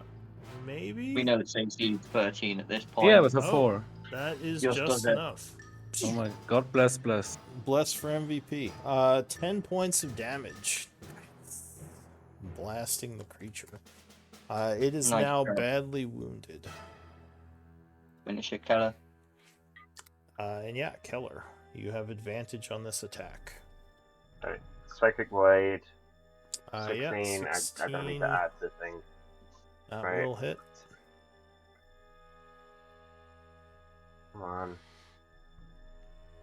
Maybe? We know it's AC 13 at this point. Yeah, with a Oh. 4. That is Just just does it. enough. Oh my god, bless. Bless for MVP. 10 points of damage. Blasting the creature. It is Nice now try. badly wounded. Finish it, Keller. And yeah, Keller, you have advantage on this attack. Psychic Blade. Yeah, 16. I don't need to add the thing. That Right. will hit. Come on.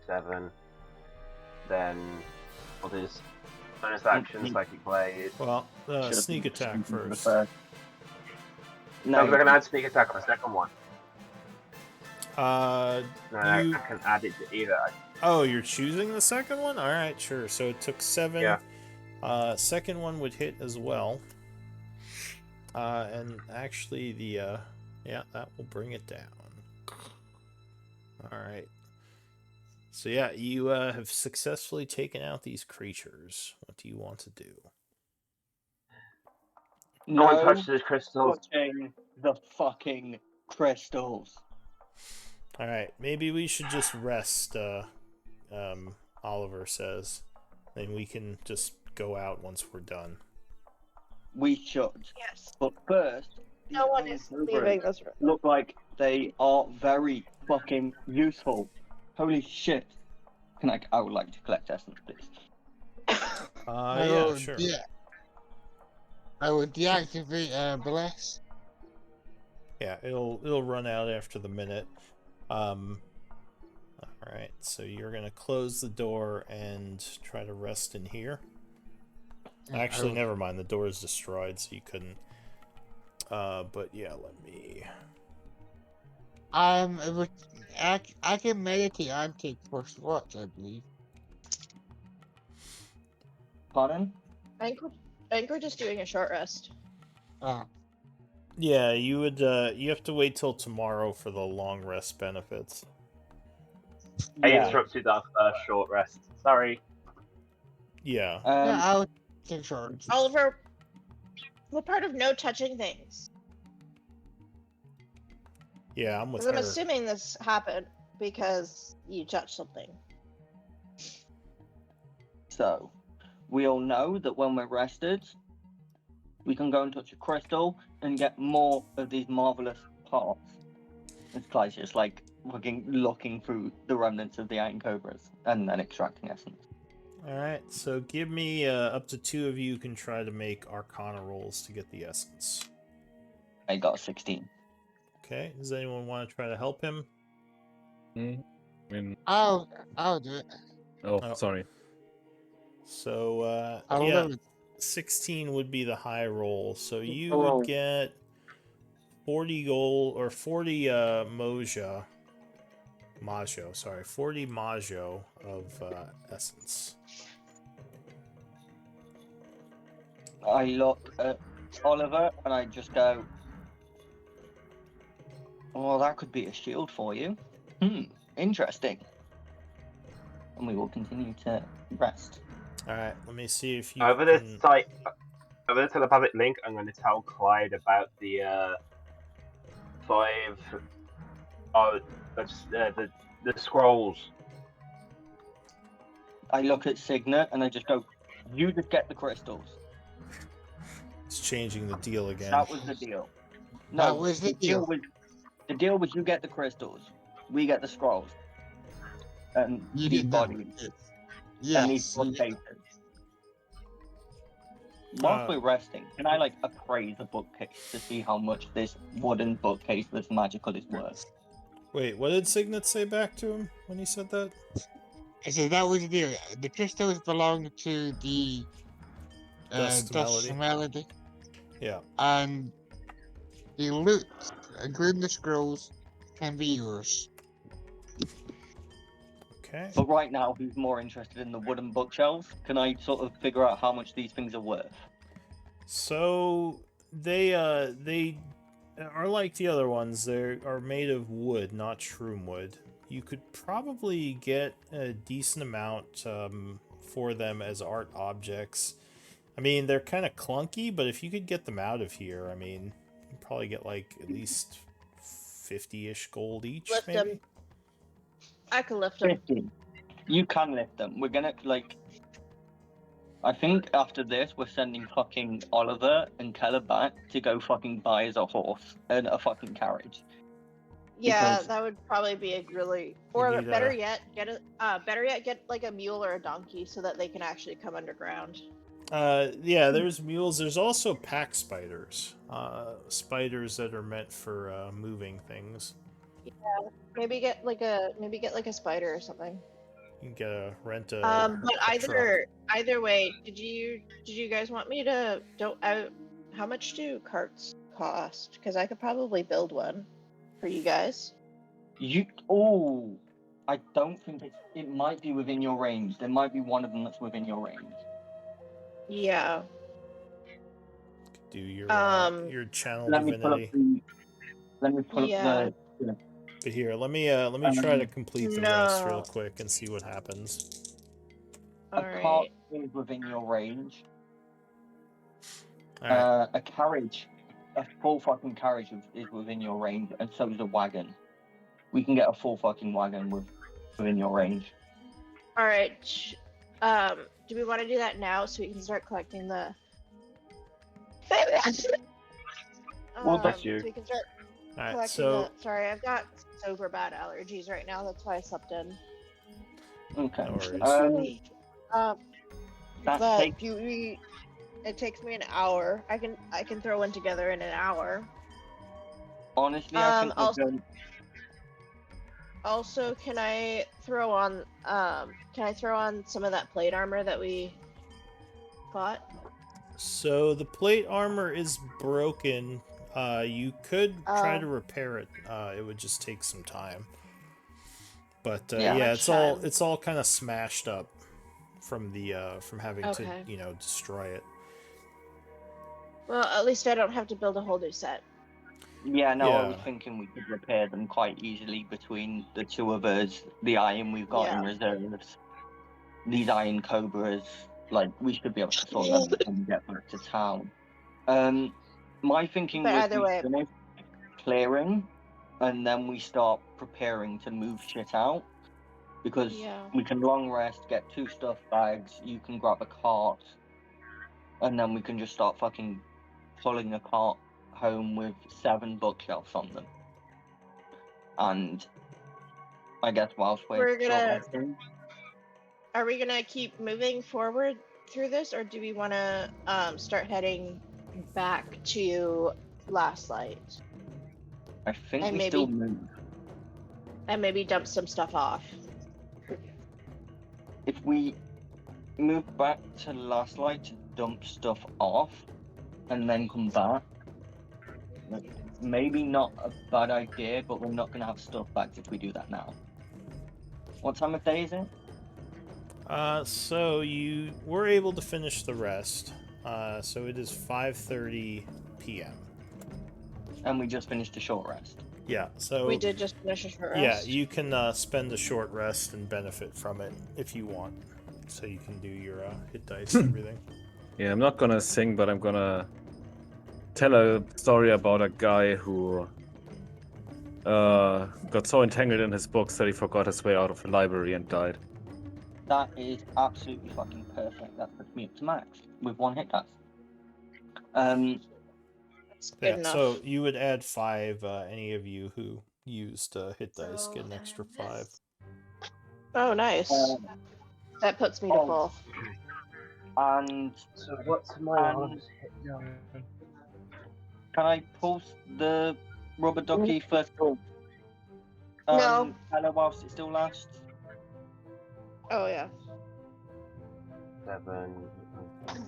7. Then we'll do this bonus action, Psychic Blade. Well, Should've sneak been attack sneaking first. No, No, because I can add sneak attack on the second one. Uh, No, You- I can add it to either. oh, you're choosing the second one? Alright, sure. So it took 7. Yeah. Second one would hit as well. And actually yeah, that will bring it down. Alright. So yeah, you have successfully taken out these creatures. What do you want to do? No one no touches this crystal. touching the fucking crystals. Alright, maybe we should just rest, Oliver says. Then we can just go out once we're done. We should. Yes. But first, No one these is cobras leaving this room. look like they are very fucking useful. Holy shit. I would like to collect essence, please. Yeah, sure. I will deactivate Bless. Yeah, it'll run out after the minute. All right, so you're gonna close the door and try to rest in here. Actually, never mind. The door is destroyed, so you couldn't. But yeah, let me. I can meditate and take first watch, I believe. Pardon? I think we're just doing a short rest. Ah, Yeah, you would. You have to wait till tomorrow for the long rest benefits. I Yeah. interrupted our first short rest. Sorry. Yeah. yeah, I'll take short. Oliver, what part of no touching things? Yeah, I'm with Because I'm her. assuming this happened because you touched something. So, we all know that when we're rested, we can go and touch a crystal and get more of these marvelous parts. It's Clyde's just like looking through the remnants of the Iron Cobras and then extracting essence. All right, so give me up to 2 of you can try to make Arcana rolls to get the essence. I got a 16. Okay. Does anyone want to try to help him? I mean, I'll do it. Oh. sorry. So I'll yeah, live it. 16 would be the high roll. So you Oh. would get 40 gold or 40 Majo, 40 Majo of essence. I look at Oliver and I just go, well, that could be a shield for you. Interesting. And we will continue to rest. All right, let me see if you Over can... the telepathic link, I'm going to tell Clyde about the 5. The scrolls. I look at Signet and I just go, you just get the crystals. It's changing the deal again. That was the deal. That was the deal. The deal was you get the crystals, we get the scrolls. And You these did that. bodies. Yes. And these bookcases. Whilst we're resting, can I appraise a bookcase to see how much this wooden bookcase that's magical is worth? Wait, what did Signet say back to him when he said that? I said that was the deal. The crystals belong to the Dust Dust Melody, Yeah. and the loot, including the scrolls, can be yours. Okay. But right now, he's more interested in the wooden bookshelves. Can I sort of figure out how much these things are worth? So they are like the other ones. They are made of wood, not shroom wood. You could probably get a decent amount for them as art objects. I mean, they're kind of clunky, but if you could get them out of here, I mean, you'd probably get at least 50-ish gold each, Lift maybe. them. I can lift them. 50. You can lift them. We're gonna I think after this, we're sending fucking Oliver and Keller back to go fucking buy us a horse and a fucking carriage. Yeah, Because- that would probably be a really, You or need better a- yet, get a mule or a donkey so that they can actually come underground. Yeah, there's mules. There's also pack spiders. Spiders that are meant for moving things. Maybe get like a spider or something. You can get rent a. But a either way, did you guys want me to how much do carts cost? Because I could probably build one for you guys. I don't think it might be within your range. There might be one of them that's within your range. Yeah. Do your channel Let me pull up divinity. Yeah. But here, let me try to complete the rest real quick and see what happens. All A cart right. is within your range. All right. A carriage, a full fucking carriage is within your range, and so is a wagon. We can get a full fucking wagon within your range. All right. Do we want to do that now so we can start collecting the? Well, that's you. So we can start All right. collecting So Sorry, I've got super bad allergies right now. That's why I slept in. Okay. No worries. That But takes it takes me an hour. I can throw one together in an hour. Honestly, I think we're Also, going. also, can I throw on some of that plate armor that we bought? So the plate armor is broken. You could try to Um, repair it. It would just take some time. But Yeah. yeah, Much time. it's all kind of smashed up from the from having Okay. to destroy it. Well, at least I don't have to build a whole new set. Yeah, no, I was Yeah. thinking we could repair them quite easily between the two of us. The iron we've got in Yeah. reserves, these iron cobras. Like we should be able to sort them when we get back to town. My thinking But was either we way, finish clearing, and then we start preparing to move shit out. Because yeah. we can long rest, get 2 stuff bags, you can grab a cart, and then we can just start fucking pulling a cart home with 7 bookshelves on them. And I guess whilst we're We're short gonna. resting, Are we gonna keep moving forward through this, or do we want to start heading back to Last Light I think and we still maybe move. dump some stuff off? If we move back to Last Light to dump stuff off and then come back, maybe not a bad idea, but we're not going to have stuff back if we do that now. What time of day is it? So you were able to finish the rest. So it is 5:30 p.m. And we just finished a short rest. Yeah. So We did just finish a short yeah, rest. you can spend a short rest and benefit from it if you want. So you can do your hit dice and everything. Yeah, I'm not gonna sing, but I'm gonna tell a story about a guy who got so entangled in his books that he forgot his way out of the library and died. That is absolutely fucking perfect. That puts me up to max with 1 hit dice. That's good enough. So you would add 5. Any of you who used hit dice get an extra 5. Oh, nice. That puts me to oh. full. And so what's my last hit die? Can I post the rubber ducky first? No. Hello, whilst it still lasts. Oh yeah. 7.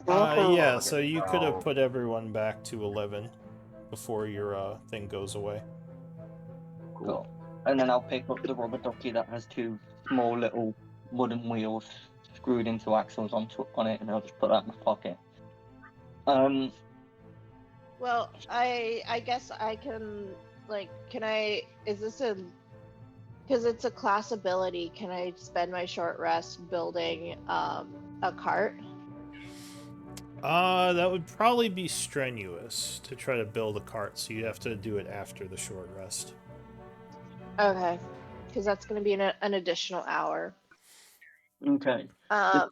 Yeah, so you could have put everyone back to 11 before your thing goes away. Cool. And then I'll pick up the rubber ducky that has 2 small little wooden wheels screwed into axles on it, and I'll just put that in my pocket. Well, I guess I can can I? Is this a? Because it's a class ability. Can I spend my short rest building a cart? That would probably be strenuous to try to build a cart, so you'd have to do it after the short rest. Okay, because that's going to be an additional hour. Okay. The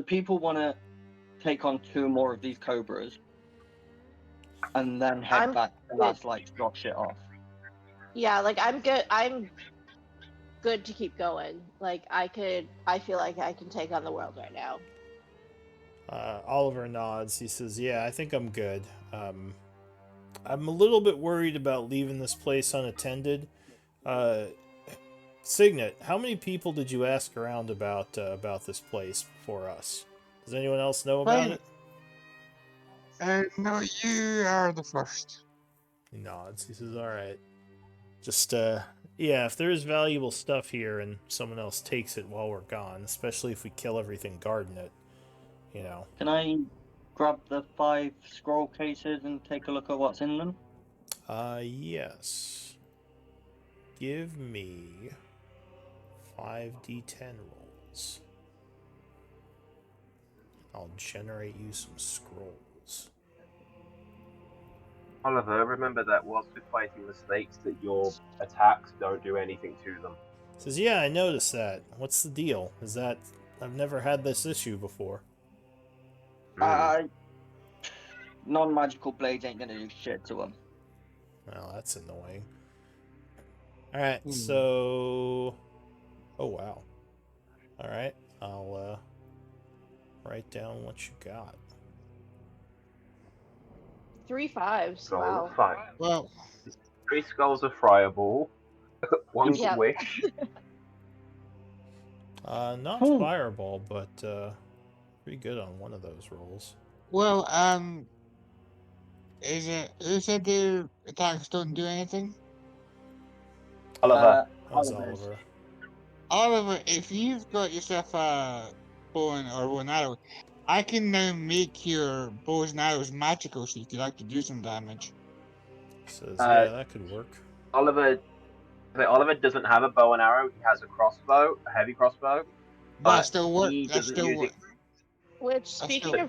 people want to take on 2 more of these cobras, and then head back to Last Light to drop shit off. Yeah, I'm good. I'm good to keep going. I feel like I can take on the world right now. Oliver nods. He says, "Yeah, I think I'm good. I'm a little bit worried about leaving this place unattended. Signet, how many people did you ask around about this place before us? Does anyone else know about it?" No, you are the first. He nods. He says, "All right. Just yeah, if there is valuable stuff here and someone else takes it while we're gone, especially if we kill everything guarding it, you know." Can I grab the 5 scroll cases and take a look at what's in them? Yes. Give me 5d10 rolls. I'll generate you some scrolls. Oliver, remember that whilst we're fighting the snakes, that your attacks don't do anything to them. Says, "Yeah, I noticed that. What's the deal? Is that I've never had this issue before." Non-magical blades ain't gonna do shit to them. Well, that's annoying. Alright, so... Oh, wow. Alright, I'll write down what you got. 3 5s. Skull Wow. of fire. Well, 3 skulls of fireball. 1 Yep. wish. Not Ooh. fireball, but pretty good on one of those rolls. well, is it who said their attacks don't do anything? Oliver. That was Oliver's. Oliver. Oliver, if you've got yourself a bow and arrow, I can now make your bows and arrows magical so you could actually do some damage. Says, Uh, yeah, that could work. Oliver doesn't have a bow and arrow. He has a crossbow, a heavy crossbow. That But still work. he That doesn't still use work. it. Which, still- speaking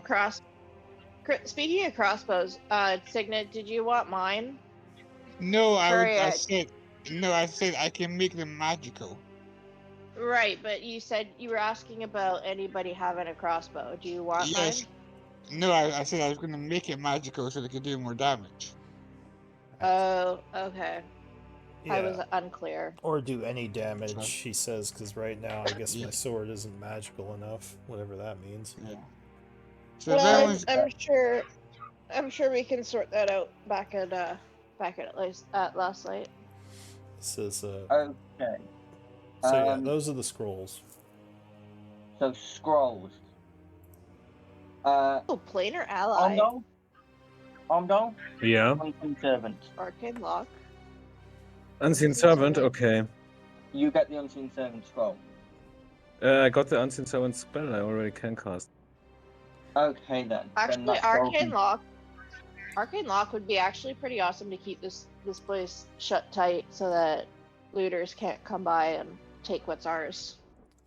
of crossbows, Signet, did you want mine? No, Sorry, I said I can make them magical. Right, but you said you were asking about anybody having a crossbow. Do you want Yes. mine? No, I said I was going to make it magical so they could do more damage. Oh, okay. I was Yeah. unclear. Or do any damage, he says, because right now I guess Yeah. my sword isn't magical enough, whatever that means. Yeah. So that Well, was I'm sure we can sort that out back at last night. It says, Okay. so yeah, Um, those are the scrolls. So scrolls. Oh, planar ally, Omdo, Yeah. Unseen Servant. arcane lock. Unseen Servant, okay. You get the Unseen Servant scroll. I got the Unseen Servant spell, I already can cast. Okay then. Actually, that scroll arcane can- lock would be actually pretty awesome to keep this place shut tight so that looters can't come by and take what's ours.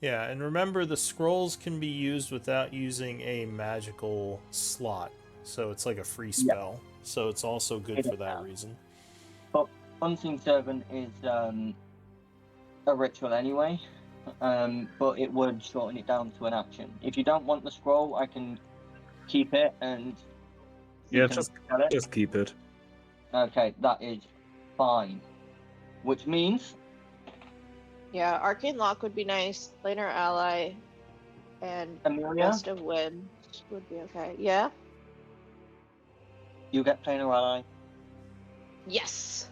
Yeah, and remember the scrolls can be used without using a magical slot. So it's like a free Yeah. spell. So it's also good It for is. that reason. Unseen Servant is a ritual anyway, but it would shorten it down to an action. If you don't want the scroll, I can keep it and you Yeah, can just sell it. just keep it. Okay, that is fine. Which means Yeah, arcane lock would be nice. Planar ally and Amelia, gust of wind would be okay. Yeah. you get Planar Ally. Yes.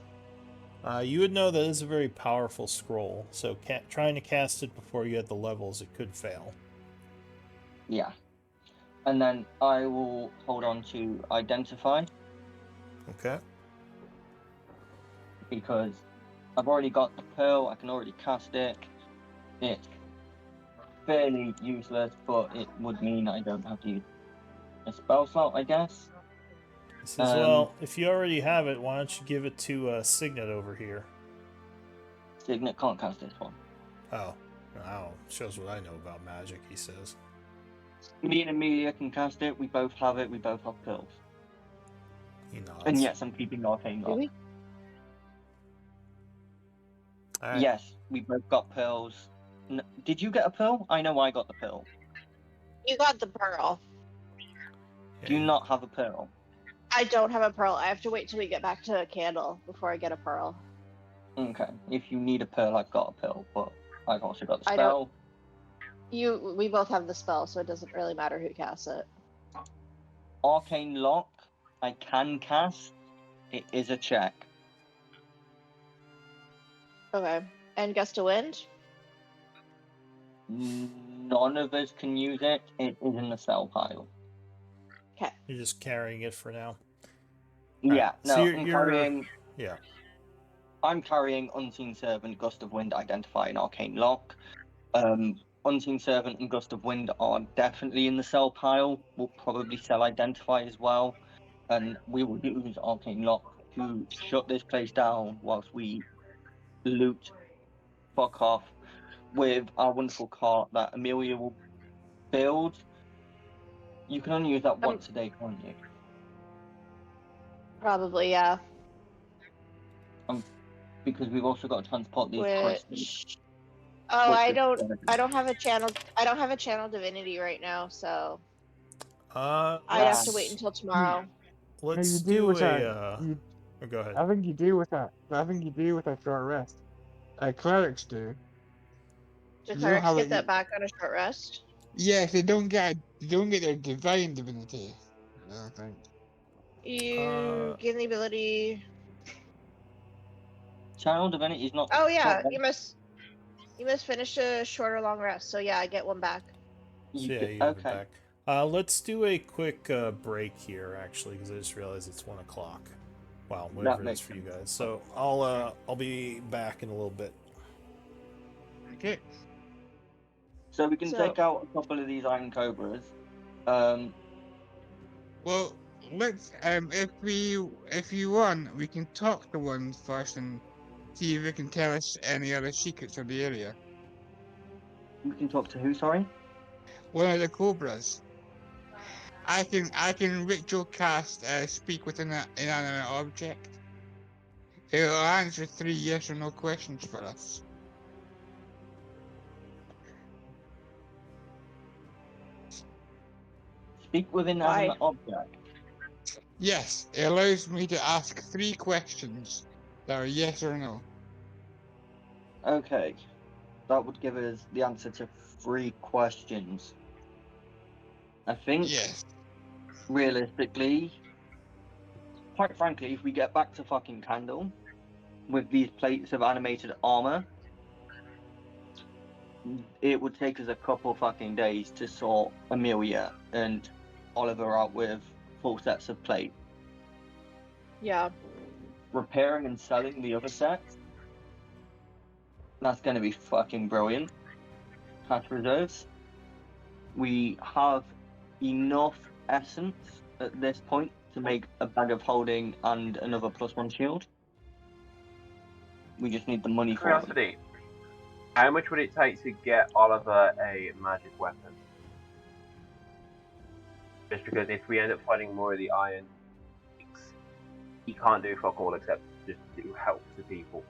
You would know that it's a very powerful scroll, so trying to cast it before you had the levels, it could fail. Yeah. And then I will hold on to Identify Okay. because I've already got the Pearl, I can already cast it. It's fairly useless, but it would mean I don't have to use a spell slot, I guess. He says, well, if you already have it, why don't you give it to Signet over here? Signet can't cast this one. Oh, shows what I know about magic, he says. Me and Amelia can cast it, we both have it, we both have Pearls. He nods. And yes, I'm keeping Arcane Do Lock. we? All right. Yes, we both got Pearls. Did you get a Pearl? I know I got the Pearl. You got the pearl. Do you not have a Pearl? I don't have a pearl. I have to wait till we get back to Candle before I get a pearl. Okay, if you need a Pearl, I've got a Pearl, but I've also got the I spell. don't- We both have the spell, so it doesn't really matter who casts it. Arcane Lock, I can cast. It is a check. Okay. And gust of wind? None of us can use it. It is in the sell pile. Okay. You're just carrying it for now. Yeah, so no, you're- I'm you're- carrying. Yeah. I'm carrying Unseen Servant, Gust of Wind, Identify, and Arcane Lock. Unseen Servant and Gust of Wind are definitely in the sell pile. We'll probably sell Identify as well. And we will use Arcane Lock to shut this place down whilst we loot fuck off with our wonderful cart that Amelia will build. You can only use that once a day, can't you? Probably, yeah. Because we've also got to transport these crystals. Which... Oh, which I is don't gonna be- I don't have a channel divinity right now, so I'd I'd have to wait until tomorrow. Let's you do do with a. you, Oh, go ahead. I think you do with that. I think you do with a short rest. Clerics do. Do You don't clerics have get a- that back on a short rest? Yes, they don't get their divine divinity. I don't think. You gain the ability. Channel Divinity is not. Oh it's yeah, not- you must finish a short or long rest. So yeah, I get one back. So you yeah, could- you have it okay. back. Let's do a quick break here, actually, because I just realized it's 1 o'clock. Wow, whatever it is makes for you guys. So I'll be back in a little bit. Okay. So we can So- take out a couple of these Iron Cobras. Well, let's if you want, we can talk to one first and see if they can tell us any other secrets of the area. We can talk to who? Sorry. One of the cobras. I can ritual cast speak with an inanimate object. It'll answer 3 yes or no questions for us. Speak with Why? inanimate object. Yes, it allows me to ask 3 questions that are yes or no. Okay. That would give us the answer to 3 questions. I think Yes. realistically, quite frankly, if we get back to fucking Candle with these plates of animated armor, it would take us a couple fucking days to sort Amelia and Oliver out with full sets of plate. Yeah. Repairing and selling the other sets, that's going to be fucking brilliant. Cash reserves. We have enough essence at this point to make a bag of holding and another +1 shield. We just need the money for them. Curiosity. How much would it take to get Oliver a magic weapon? Just because if we end up fighting more of the Iron Snakes, he can't do fuck all except just do help to people.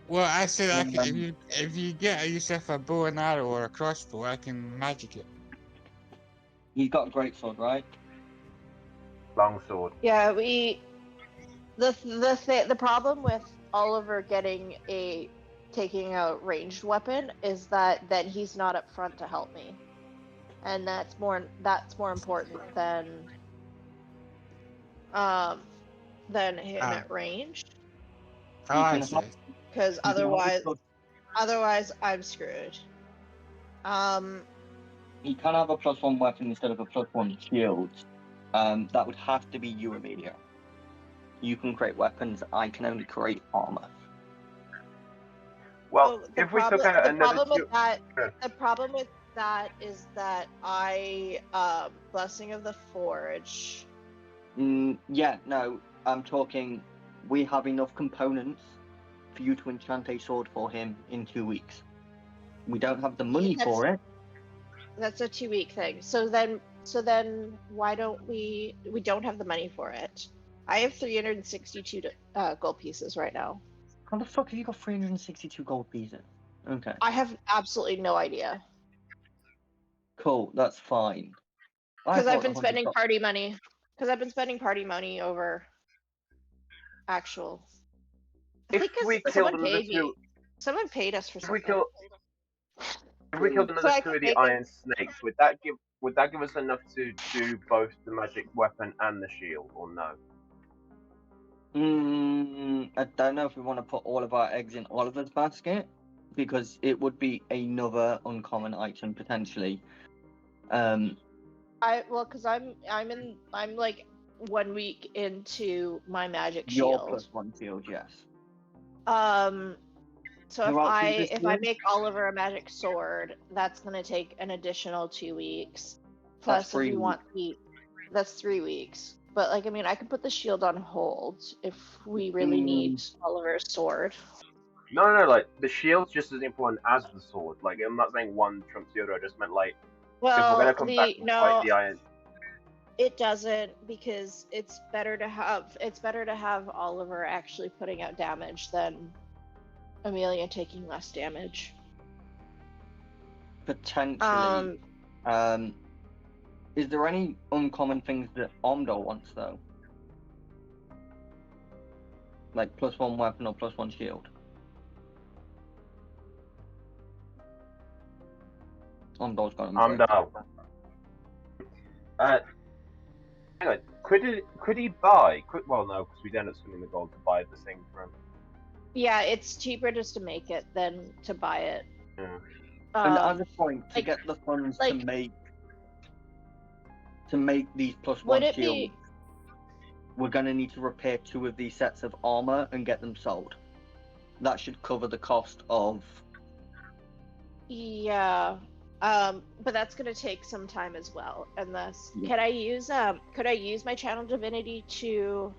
Well, I said if you get yourself a bow and arrow or a crossbow, I can magic it. He's got a great sword, right? Longsword. Yeah, the problem with Oliver taking a ranged weapon is that then he's not up front to help me, and that's more important than him Ah. at range, Oh, I can see. have- because you can have a otherwise I'm screwed. He can have a +1 weapon instead of a +1 shield. That would have to be you, Amelia. You can create weapons. I can only create armor. Well, So if we took out another two... the problem with that is that Blessing of the Forge. Yeah, no, I'm talking. We have enough components for you to enchant a sword for him in 2 weeks. We don't have the money for it. That's a 2-week thing. So then why don't we don't have the money for it? I have 362 gold pieces right now. How the fuck have you got 362 gold pieces? Okay, I have absolutely no idea. cool, that's fine. Because I I've been thought spending 100 party money. Because I've been spending party money over actual. I If think 'cause we killed someone another paid me. two... Someone paid us for If we something. killed So another I two could of the make it- Iron Snakes, would that give us enough to do both the magic weapon and the shield, or no? I don't know if we want to put all of our eggs in Oliver's basket, because it would be another uncommon item potentially. because I'm like 1 week into my magic Your shield. +1 shield, yes. So Who else uses if I shield? make Oliver a magic sword, that's gonna take an additional 2 weeks. Plus, if 3 we want that's 3 weeks. But like, I mean, I can put the shield on hold if we really need Oliver's sword. No, like, the shield's just as important as the sword. Like, I'm not saying one trumps the other, I just meant, like, if we're Well, gonna come back and fight the Iron... it doesn't, because it's better to have Oliver actually putting out damage than Amelia taking less damage. Potentially. Is there any uncommon things that Omdor wants though? Like +1 weapon or +1 shield? Omdor's got him. Hang on. Could he buy? Well, no, because we'd end up spending the gold to buy the thing from him. Yeah, it's cheaper just to make it than to buy it. Yeah. And Um, at the point to like- get the funds like- to make these +1 would it shields, be? we're gonna need to repair 2 of these sets of armor and get them sold. That should cover the cost of. Yeah. But that's gonna take some time as well. Unless Yeah. could I use my channel divinity to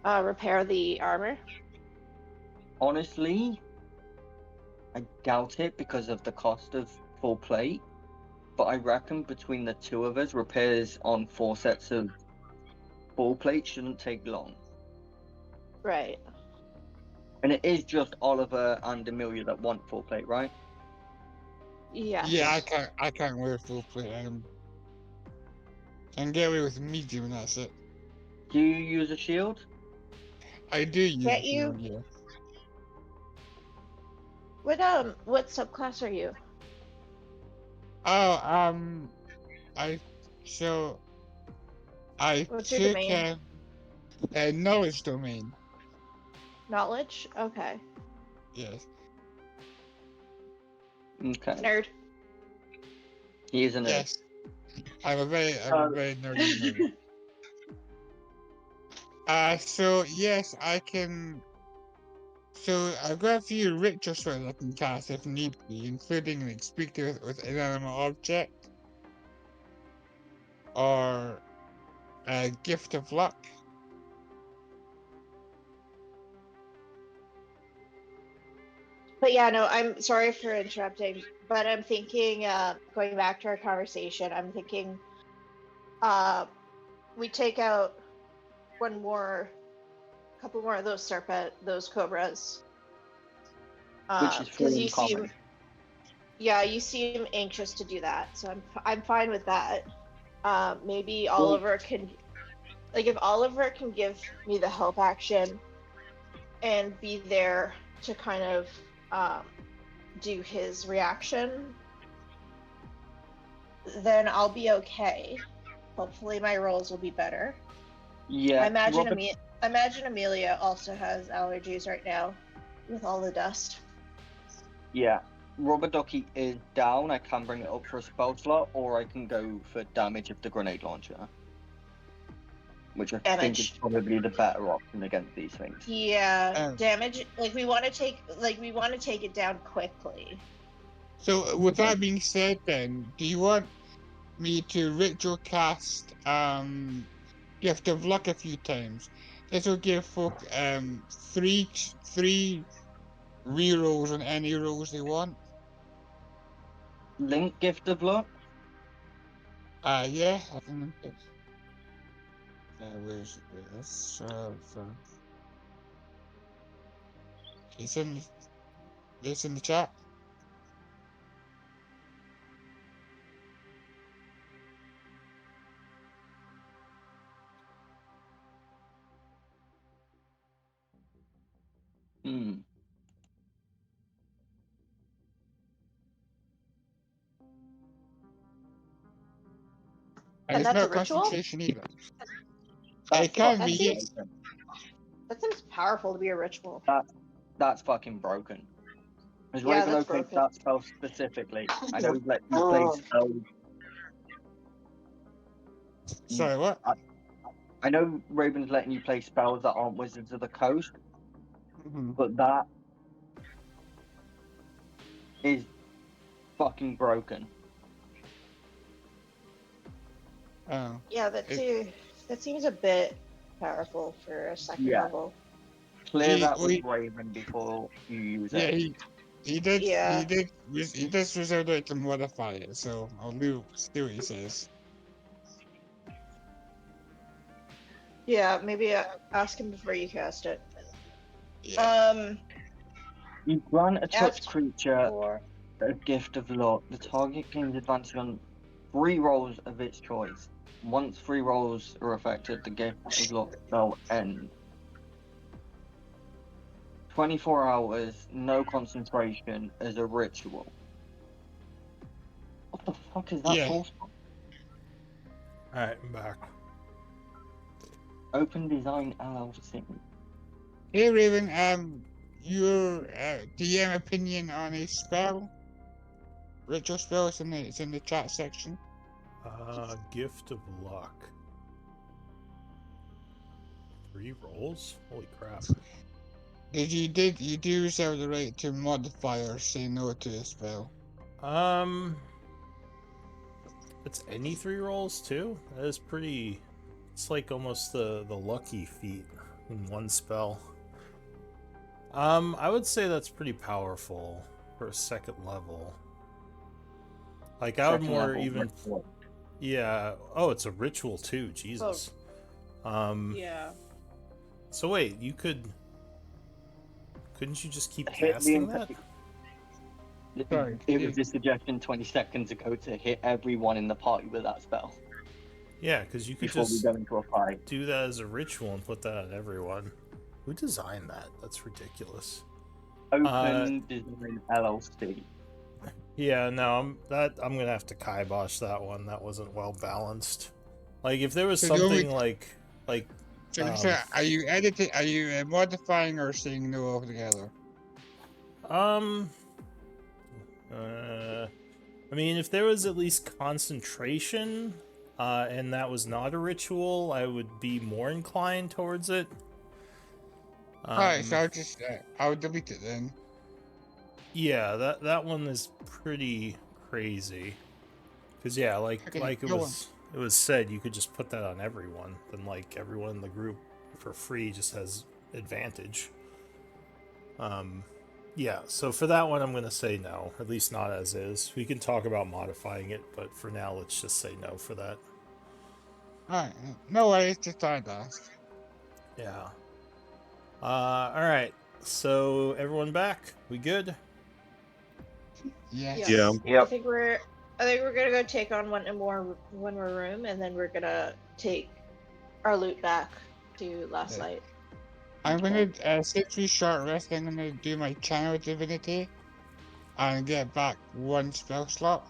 repair the armor? Honestly, I doubt it because of the cost of full plate. But I reckon between the 2 of us, repairs on 4 sets of full plate shouldn't take long. Right. And it is just Oliver and Amelia that want full plate, right? Yeah. Yeah, I can't wear full plate. I can get away with medium, and that's it. Do you use a shield? I do use Can't you? shield, yeah. What subclass are you? Oh, I What's your took domain? a knowledge domain. Knowledge? Okay. Yes. Okay. Nerd. He is a nerd. Yes. I'm a very nerdy nerd. So yes, I can. So I've got a few ritual spells I can cast if need be, including like speak with inanimate object, or a gift of luck. But yeah, no, I'm sorry for interrupting, but I'm thinking, going back to our conversation, I'm thinking, we take out a couple more of those cobras. Which is 'cause fairly you common. you seem anxious to do that, so I'm fine with that. Maybe Well- Oliver can, like, if Oliver can give me the help action and be there to kind of do his reaction, then I'll be okay. Hopefully my rolls will be better. Yeah. I imagine Robert- Amelia also has allergies right now with all the dust. Yeah. Rubber Ducky is down. I can bring it up for a spell slot, or I can go for damage of the grenade launcher. Which I think is Damage. probably the better option against these things. Yeah, Oh. damage. We want to take it down quickly. So with that being said, then, do you want me to ritual cast gift of luck a few times? This will give folk three rerolls on any rolls they want. Link Gift of Luck? Yeah, I can link it. Where's this? It's in the chat. Hmm. And it's that's not a ritual? concentration either. That's It can That be, seems- yes. broken. That seems powerful to be a ritual. That's fucking broken. Has Yeah, Raven that's opened broken. that spell specifically? I know he's let you play spells. Sorry, what? I know Raven's letting you play spells that aren't Wizards of the Coast, Mhm. but that is fucking broken. Oh. Yeah, that seems a bit powerful for a second Yeah. level. Clear He- that with we- Raven before you use Yeah, it. he did. Yeah. He does reserve the right to modify it, so I'll see what he says. Yeah, maybe ask him before you cast it. Yeah. You grant a touch After- creature Or a gift of luck. The target gains advantage on 3 rolls of its choice. Once 3 rolls are affected, the gift of luck spell ends. 24 hours, no concentration as a ritual. What the fuck is that Yeah. for? Alright, I'm back. Open Design LLC. Hey Raven, your DM opinion on a spell? Ritual spell is it's in the chat section. Gift of Luck. 3 rolls? Holy crap. You do reserve the right to modify or say no to a spell. It's any 3 rolls too? That is pretty... It's like almost the lucky feat in one spell. I would say that's pretty powerful for a 2nd level. Like, I would Second more level even... ritual. Yeah. Oh, it's a ritual too. Jesus. Yeah. So wait, you could... Couldn't you just keep Hit the casting that? Sorry, It was a suggestion 20 seconds ago to hit everyone in the party with that spell Yeah, because you could before we just go into a fight. do that as a ritual and put that on everyone. Who designed that? That's ridiculous. Open Design LLC. Yeah, no, I'm gonna have to kibosh that one. That wasn't well balanced. Like, if there was So the only- something like So, are you editing? Are you modifying or saying no altogether? I mean, if there was at least concentration, and that was not a ritual, I would be more inclined towards it. Alright, so I'll delete it then. Yeah, that one is pretty crazy. Cause yeah, Okay, like it go was said, you could just put that on everyone. Then like everyone in the group for free just has advantage. Yeah, so for that one I'm gonna say no, at least not as is. We can talk about modifying it, but for now let's just say no for that. Alright, no worries, just thought I'd ask. Yeah. Alright. So everyone back? We good? Yes. Yes. Yeah. I Yep. think we're gonna go take on one more room, and then we're gonna take our loot back to last Yeah. night. I'm gonna, since we short rest, I'm gonna do my channel divinity and get back 1 spell slot.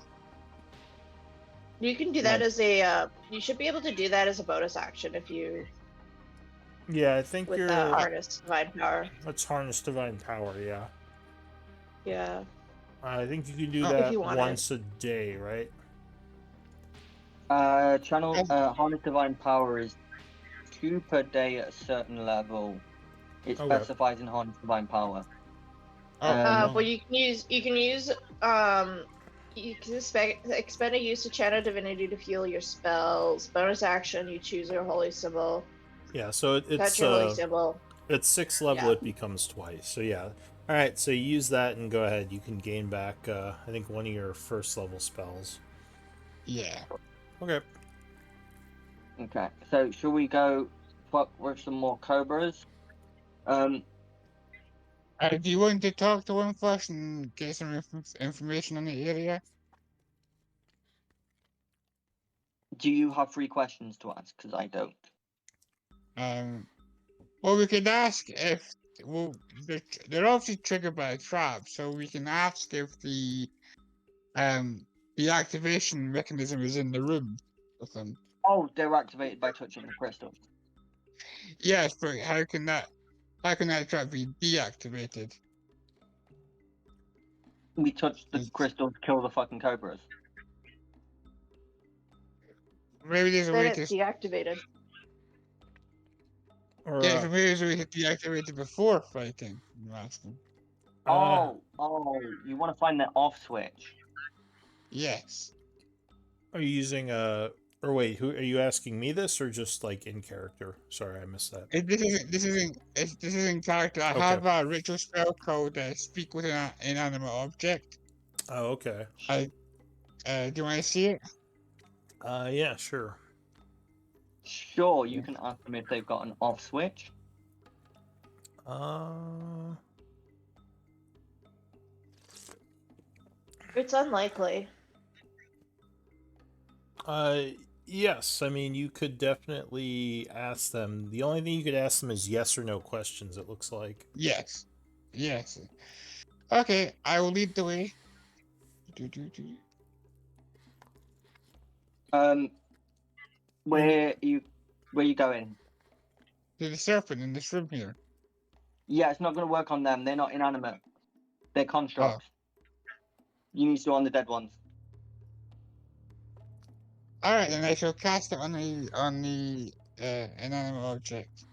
You can do that as a. You should be able to do that as a bonus action if you Yeah, I think with you're harness divine power. let's harness divine power, yeah. Yeah. I think you can do Oh, that if you want it. once a day, right? Harness Divine Power is 2 per day at a certain level. It Okay. specifies in Harness Divine Power. Well, you can use you can expend a use of channel divinity to fuel your spells. Bonus action, you choose your holy symbol. Yeah, so Touch it's your holy symbol. at 6th level Yeah. it becomes twice. So yeah. All right, so you use that and go ahead. You can gain back I think one of your 1st level spells. Yeah. Okay. Okay, so shall we go fuck with some more cobras? Do you want to talk to one first and get some information on the area? Do you have 3 questions to ask? Because I don't. Well, we could ask if, well, they're obviously triggered by a trap, so we can ask if the activation mechanism is in the room with them. Oh, they're activated by touching the crystals. Yes, but how can that trap be deactivated? We touch the Yes. crystals, kill the fucking cobras. Maybe there's a Then way it's to, deactivated. Or yeah, so maybe there's a way to deactivate it before fighting. I'm asking. Oh, you want to find the off switch. Yes. are you using a or wait, who are you asking me this or just like in character? Sorry, I missed that. This isn't character. I Okay. have a ritual spell called Speak with an Inanimate Object. Oh, okay. Do you want to see it? Yeah, sure. Sure, you can ask them if they've got an off switch. It's unlikely. Yes. I mean, you could definitely ask them. The only thing you could ask them is yes or no questions, it looks like. Yes. Yes. Okay, I will lead the way. Where you going? to the serpent in this room here. Yeah, it's not going to work on them. They're not inanimate. They're constructs. You need to do on the dead ones. Alright, then I shall cast it on the inanimate object.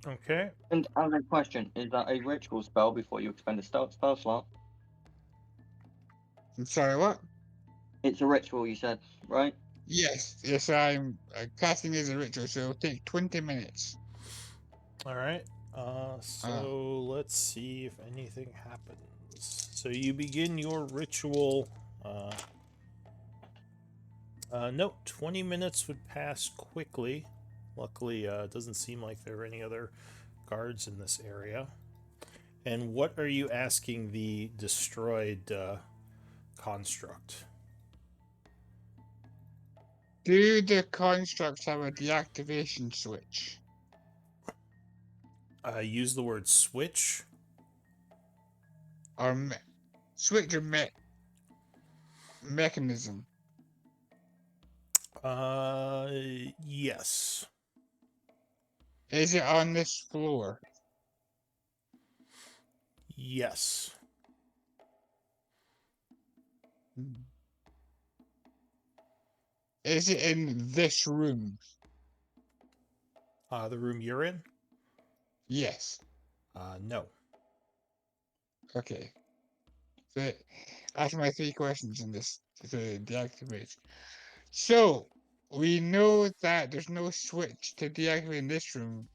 Okay. And I have a question: is that a ritual spell before you expend a spell slot? I'm sorry, what? It's a ritual, you said, right? Yes, I'm casting as a ritual, so it'll take 20 minutes. All right. So let's see if anything happens. So you begin your ritual. No, 20 minutes would pass quickly. Luckily, it doesn't seem like there are any other guards in this area. And what are you asking the destroyed construct? Do the constructs have a deactivation switch? Use the word switch. Or switch or mechanism? Yes. Is it on this floor? Yes. Is it in this room? The room you're in? Yes. No. Okay. So, that's my 3 questions in this to deactivate. So, we know that there's no switch to deactivate in this room.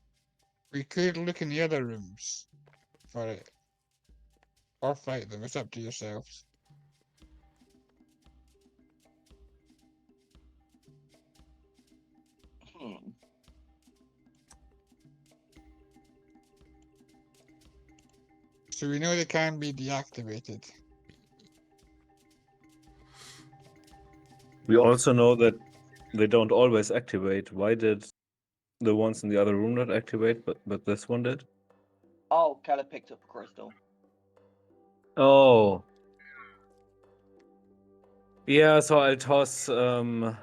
We could look in the other rooms for it. Or fight them. It's up to yourselves. So we know they can be deactivated. We also know that they don't always activate. Why did the ones in the other room not activate, but this one did? Oh, Keller picked up a crystal. Oh. Yeah, so I'll toss Oliver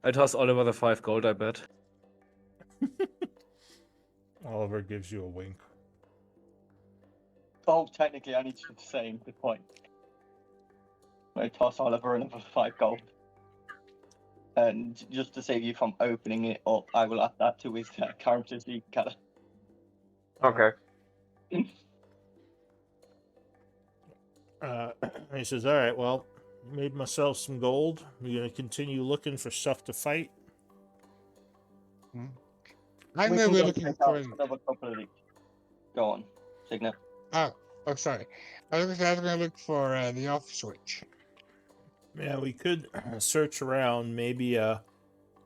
the 5 gold, I bet. Oliver gives you a wink. Oh, technically, I need to say good point. I toss Oliver another 5 gold. And just to save you from opening it up, I will add that to his character sheet, Keller. Okay. He says, all right, well, made myself some gold. We're going to continue looking for stuff to fight. I'm We gonna can be go looking check for. out another couple of these. Go on, Signet. Oh, sorry. I was gonna look for the off switch. Yeah, we could search around, maybe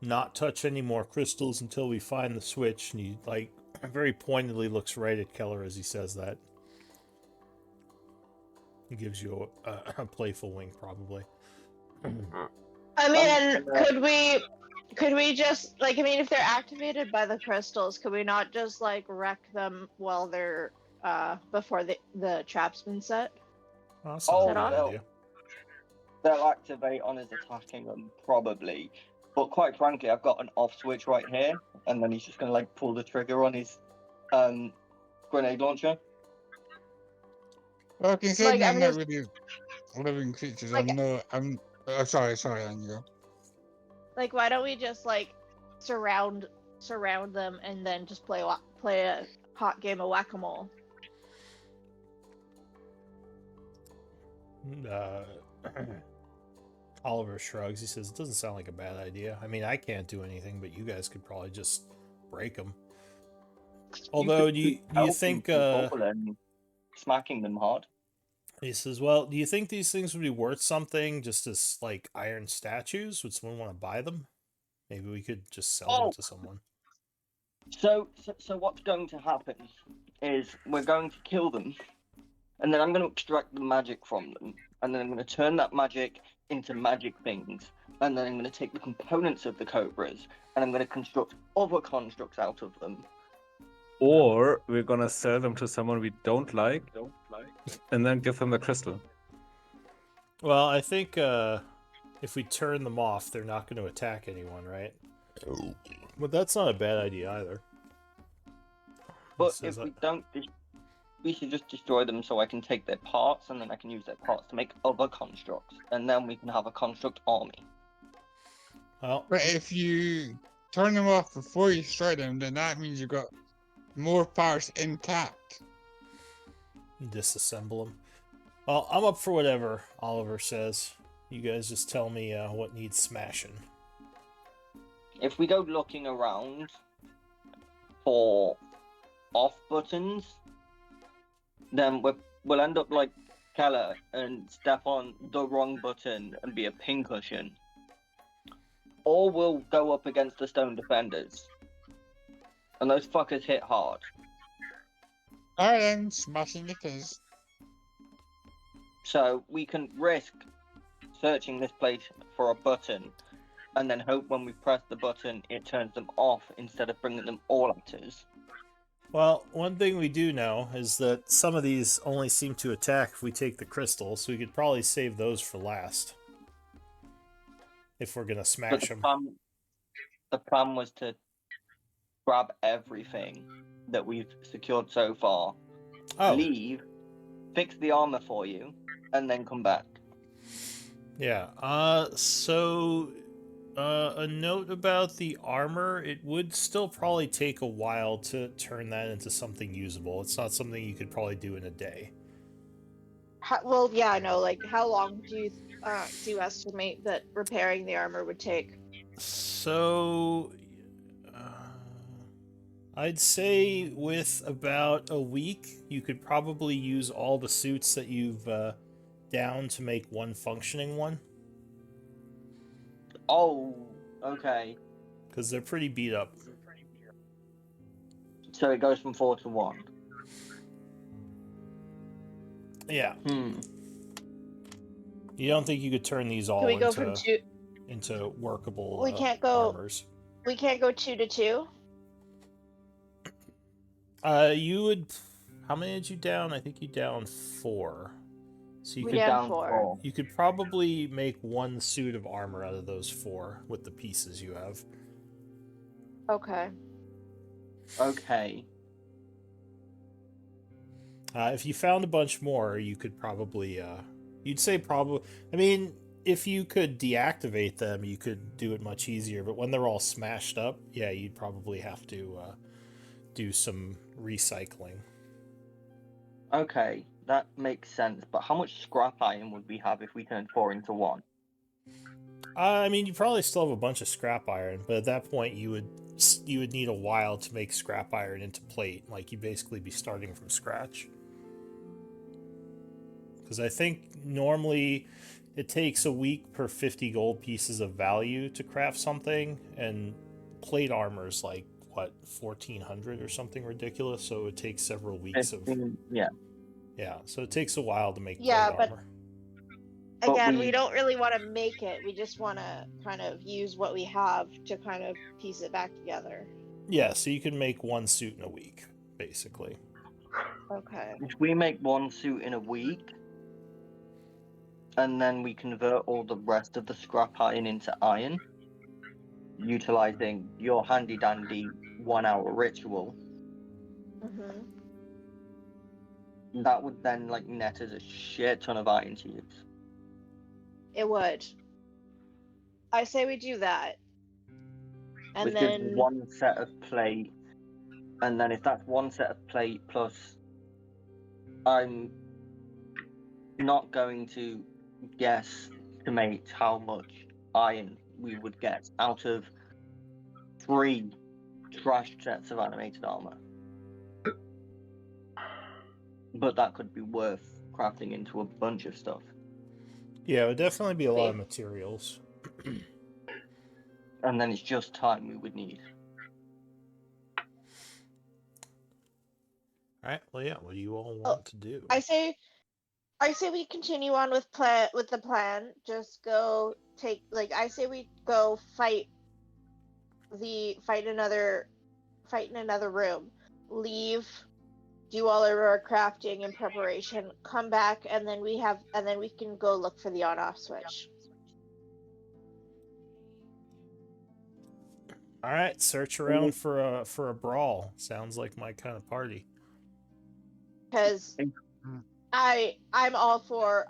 not touch any more crystals until we find the switch. And he, like, very pointedly looks right at Keller as he says that. He gives you a playful wink, probably. I mean, and could we just like? I mean, if they're activated by the crystals, could we not just like wreck them while they're before the trap's been set? That's not a bad no. idea. They'll activate on his attacking them, probably. But quite frankly, I've got an off switch right here, and then he's just gonna like pull the trigger on his grenade launcher. Well, considering Like, I'm I'm not just- really living creatures, Like- I'm. Oh, sorry, Ango. Like, why don't we just like surround them and then just play a hot game of whack-a-mole? Oliver shrugs. He says, it doesn't sound like a bad idea. I mean, I can't do anything, but you guys could probably just break them. Although, do you think... And smacking them hard? He says, well, do you think these things would be worth something just as, like, iron statues? Would someone want to buy them? Maybe we could just sell them to someone. So what's going to happen is we're going to kill them, and then I'm going to extract the magic from them, and then I'm going to turn that magic into magic things, and then I'm going to take the components of the cobras, and I'm going to construct other constructs out of them. Or we're gonna sell them to someone we don't like, and then give them the crystal. Well, I think if we turn them off, they're not going to attack anyone, right? But that's not a bad idea either. But says if we that. don't, we should just destroy them so I can take their parts, and then I can use their parts to make other constructs, and then we can have a construct army. Well, But if you turn them off before you destroy them, then that means you've got more parts intact. disassemble them. Well, I'm up for whatever Oliver says. You guys just tell me what needs smashing. If we go looking around for off buttons, then we'll end up like Keller and step on the wrong button and be a pincushion. Or we'll go up against the stone defenders. And those fuckers hit hard. Alright then, smashing it is. So we can risk searching this place for a button and then hope when we press the button it turns them off instead of bringing them all at us. Well, one thing we do know is that some of these only seem to attack if we take the crystals, so we could probably save those for last. If we're gonna But smash them. the plan was to grab everything that we've secured so far, Oh, leave, fix the armor for you, and then come back. yeah. A note about the armor, it would still probably take a while to turn that into something usable. It's not something you could probably do in a day. Well, yeah, I know. Like, how long do you estimate that repairing the armor would take? So, I'd say with about a week, you could probably use all the suits that you've down to make one functioning one. Oh, okay. Because they're pretty beat up. So it goes from 4 to 1. Yeah. Hmm. You don't think you could turn these all Can we go from into workable We can't go- armors? We can't go 2 to 2. You would. How many did you down? I think you down 4. So you We could down 4. you could probably make one suit of armor out of those 4 with the pieces you have. Okay. Okay. If you found a bunch more, you could probably. You'd say probably. I mean, if you could deactivate them, you could do it much easier. But when they're all smashed up, yeah, you'd probably have to do some recycling. Okay, that makes sense. But how much scrap iron would we have if we turned 4 into 1? I mean, you probably still have a bunch of scrap iron, but at that point, you would need a while to make scrap iron into plate. Like, you'd basically be starting from scratch. Because I think normally it takes a week per 50 gold pieces of value to craft something, and plate armor is like, what, 1,400 or something ridiculous, so it takes several weeks of... Yeah. Yeah, so it takes a while to make Yeah, plate but- armor. But Again, we- we don't really want to make it. We just want to kind of use what we have to kind of piece it back together. Yeah, so you can make one suit in a week, basically. Okay. If we make one suit in a week, and then we convert all the rest of the scrap iron into iron, utilizing your handy dandy 1 hour ritual, Mm-hmm. that would then like net us a shit ton of iron to use. It would. I say we do that. And Which then is one set of plate, and then if that's one set of plate plus, I'm not going to guesstimate how much iron we would get out of 3 trash sets of animated armor. But that could be worth crafting into a bunch of stuff. Yeah, it would definitely be a lot of materials. And then it's just time we would need. Alright, well, yeah, what do you all want to do? I say we continue on with the plan. Just go take I say we go fight in another room. Leave, do all of our crafting and preparation, come back, and then we can go look for the on-off switch. All right, search around for a brawl. Sounds like my kind of party. Because I'm all for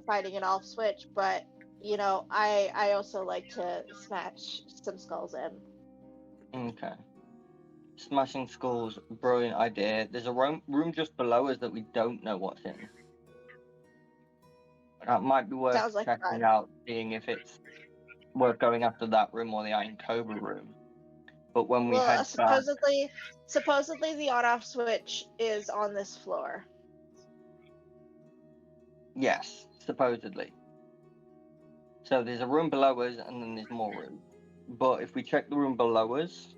fighting an off switch, but you know, I also like to smash some skulls in. Okay. Smashing skulls, brilliant idea. There's a room just below us that we don't know what's in. That might be worth Sounds like checking fun. out, seeing if it's worth going after that room or the Iron Cobra room. But when we Well, head back, supposedly the on-off switch is on this floor. yes, supposedly. So there's a room below us, and then there's more rooms. But if we check the room below us,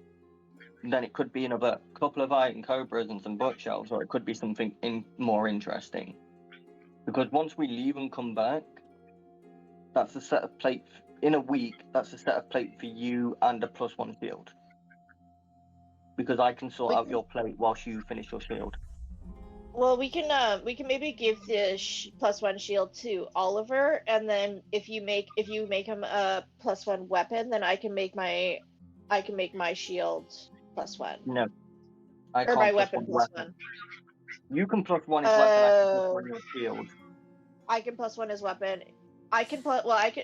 then it could be another couple of Iron Cobras and some bookshelves, or it could be something more interesting. Because once we leave and come back, that's a set of plate. In a week, that's a set of plate for you and a +1 shield. Because I can sort out your plate whilst you finish your shield. Well, we can maybe give the +1 shield to Oliver, and then if you make him a +1 weapon, then I can make my shield +1. No, I Or can't my +1 weapon weapon. +1. You can +1 his weapon. I can Oh. +1 your shield. I can +1 his weapon. I can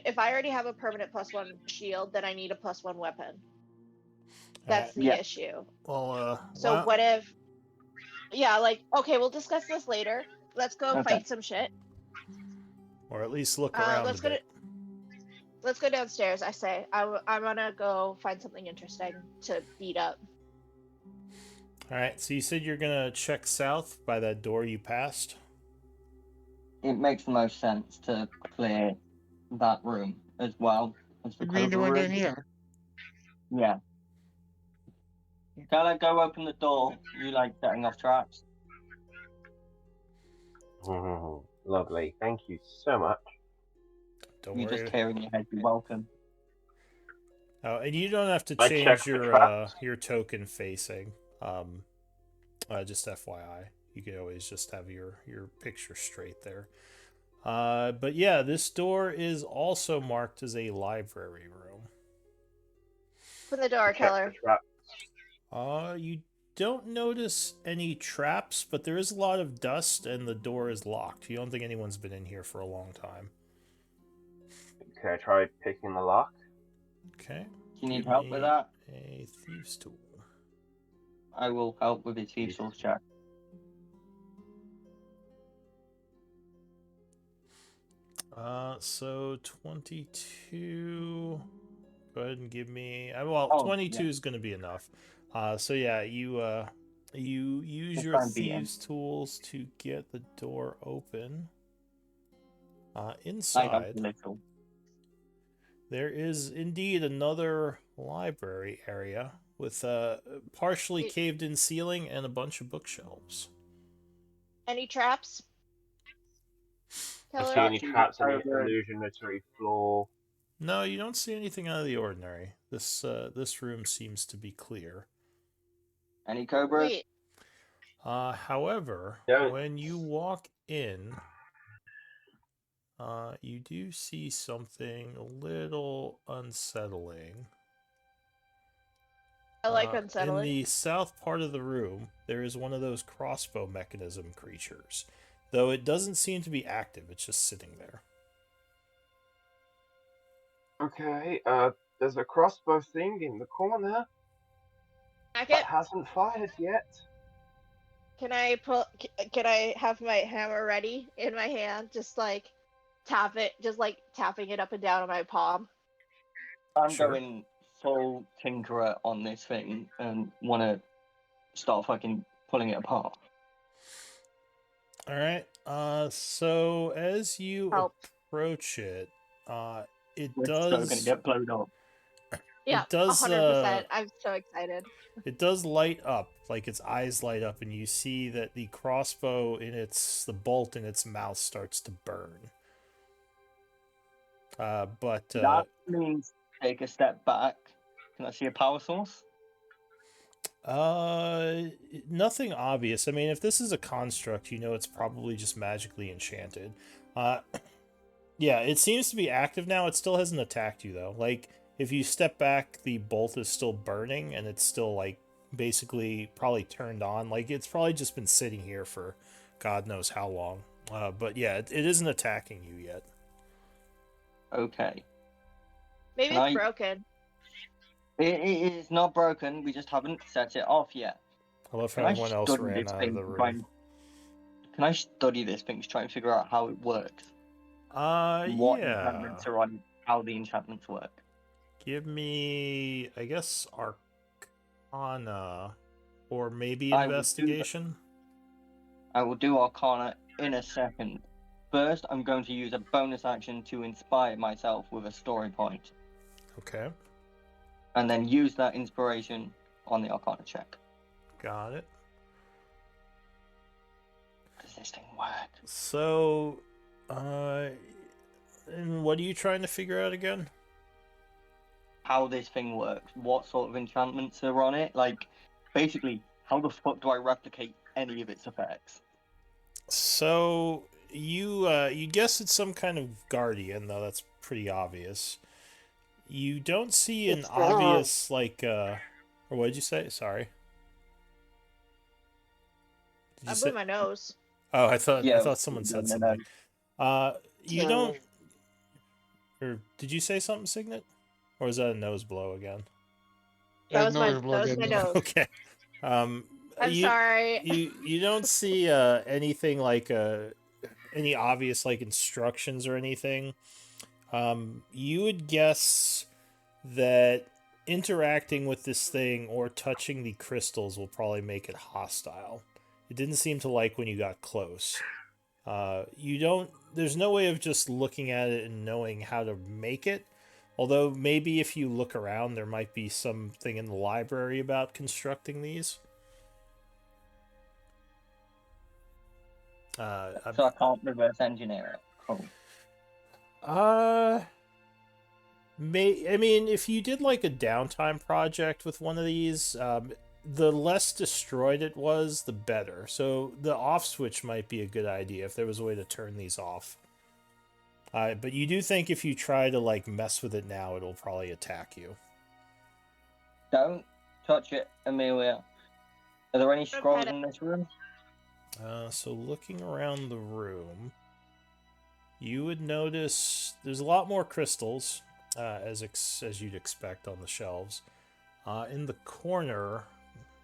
if I already have a permanent +1 shield, then I need a +1 weapon. That's the issue. Well, So what if? Yeah, like okay, we'll discuss this later. Let's go fight some shit. or at least look around a bit. Let's go downstairs. I say I'm gonna go find something interesting to beat up. All right. So you said you're gonna check south by that door you passed. It makes the most sense to clear that room as well as the Green Cobra one room. down here. Yeah. Can I go open the door? You like setting off traps? Lovely. Thank you so much. Don't You worry. just tearing your head. You're welcome. Oh, and you don't have to I change checked the traps. your token facing. Just FYI, you can always just have your picture straight there. But yeah, this door is also marked as a library room. Open the door, Keller. You don't notice any traps, but there is a lot of dust, and the door is locked. You don't think anyone's been in here for a long time. Can I try picking the lock? Okay. Do you need Give help me with that? A thieves tool. I will help with his thieves tools check. So 22. Go ahead and give me. 22 is going to be enough. So yeah, you use your thieves tools to get the door open. Inside, there is indeed another library area with a partially caved-in ceiling and a bunch of bookshelves. Any traps? I see any traps on the illusionatory floor? No, you don't see anything out of the ordinary. This room seems to be clear. Any cobras? Wait. However, when you walk in, you do see something a little unsettling. I like unsettling. In the south part of the room, there is one of those crossbow mechanism creatures. Though it doesn't seem to be active, it's just sitting there. Okay, there's a crossbow thing in the corner that hasn't fired yet. Can I have my hammer ready in my hand, just like tapping it up and down on my palm? I'm going full tinkerer on this thing and want to start fucking pulling it apart. All right. So as you approach it, We're still gonna get blown up. Yeah, 100%. I'm so excited. It does light up, like its eyes light up, and you see that the crossbow the bolt in its mouth starts to burn. But that means take a step back. Can I see a power source? Nothing obvious. I mean, if this is a construct, you know it's probably just magically enchanted. Yeah, it seems to be active now. It still hasn't attacked you though. Like if you step back, the bolt is still burning and it's still like basically probably turned on. Like it's probably just been sitting here for God knows how long. But yeah, it isn't attacking you yet. Okay. Maybe Can it's I- broken. It is not broken. We just haven't set it off yet. I love Can how I everyone else study ran this out thing of the to try room. and- Can I study this thing to try and figure out how it works? What Yeah. enchantments are on? How the enchantments work? Give me, I guess, Arcana, or maybe I will do that. Investigation. I will do Arcana in a second. First, I'm going to use a bonus action to inspire myself with a story point, Okay, and then use that inspiration on the Arcana check. got it. Does this thing work? So, and what are you trying to figure out again? How this thing works? What sort of enchantments are on it? Like, basically, how the fuck do I replicate any of its effects? So you guess it's some kind of guardian, though that's pretty obvious. You don't see an It's obvious like or what did you say? Sorry. Did I you blew say? my nose. Oh, I thought Yeah, someone no, said no, no. something. You Yeah. don't. Or did you say something, Signet? Or was that a nose blow again? That was my, nose blood that was in my there. nose. Okay. I'm you, sorry. You don't see anything like any obvious like instructions or anything. You would guess that interacting with this thing or touching the crystals will probably make it hostile. It didn't seem to like when you got close. You don't. There's no way of just looking at it and knowing how to make it. Although maybe if you look around, there might be something in the library about constructing these. So I can't reverse engineer it. Cool. I mean, if you did like a downtime project with one of these, the less destroyed it was, the better. So the off switch might be a good idea if there was a way to turn these off. But you do think if you try to like mess with it now, it'll probably attack you. Don't touch it, Amelia. Are there any scrolls Okay. in this room? So looking around the room, you would notice there's a lot more crystals, as you'd expect on the shelves. In the corner,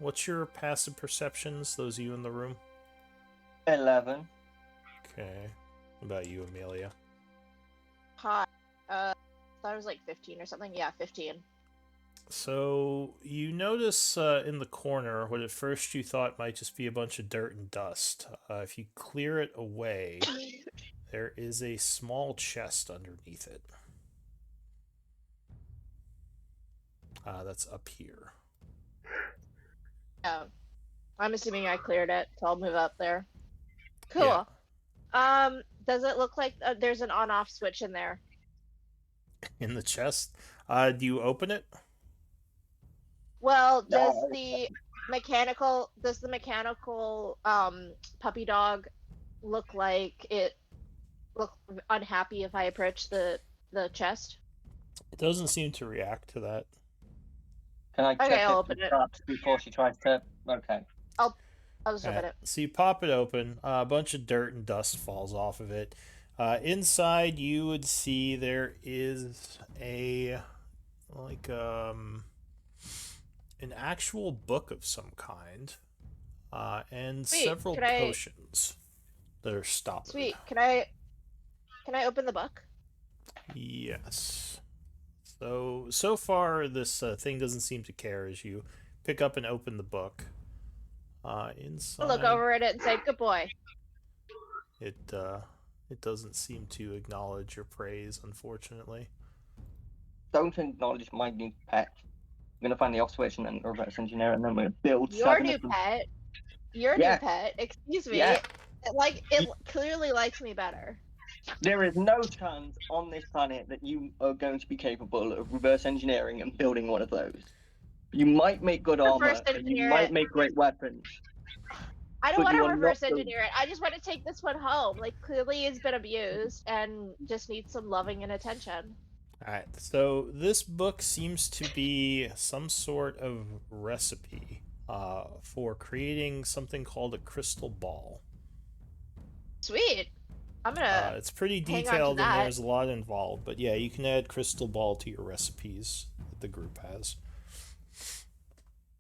what's your passive perceptions? Those of you in the room. 11. Okay. What about you, Amelia? Hot. Thought it was like 15 or something. Yeah, 15. So you notice in the corner what at first you thought might just be a bunch of dirt and dust. If you clear it away, there is a small chest underneath it. That's up here. Oh. I'm assuming I cleared it, so I'll move up there. Cool. Does it look like there's an on-off switch in there? In the chest. Do you open it? Well, No. does the mechanical puppy dog look like it look unhappy if I approach the chest? It doesn't seem to react to that. Can I check Okay, I'll it open for it. traps before she tries to... Okay. I'll just open Alright, it. so you pop it open. A bunch of dirt and dust falls off of it. Inside, you would see there is a an actual book of some kind, and Sweet, several can I- potions that are stopped. Sweet. Can I open the book? Yes. So far, this thing doesn't seem to care as you pick up and open the book. Inside, I'll look over at it and say, "Good boy." it doesn't seem to acknowledge your praise, unfortunately. Don't acknowledge my new pet. I'm gonna find the off switch and then reverse engineer it, and then we're gonna build Your 7 new of them. pet. Your Yeah. new pet. Excuse me. Yeah. It clearly likes me better. There is no chance on this planet that you are going to be capable of reverse engineering and building one of those. You might make good armor, Reverse and you engineer might it. make great weapons. I don't But want you to are not reverse the- engineer it. I just want to take this one home. Like, clearly it's been abused and just needs some loving and attention. Alright, so this book seems to be some sort of recipe for creating something called a crystal ball. Sweet. I'm gonna It's pretty hang on to detailed and that. there's a lot involved, but yeah, you can add crystal ball to your recipes that the group has.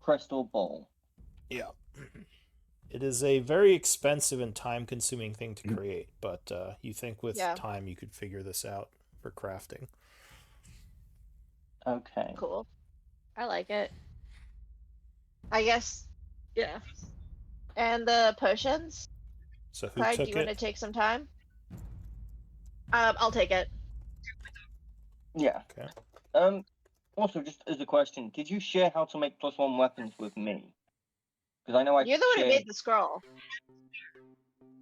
Crystal ball. Yeah. It is a very expensive and time-consuming thing to create, but you think with Yeah. time you could figure this out for crafting. Okay. Cool. I like it. I guess. Yeah. And the potions? So who Clyde, do took you want to it? take some time? I'll take it. Yeah. Okay. Also, just as a question, did you share how to make +1 weapons with me? Because I know I You're the one who shared. made the scroll.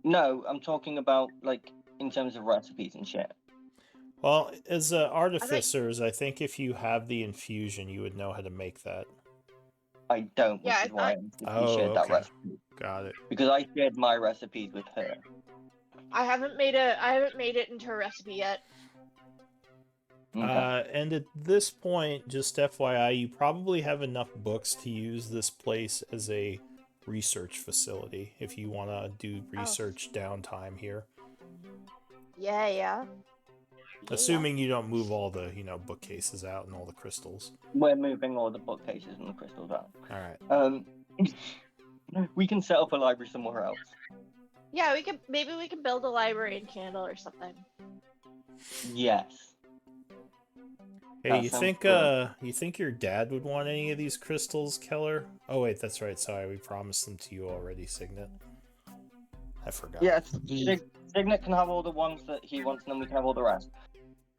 No, I'm talking about like in terms of recipes and shit. Well, as artificers, I think if you have the infusion, you would know how to make that. I don't, which Yeah, I is why I Oh, shared that okay. recipe. Got it. Because I shared my recipes with her. I haven't made it into a recipe yet. Okay. And at this point, just FYI, you probably have enough books to use this place as a research facility if you want to do research downtime here. Yeah. Assuming you don't move all the, bookcases out and all the crystals. We're moving all the bookcases and the crystals out. All right. We can set up a library somewhere else. Yeah, maybe we can build a library in Candle or something. Yes. Hey, That you sounds think good. you think your dad would want any of these crystals, Keller? Oh wait, that's right. Sorry, we promised them to you already, Signet. I forgot. Yes. The- Signet can have all the ones that he wants, and then we can have all the rest.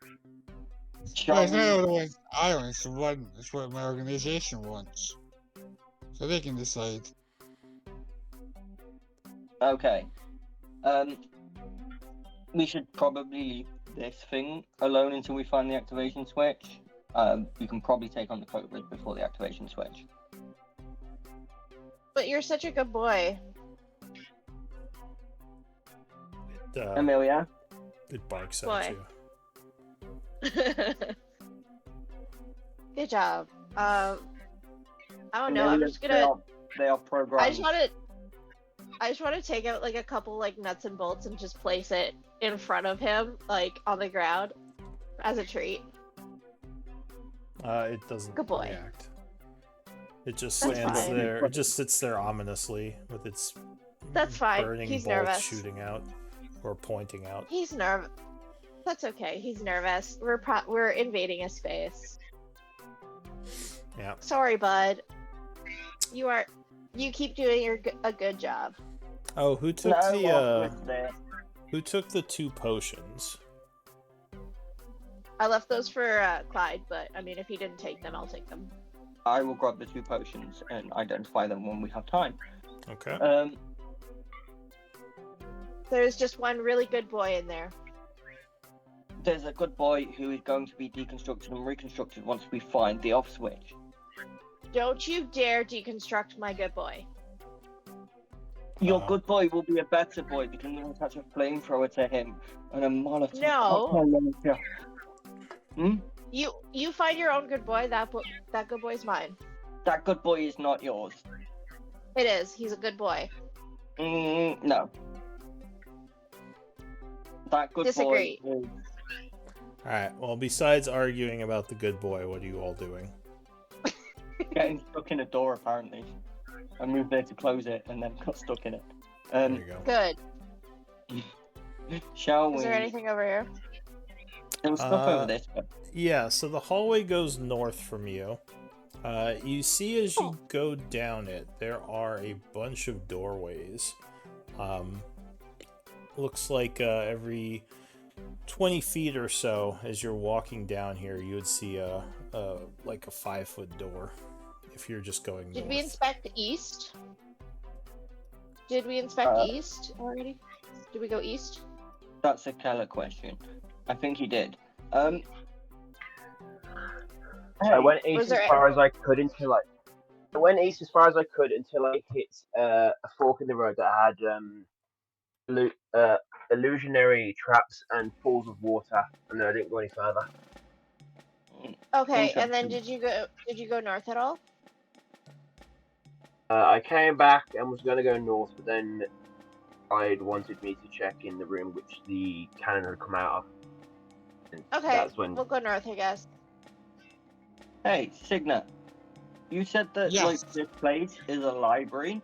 Well, Shall it's not we? all the ones I want, it's what my organization wants. So they can decide. Okay. We should probably leave this thing alone until we find the activation switch. We can probably take on the Cobras before the activation switch. But you're such a good boy. Amelia? It barks Boy. at you. Good job. I don't know. I'm Amelia, just gonna. They are programmed. I just want to take out like a couple like nuts and bolts and just place it in front of him, like on the ground, as a treat. It doesn't Good boy. react. It just That's stands fine. there. It just sits there ominously with its That's fine. burning He's bolts nervous. shooting out or pointing out. He's nervous. That's okay. He's nervous. We're invading his space. Yeah. Sorry, bud. You keep doing a good job. Oh, who took No, the well, it's there. who took the 2 potions? I left those for Clyde, but I mean, if he didn't take them, I'll take them. I will grab the 2 potions and identify them when we have time. Okay. There's just one really good boy in there. There's a good boy who is going to be deconstructed and reconstructed once we find the off switch. Don't you dare deconstruct my good boy. Your Uh-oh. good boy will be a better boy because I'm going to attach a flamethrower to him and a Molotov No. cocktail launcher. Hmm? You find your own good boy. That good boy's mine. That good boy is not yours. It is. He's a good boy. No. That good Disagree. boy is... All right. Well, besides arguing about the good boy, what are you all doing? getting stuck in a door, apparently. I moved there to close it and then got stuck in it. There you go. Good. Shall we? Is there anything over here? There was stuff over this, but Yeah, so the hallway goes north from you. You see as you go down it, there are a bunch of doorways. Looks like every 20 feet or so, as you're walking down here, you would see like a 5-foot door. If you're just going Did north. we inspect east? Did we inspect east already? Did we go east? that's a Keller question. I think he did. I Hey, went Was east there as far as I could until I hit a fork in the road that had illusionary traps and pools of water, and then I didn't go any further. Okay, and then Interesting. did you go north at all? I came back and was going to go north, but then I'd wanted me to check in the room which the cannon had come out of. And Okay, that's when. we'll go north, I guess. Hey, Signet. You said that Yes. like this place is a library.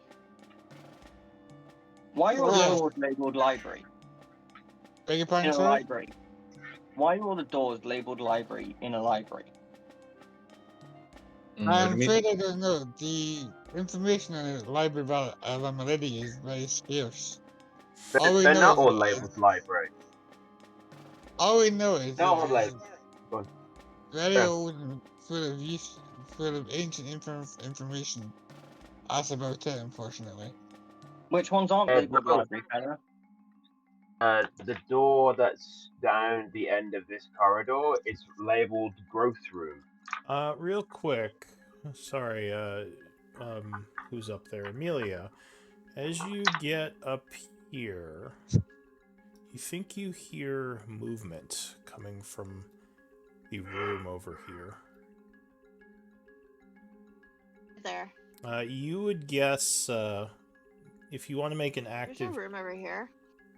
Why are all the Yes. doors labeled library? Beg your In pardon, a sir? library. Why are all the doors labeled library in a library? What do I'm you mean? afraid I don't know. The information on the library of Amalidi is very scarce. All we They're know not is all that- labeled library. All we know is No, that I'm like, it's go on. very Yeah. old and full of ancient information. That's about it, unfortunately. Which ones aren't labeled no. library, fella? The door that's down the end of this corridor is labeled growth room. Real quick, sorry, who's up there? Amelia. As you get up here, you think you hear movement coming from the room over here. There. You would guess, if you want to make an There's active... a room over here.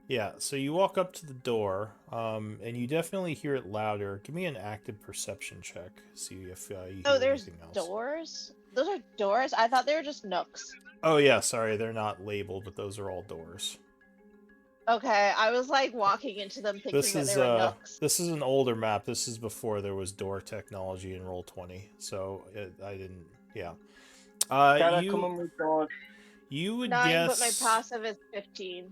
Yeah, so you walk up to the door, and you definitely hear it louder. Give me an active perception check. See if you hear Oh, there's anything else. doors? Those are doors? I thought they were just nooks. Oh yeah, sorry, they're not labeled, but those are all doors. Okay, I was like walking into them thinking This that is they were nooks. this is an older map. This is before there was door technology in Roll20, so I didn't. Yeah. Fella, come on with doors. You would 9, guess. but my passive is 15.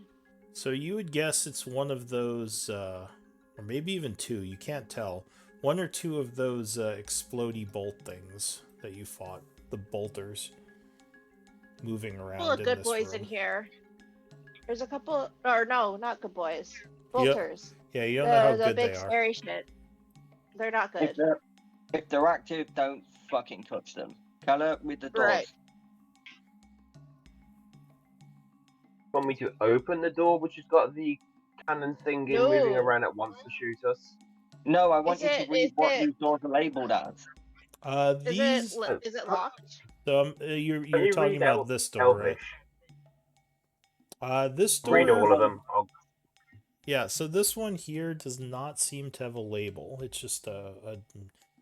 So you would guess it's one of those, or maybe even two. You can't tell. One or two of those explodey bolt things that you fought. The bolters moving around. Full of in good this boys room. in here. There's a couple, or no, not good boys. Bolters. Yeah, you don't know how The good big they are. scary shit. They're not good. If they're active, don't fucking touch them. Keller, with the doors. Right. Want me to open the door, which has got the cannon thingy No. moving around at once to shoot us? No, I want Is you it- to read is what it- these doors are labeled as. These. Is it locked? So Can you're you talking read about this door, Elvish? right? This door. Read all of them. Yeah, so this one here does not seem to have a label. It's just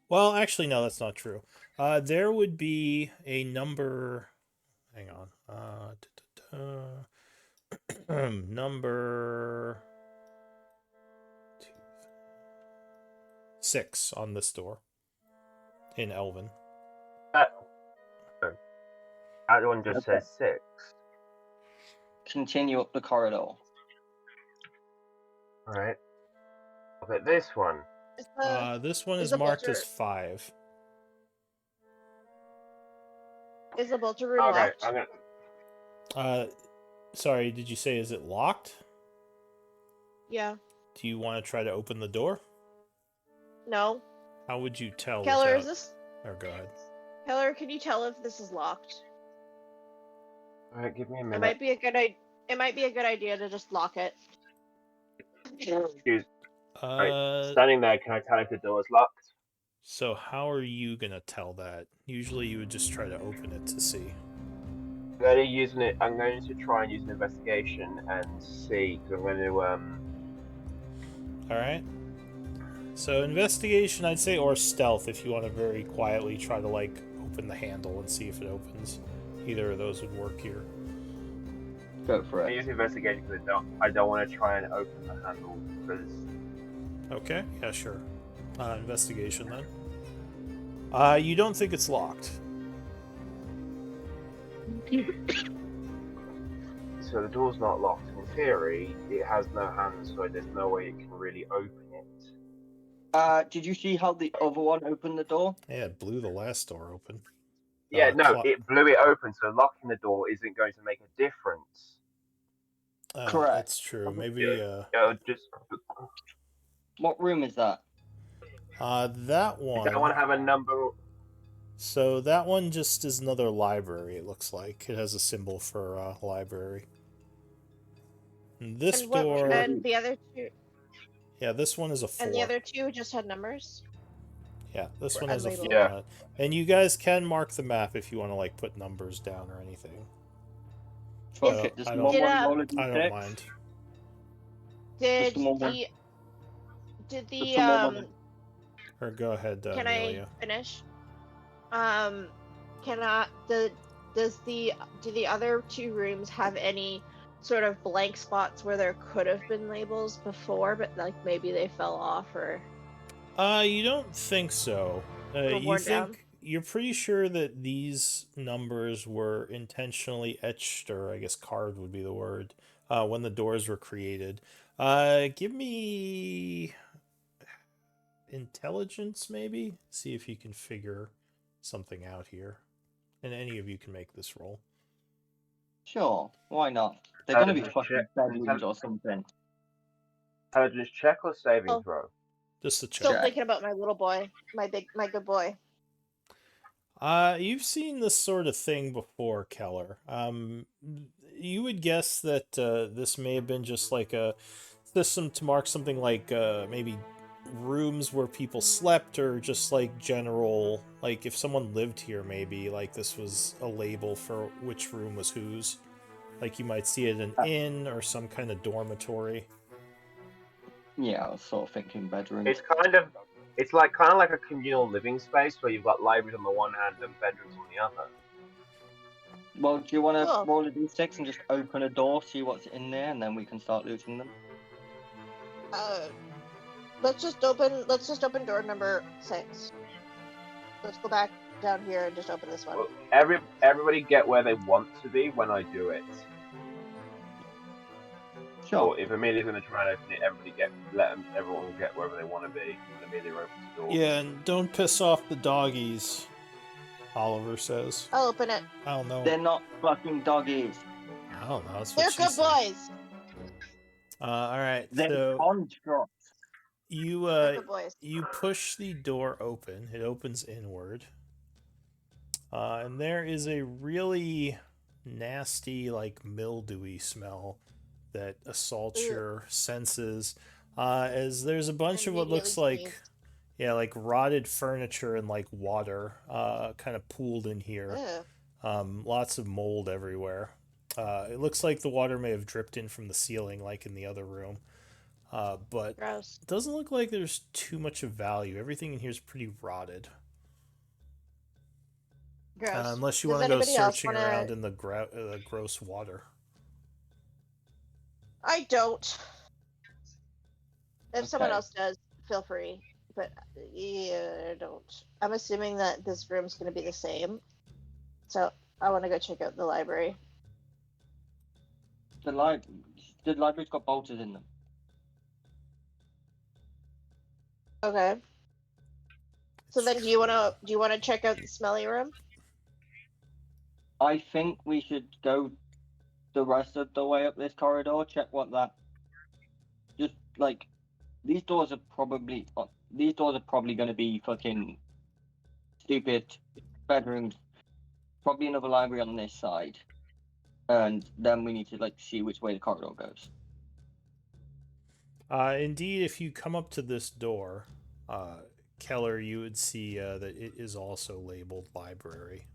well, actually, no, that's not true. There would be a number. Hang on. Number 6 on this door in Elven. That one just Okay. says 6. Continue up the corridor. Alright. Okay, this one. Is the, This one is is the marked bolter- as 5. is the bolter room Okay, locked? I'm gonna. Sorry, did you say is it locked? Yeah. Do you want to try to open the door? No. How would you tell? Keller, without... is this? Or go ahead. Keller, can you tell if this is locked? Alright, give me a It minute. might be a good It might be a good idea to just lock it. Excuse. Right, standing there, can I tell if the door is locked? So how are you gonna tell that? Usually you would just try to open it to see. I'm going to try and use an investigation and see, because I'm going to, Alright. So investigation, I'd say, or stealth if you want to very quietly try to, like, open the handle and see if it opens. Either of those would work here. Go for I it. use investigation because I don't want to try and open the handle, because Okay, yeah, sure. Investigation then. You don't think it's locked. so the door's not locked. In theory, it has no hands, so there's no way it can really open it. Did you see how the other one opened the door? Yeah, it blew the last door open. Yeah, no, clock- it blew it open, so locking the door isn't going to make a difference. Correct. That's true. Maybe, Just What room is that? that one... does that one have a number? So that one just is another library, it looks like. It has a symbol for library. And this And what? door... And the other two. Yeah, this one is a 4. And the other two just had numbers. Yeah, this one Or has a unlabeled. floor Yeah. on it. And you guys can mark the map if you want to like put numbers down or anything. Fuck don't- it, does I someone don't- want to Yeah. roll a I d6? don't mind. Did someone want- the did Does the someone want to- Or go ahead, can Amelia. I finish? Can I do the other two rooms have any sort of blank spots where there could have been labels before, but like maybe they fell off or You don't think so. Or You worn think down. you're pretty sure that these numbers were intentionally etched, or I guess carved would be the word, when the doors were created. Give me intelligence, maybe. See if you can figure something out here, and any of you can make this roll. Sure, why not? They're gonna be Intelligence fucking check. bedrooms or something. Intelligence check or saving Oh. throw? Just a check. still Check. thinking about my little boy, my good boy. You've seen this sort of thing before, Keller. You would guess that this may have been just like a system to mark something like maybe rooms where people slept, or just like general, like if someone lived here, maybe like this was a label for which room was whose. Like you might see it in an inn or some kind of dormitory. Yeah, I was sort of thinking bedrooms. It's kind of like a communal living space where you've got libraries on the one hand and bedrooms on the other. Well, do you want to Cool. roll a d6 and just open a door, see what's in there, and then we can start looting them? Let's just open door number 6. Let's go back down here and just open this one. Well, everybody get where they want to be when I do it. Sure. Or if Amelia's going to try and open it, everyone get wherever they want to be. And Amelia opens the door. Yeah, and don't piss off the doggies, Oliver says. I'll open it. I don't know. They're not fucking doggies. I don't know. That's They're what she good said. boys. All right. They're So constructs. you They're good boys. you push the door open. It opens inward. And there is a really nasty, like mildewy smell that assaults Ew. your senses. As there's a bunch of what looks Immediately like, sneeze. yeah, like rotted furniture and like water, kind of pooled in here. Ew. Lots of mold everywhere. It looks like the water may have dripped in from the ceiling, like in the other room. But Gross. it doesn't look like there's too much of value. Everything in here is pretty rotted. Gross. Unless you Does want to go anybody else searching wanna- around in the gross water. I don't. If someone Okay. else does, feel free. But yeah, I don't. I'm assuming that this room's going to be the same. So I want to go check out the library. The library's got bolters in them. Okay. So then, do you want to check out the smelly room? I think we should go the rest of the way up this corridor, check what that. Just like these doors are probably going to be fucking stupid bedrooms. Probably another library on this side, and then we need to like see which way the corridor goes. Indeed, if you come up to this door, Keller, you would see that it is also labeled library.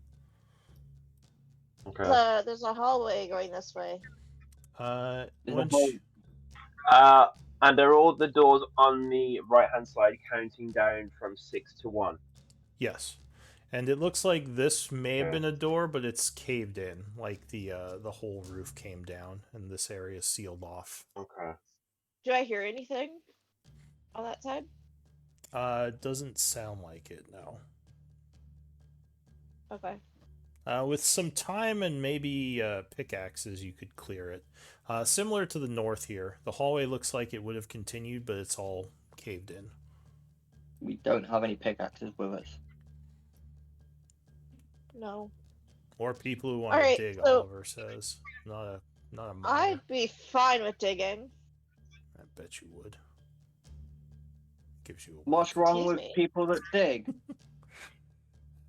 Okay. There's a hallway going this way. There's a Once whole- And are all the doors on the right-hand side counting down from 6 to 1? yes, and it looks like this may have Okay. been a door, but it's caved in. Like the whole roof came down, and this area is sealed off. Okay. Do I hear anything on that side? Doesn't sound like it, no. Okay. With some time and maybe pickaxes, you could clear it. Similar to the north here, the hallway looks like it would have continued, but it's all caved in. We don't have any pickaxes with us. No. Or people who want Alright, to dig, so- Oliver says. Not a miner. I'd be fine with digging. I bet you would. Gives you a What's wink. wrong Excuse with me. people that dig?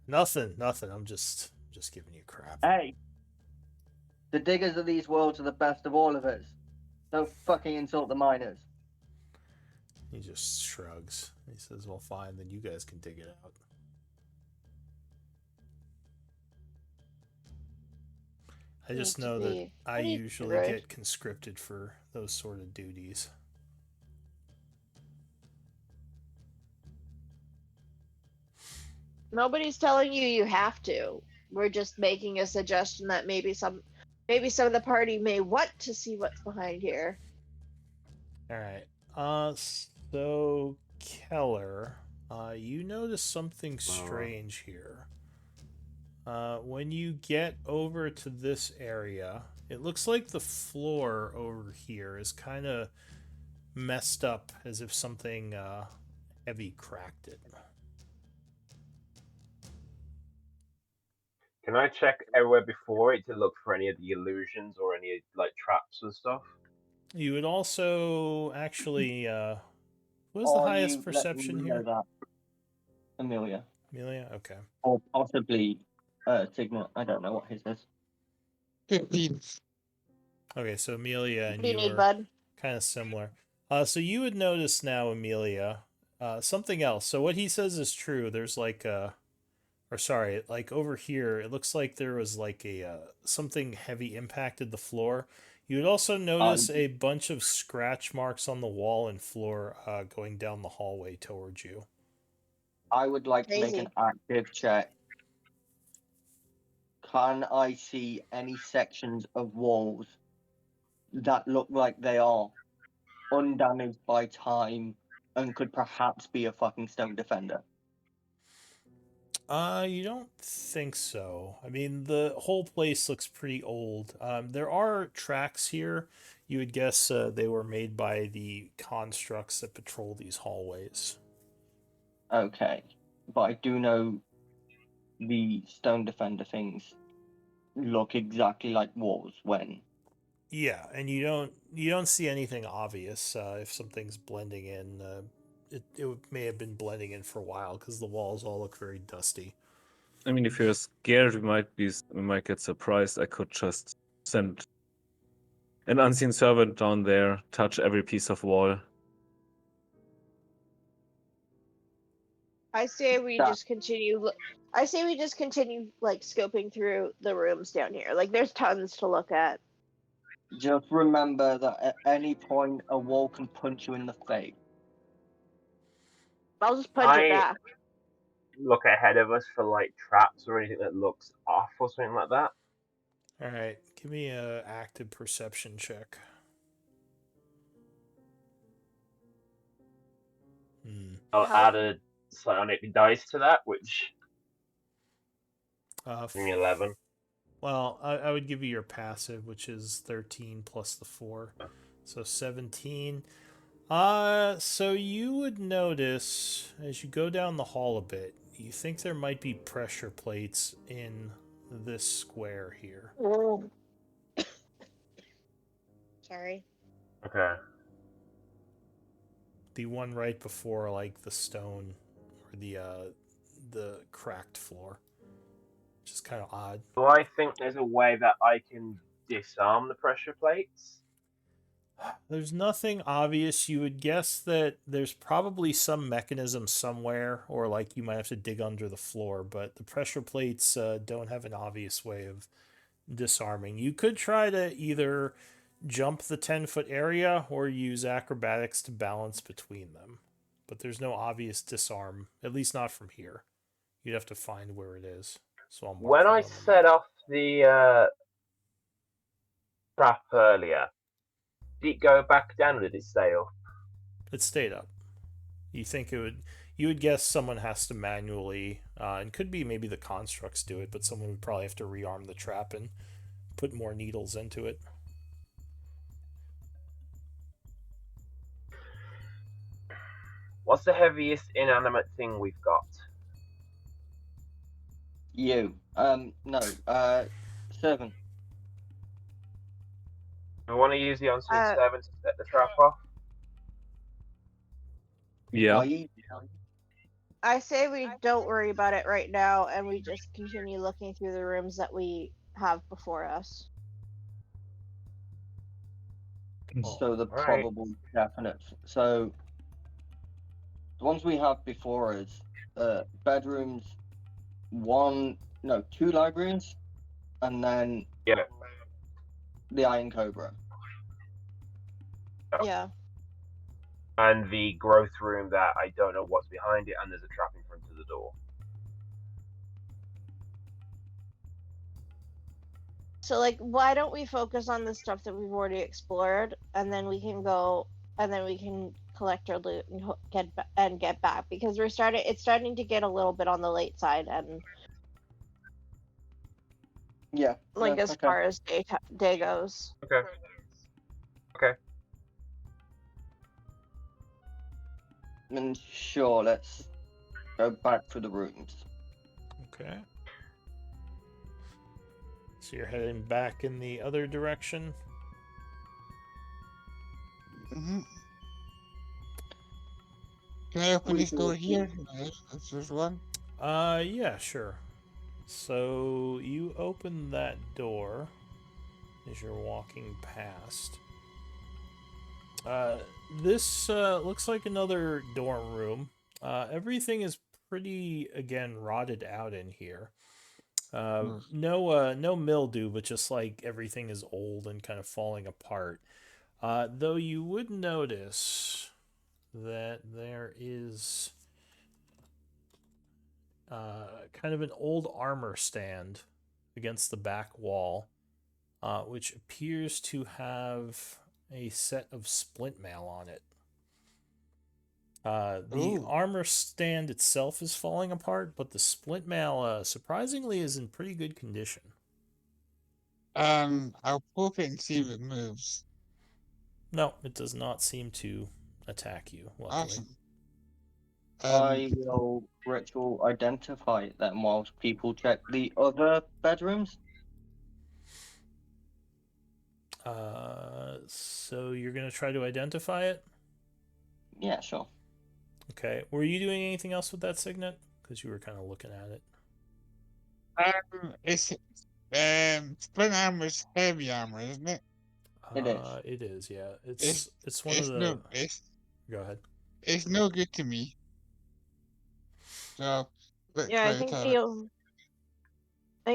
Nothing. I'm just giving you crap. Hey, the diggers of these worlds are the best of all of us. Don't fucking insult the miners. He just shrugs. He says, well, fine, then you guys can dig it out. I just know that I usually get conscripted for those sort of duties. Nobody's telling you you have to. We're just making a suggestion that maybe some of the party may want to see what's behind here. All right. So Keller, you notice something strange here. When you get over to this area, it looks like the floor over here is kind of messed up, as if something heavy cracked it. Can I check everywhere before it to look for any of the illusions or any like traps and stuff? You would also actually. What's the highest perception here? That? Amelia. Amelia? Okay. Or possibly Sigma. I don't know what his is. 15. Okay, so Amelia and What do you you need, are bud? kind of similar. So you would notice now, Amelia, something else. So what he says is true. There's like like over here, it looks like there was like a something heavy impacted the floor. You would also notice a bunch of scratch marks on the wall and floor going down the hallway towards you. I would like to make an active check. Can I see any sections of walls that look like they are undamaged by time and could perhaps be a fucking stone defender? You don't think so. I mean, the whole place looks pretty old. There are tracks here. You would guess they were made by the constructs that patrol these hallways. Okay, but I do know the stone defender things look exactly like walls when. Yeah, and you don't see anything obvious if something's blending in. It may have been blending in for a while because the walls all look very dusty. I mean, if you're scared, we might get surprised. I could just send an unseen servant down there, touch every piece of wall. I say we just continue. I say we just continue like scoping through the rooms down here. Like there's tons to look at. Just remember that at any point a wall can punch you in the face. I'll just punch it back. Look ahead of us for like traps or anything that looks off or something like that. All right, give me a active perception check. I'll add a psionic dice to that, which give me 11. Well, I would give you your passive, which is 13 plus the 4, so 17. So you would notice as you go down the hall a bit, you think there might be pressure plates in this square here. Sorry. Okay. The one right before, like, the stone or the cracked floor, which is kind of odd. Do I think there's a way that I can disarm the pressure plates? There's nothing obvious. You would guess that there's probably some mechanism somewhere, or like you might have to dig under the floor, but the pressure plates don't have an obvious way of disarming. You could try to either jump the 10-foot area or use acrobatics to balance between them, but there's no obvious disarm, at least not from here. You'd have to find where it is. So when I set off the trap earlier, did it go back down or did it stay up? It stayed up. You think it would? You would guess someone has to manually, and could be maybe the constructs do it, but someone would probably have to rearm the trap and put more needles into it. What's the heaviest inanimate thing we've got? You. No. 7. I want to use the unseen servant to set the trap off. Yeah. I say we don't worry about it right now, and we just continue looking through the rooms that we have before us. So the probable definite. So The ones we have before us, bedrooms, two libraries, and then Yeah. the Iron Cobra. Yeah. And the growth room that I don't know what's behind it, and there's a trap in front of the door. So like, why don't we focus on the stuff that we've already explored, and then we can go, and then we can collect our loot and get back, because it's starting to get a little bit on the late side, and Yeah. like yeah, as okay. far as day goes. Okay. Okay. And sure, let's go back to the rooms. Okay. So you're heading back in the other direction? Mm-hmm. Can I open this door here? There's one. Yeah, sure. So you open that door as you're walking past. This looks like another dorm room. Everything is pretty, again, rotted out in here. No mildew, but just like everything is old and kind of falling apart. Though you would notice that there is kind of an old armor stand against the back wall, which appears to have a set of splint mail on it. The Ooh. armor stand itself is falling apart, but the splint mail, surprisingly, is in pretty good condition. I'll poke it and see if it moves. No, it does not seem to attack you, luckily. Awesome. I will ritual identify it then whilst people check the other bedrooms. So you're going to try to identify it? Yeah, sure. Okay. Were you doing anything else with that signet? Because you were kind of looking at it. It's splint armor's heavy armor, isn't it? It is. It is, yeah. It's It's one of the. no Go ahead. it's no good to me. So Yeah, I think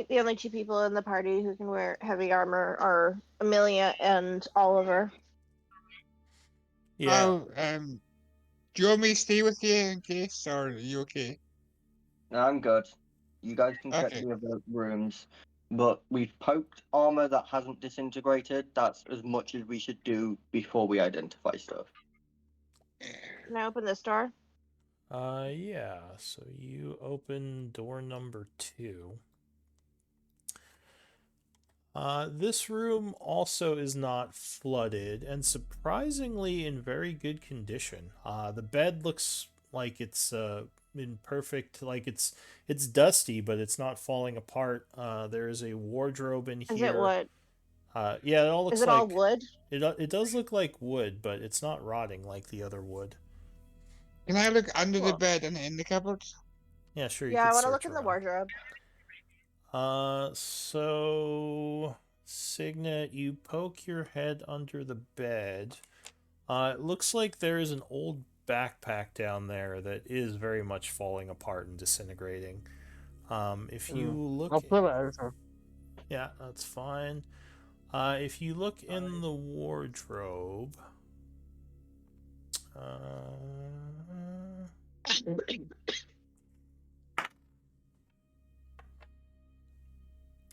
the only two people in the party who can wear heavy armor are Amelia and Oliver. Yeah. Do you want me to stay with you in case, or are you okay? No, I'm good. You guys can check Okay. the other rooms. But we've poked armor that hasn't disintegrated. That's as much as we should do before we identify stuff. Can I open this door? Yeah. So you open door number 2. This room also is not flooded and surprisingly in very good condition. The bed looks like it's in perfect, like it's dusty, but it's not falling apart. There is a wardrobe in here. Is it wood? Yeah, it all looks Is it like all wood? it does look like wood, but it's not rotting like the other wood. Can I look under the Cool. bed and in the cupboards? Yeah, sure. You Yeah, I could want to search look in the around. wardrobe. So Signet, you poke your head under the bed. It looks like there is an old backpack down there that is very much falling apart and disintegrating. If you look, I'll pull it out. yeah, that's fine. If you look in the wardrobe,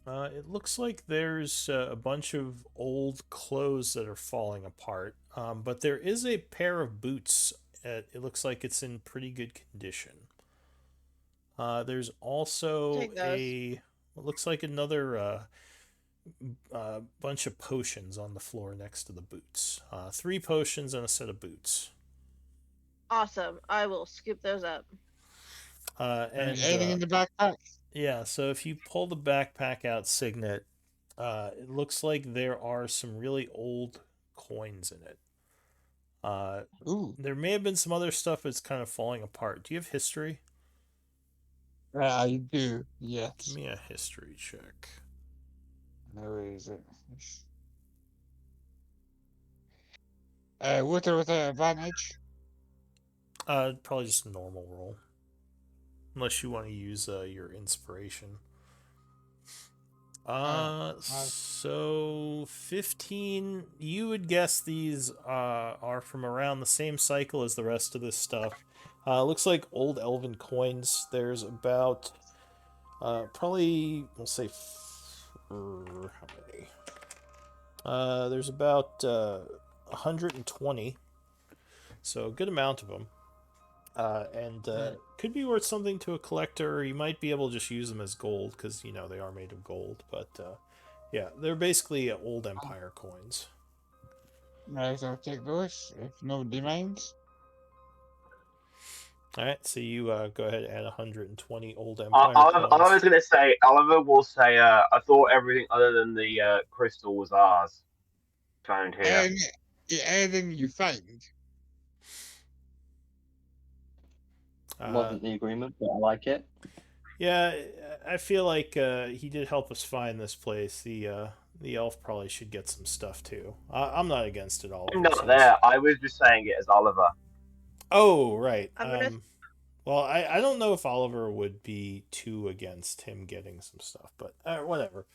it looks like there's a bunch of old clothes that are falling apart, but there is a pair of boots. It looks like it's in pretty good condition. There's also Take those. what looks like another bunch of potions on the floor next to the boots. 3 potions and a set of boots. Awesome. I will scoop those up. And Anything in the backpack? yeah, so if you pull the backpack out, Signet, it looks like there are some really old coins in it. Ooh. There may have been some other stuff that's kind of falling apart. Do you have history? I do, Give yes. me a history check. Where is it? With or without advantage? Probably just a normal roll. Unless you want to use your inspiration. So 15. You would guess these are from around the same cycle as the rest of this stuff. Looks like old elven coins. There's about probably we'll say how many? There's about 120. So a good amount of them. And could be worth something to a collector. You might be able to just use them as gold because you know they are made of gold. But yeah, they're basically old Empire coins. Right, I'll take those if nobody minds. All right, so you go ahead and add 120 old Empire coins. I was gonna say Oliver will say I thought everything other than the crystal was ours. Found here. Anything you find. Wasn't the agreement, but I like it. Yeah, I feel like he did help us find this place. The elf probably should get some stuff too. I'm not against it all. I'm not there. I was just saying it as Oliver. Oh, right. I'm gonna- Well, I don't know if Oliver would be too against him getting some stuff, but whatever.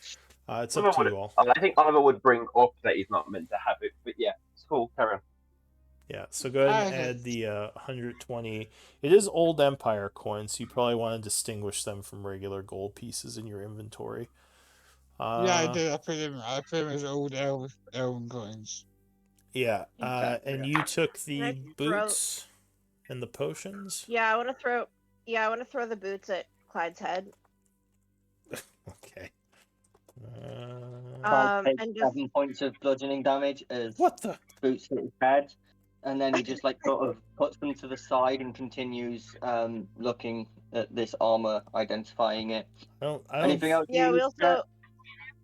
It's up to you all. I think Oliver would bring up that he's not meant to have it, but yeah, it's cool. Carry on. Yeah, so go ahead and add the 120. It is old Empire coins, so you probably want to distinguish them from regular gold pieces in your inventory. Yeah, I did. I put them as old elven coins. Yeah, Okay. and you took the Can I throw- boots and the potions? Yeah, I want to throw. Yeah, I want to throw the boots at Clyde's head. Okay. Clyde takes And just 7 points of bludgeoning damage as What the? boots hit his head, and then he just like sort of puts them to the side and continues looking at this armor, identifying it. Anything else? yeah, we you also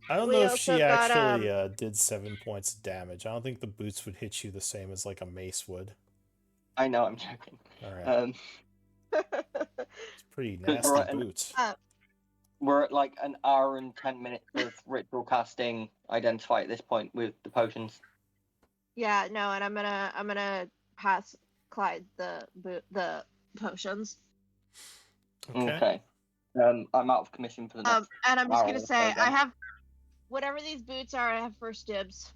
I don't we know if also she got, actually did 7 points of damage. I don't think the boots would hit you the same as like a mace would. I know, I'm joking. All right, it's pretty nasty we're at an- boots. We're at like an hour and 10 minutes of ritual casting identify at this point with the potions. yeah, no, and I'm gonna pass Clyde the potions. Okay. I'm out of commission for the next. And I'm just hour gonna or so say then. I have whatever these boots are. I have first dibs.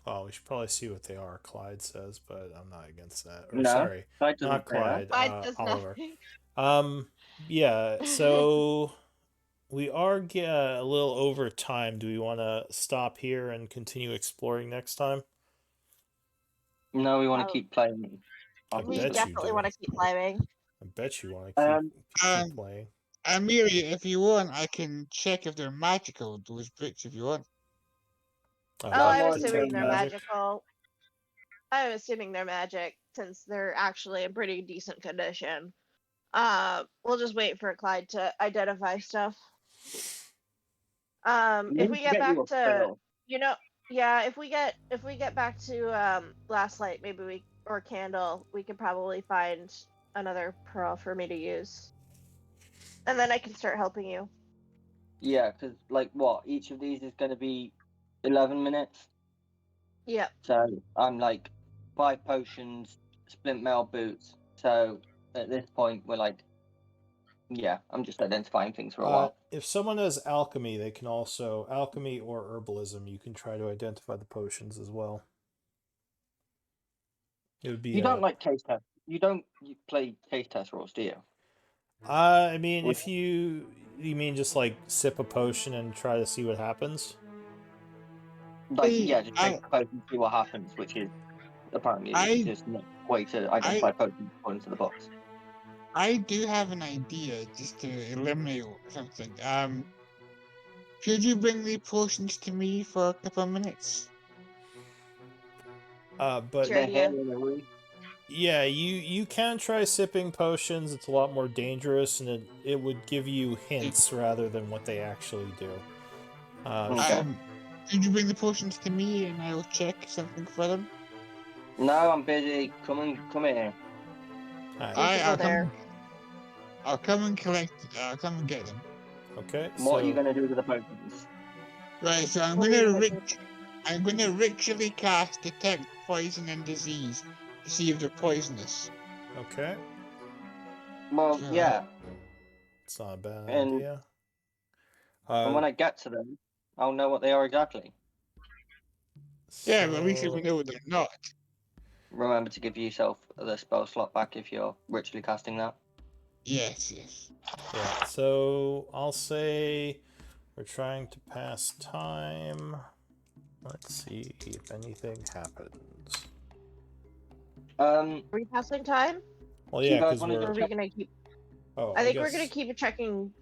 Oh, we should probably see what they are. Clyde says, but I'm not against that. Or, No, sorry, Clyde doesn't not say that. Clyde. Clyde does Oliver. nothing. Yeah. So we are a little over time. Do we want to stop here and continue exploring next time? No, we want Oh. to keep playing. I We bet you definitely do. want to keep climbing. I bet you want to keep playing. Amelia, if you want, I can check if they're magical, those boots, if you want. Oh, No, I'm more assuming detect they're magic. magical. I'm assuming they're magic since they're actually in pretty decent condition. We'll just wait for Clyde to identify stuff. If we get back to, yeah, if we get back to last light, maybe or candle, we could probably find another pearl for me to use, and then I can start helping you. Yeah, because like what? Each of these is going to be 11 minutes. Yep. So I'm like 5 potions, splint mail boots. So at this point, we're like, yeah, I'm just identifying things for a while. If someone has alchemy, they can also alchemy or herbalism. You can try to identify the potions as well. It would be. You don't like taste test. You don't play taste test rolls, do you? I mean, if you mean just like sip a potion and try to see what happens. Like, yeah, just take the potion and see what happens, which is apparently the easiest way to identify potions according to the box. I do have an idea just to eliminate something. Could you bring the potions to me for a couple of minutes? But Sure. yeah, you can try sipping potions. It's a lot more dangerous, and it would give you hints rather than what they actually do. Could you bring the potions to me and I will check something for them? No, I'm busy. Come here. I'll come and collect. I'll come and get them. Okay. What are you gonna do with the potions? Right. So I'm What were gonna you I'm gonna ritually cast detect poison and disease to see if they're poisonous. Okay. Well, Sure. yeah. It's not a bad And- idea. And when I get to them, I'll know what they are exactly. Yeah, but at least if so- we know they're not. Remember to give yourself the spell slot back if you're ritually casting that. Yes, yes. Yeah, so I'll say we're trying to pass time. Let's see if anything happens. Are we passing time? Well, Do you yeah, guys because wanna Or we're. are we gonna keep? Oh, I think we're gonna guess- keep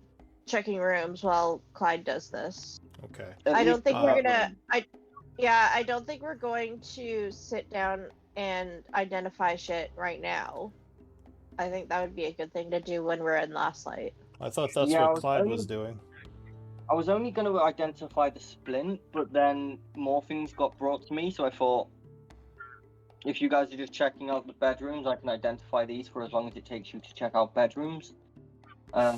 checking rooms while Clyde does this. Okay. At I don't least think for we're that gonna. room. I don't think we're going to sit down and identify shit right now. I think that would be a good thing to do when we're in Last Light. I thought that's Yeah, I what was Clyde only- was doing. I was only going to identify the splint, but then more things got brought to me, so I thought if you guys are just checking out the bedrooms, I can identify these for as long as it takes you to check out bedrooms.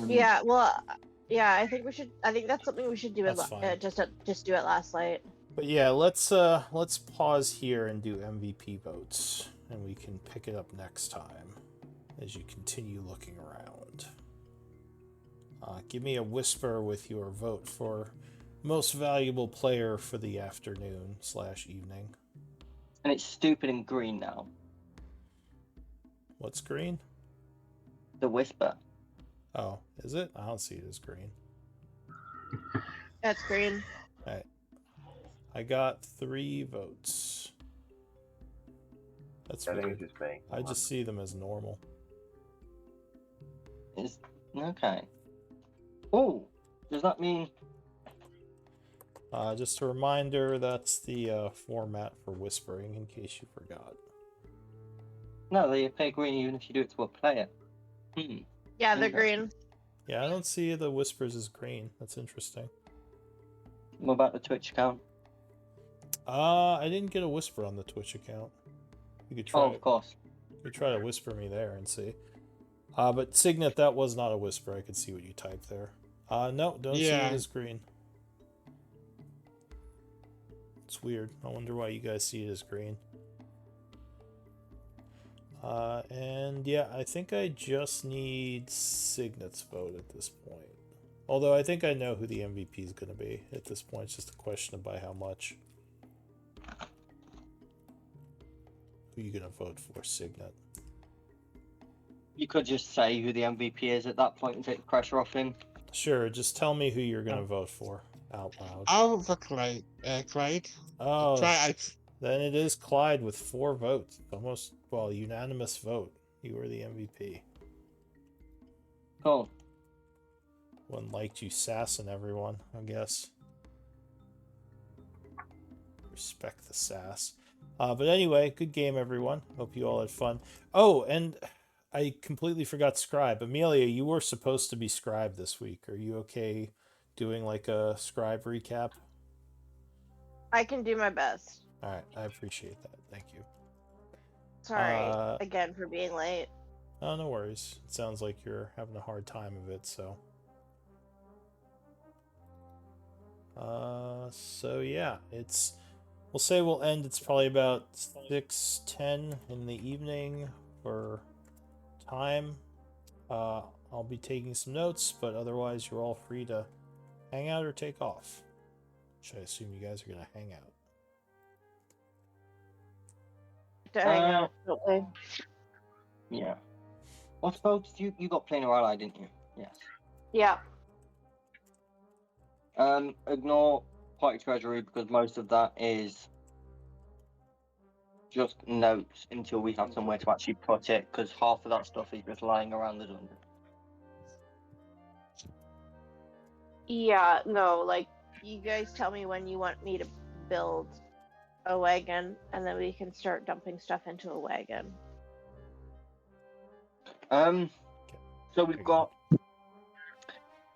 Yeah, well, yeah, I think we should. I think that's something we should do. That's fine. Just do it Last Light. But yeah, let's pause here and do MVP votes, and we can pick it up next time as you continue looking around. Give me a whisper with your vote for most valuable player for the afternoon/evening. And it's stupid and green now. What's green? The Whisper. Oh, is it? I don't see it as green. That's green. Alright. I got 3 votes. That's I think weird. it's just me. I just see them as normal. Is okay. Oh, does that mean Just a reminder, that's the format for whispering, in case you forgot. no? They pay green even if you do it to a player. Yeah, they're Okay. green. Yeah, I don't see the whispers as green. That's interesting. What about the Twitch account? I didn't get a whisper on the Twitch account. You could try. Oh, of course. You could try to whisper me there and see. But Signet, that was not a whisper. I could see what you typed there. No, don't see Yeah. it as green. It's weird. I wonder why you guys see it as green. And yeah, I think I just need Signet's vote at this point. Although I think I know who the MVP is going to be at this point. It's just a question of by how much. Who are you going to vote for, Signet? You could just say who the MVP is at that point and take the pressure off him. Sure, just tell me who you're going to vote for out loud. I'll vote for Clyde. Clyde. Oh, Then it is Clyde with 4 votes. Almost, well, unanimous vote. You were the MVP. Cool. One liked you sassing everyone, I guess. Respect the sass. But anyway, good game, everyone. Hope you all had fun. Oh, and I completely forgot Scribe. Amelia, you were supposed to be Scribe this week. Are you okay doing like a Scribe recap? I can do my best. All right, I appreciate that. Thank you. Sorry again for being late. Oh, no worries. It sounds like you're having a hard time of it, so. So yeah, we'll say we'll end. It's probably about 6:10 in the evening for time. I'll be taking some notes, but otherwise you're all free to hang out or take off. Which I assume you guys are gonna hang out. To hang out, don't we? Yeah. What spell did you got Planar Ally, didn't you? Yes. Yeah. Ignore Party Treasury because most of that is just notes until we have somewhere to actually put it, because half of that stuff is just lying around the dungeon. Yeah, no, like, you guys tell me when you want me to build a wagon, and then we can start dumping stuff into a wagon. So we've got...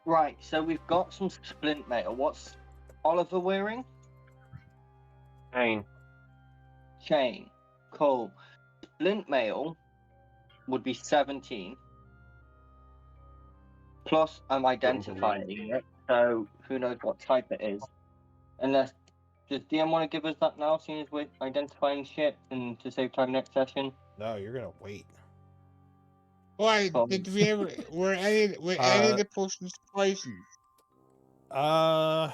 Right, so we've got some splint mail. What's Oliver wearing? Chain. Chain. Cool. Splint mail would be 17. Plus, I'm identifying it, so who knows what type it is. Unless Does DM want to give us that now, seeing as we're identifying shit, and to save time next session? No, you're gonna wait. Why Um, did we ever? Were any of the potions poisoned? Well,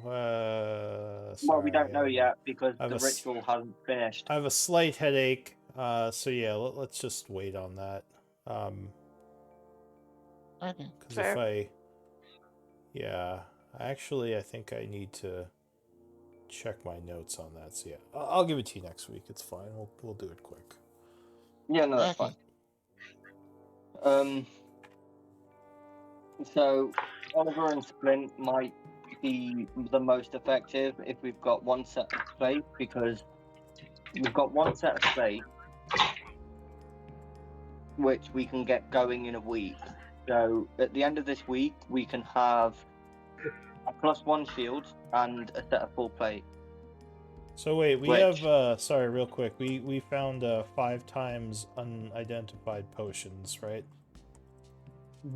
Well, we don't sorry, know yet because I have the a s- ritual hasn't finished. I have a slight headache. So yeah, let's just wait on that. Okay. Because Fair. yeah, actually, I think I need to check my notes on that. So yeah, I'll give it to you next week. It's fine. We'll do it quick. Yeah, no, that's Okay. fine. So Oliver and Splint might be the most effective if we've got one set of space, because we've got one set of space which we can get going in a week. So at the end of this week, we can have a +1 shield and a set of full plate. So wait, we Which- have sorry, real quick. We found 5 times unidentified potions, right?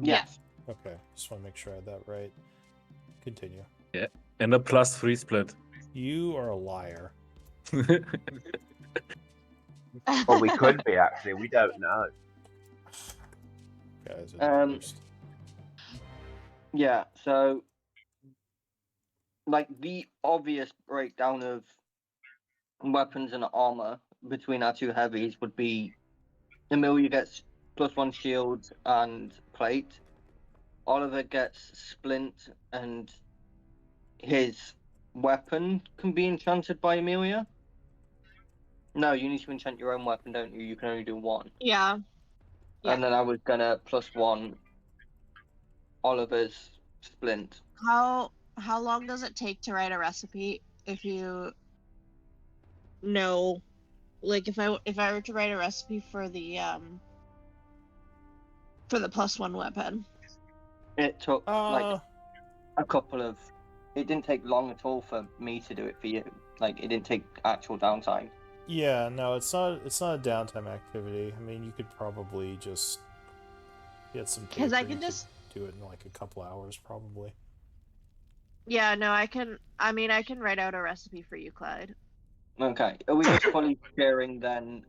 Yes. Okay, just want to make sure I had that right. Continue. And a +3 split. You are a liar. Well, we could be actually. We don't know. Guys are the worst. Yeah, so like the obvious breakdown of weapons and armor between our two heavies would be Amelia gets +1 shield and plate. Oliver gets splint, and his weapon can be enchanted by Amelia. No, you need to enchant your own weapon, don't you? You can only do one. Yeah. Yeah. And then I was gonna +1 Oliver's splint. How long does it take to write a recipe if you know, like if I were to write a recipe for the +1 weapon? It took like Uh, a couple of. It didn't take long at all for me to do it for you. Like it didn't take actual downtime. yeah, no, it's not a downtime activity. I mean, you could probably just get some Because paper. I You can could just do it in like a couple hours, probably. yeah, no, I can write out a recipe for you, Clyde. Okay, are we just fully sharing then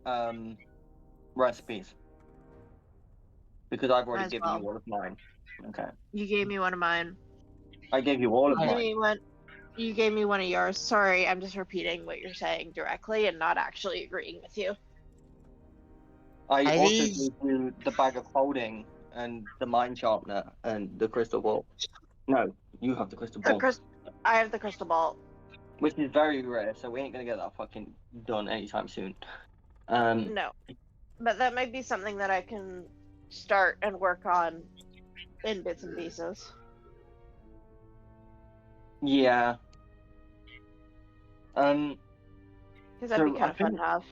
recipes? Because I've Might already as given you well. all of mine. Okay, You gave me one of mine. I gave you all of You gave mine. me one. You gave me one of yours. Sorry, I'm just repeating what you're saying directly and not actually agreeing with you. I Are also these- gave you the bag of holding and the mind sharpener and the crystal ball. No, you have the crystal ball, I have the crystal ball. which is very rare, so we ain't gonna get that fucking done anytime soon. No, but that might be something that I can start and work on in bits and pieces. Yeah. Because that'd be So kind of fun to have.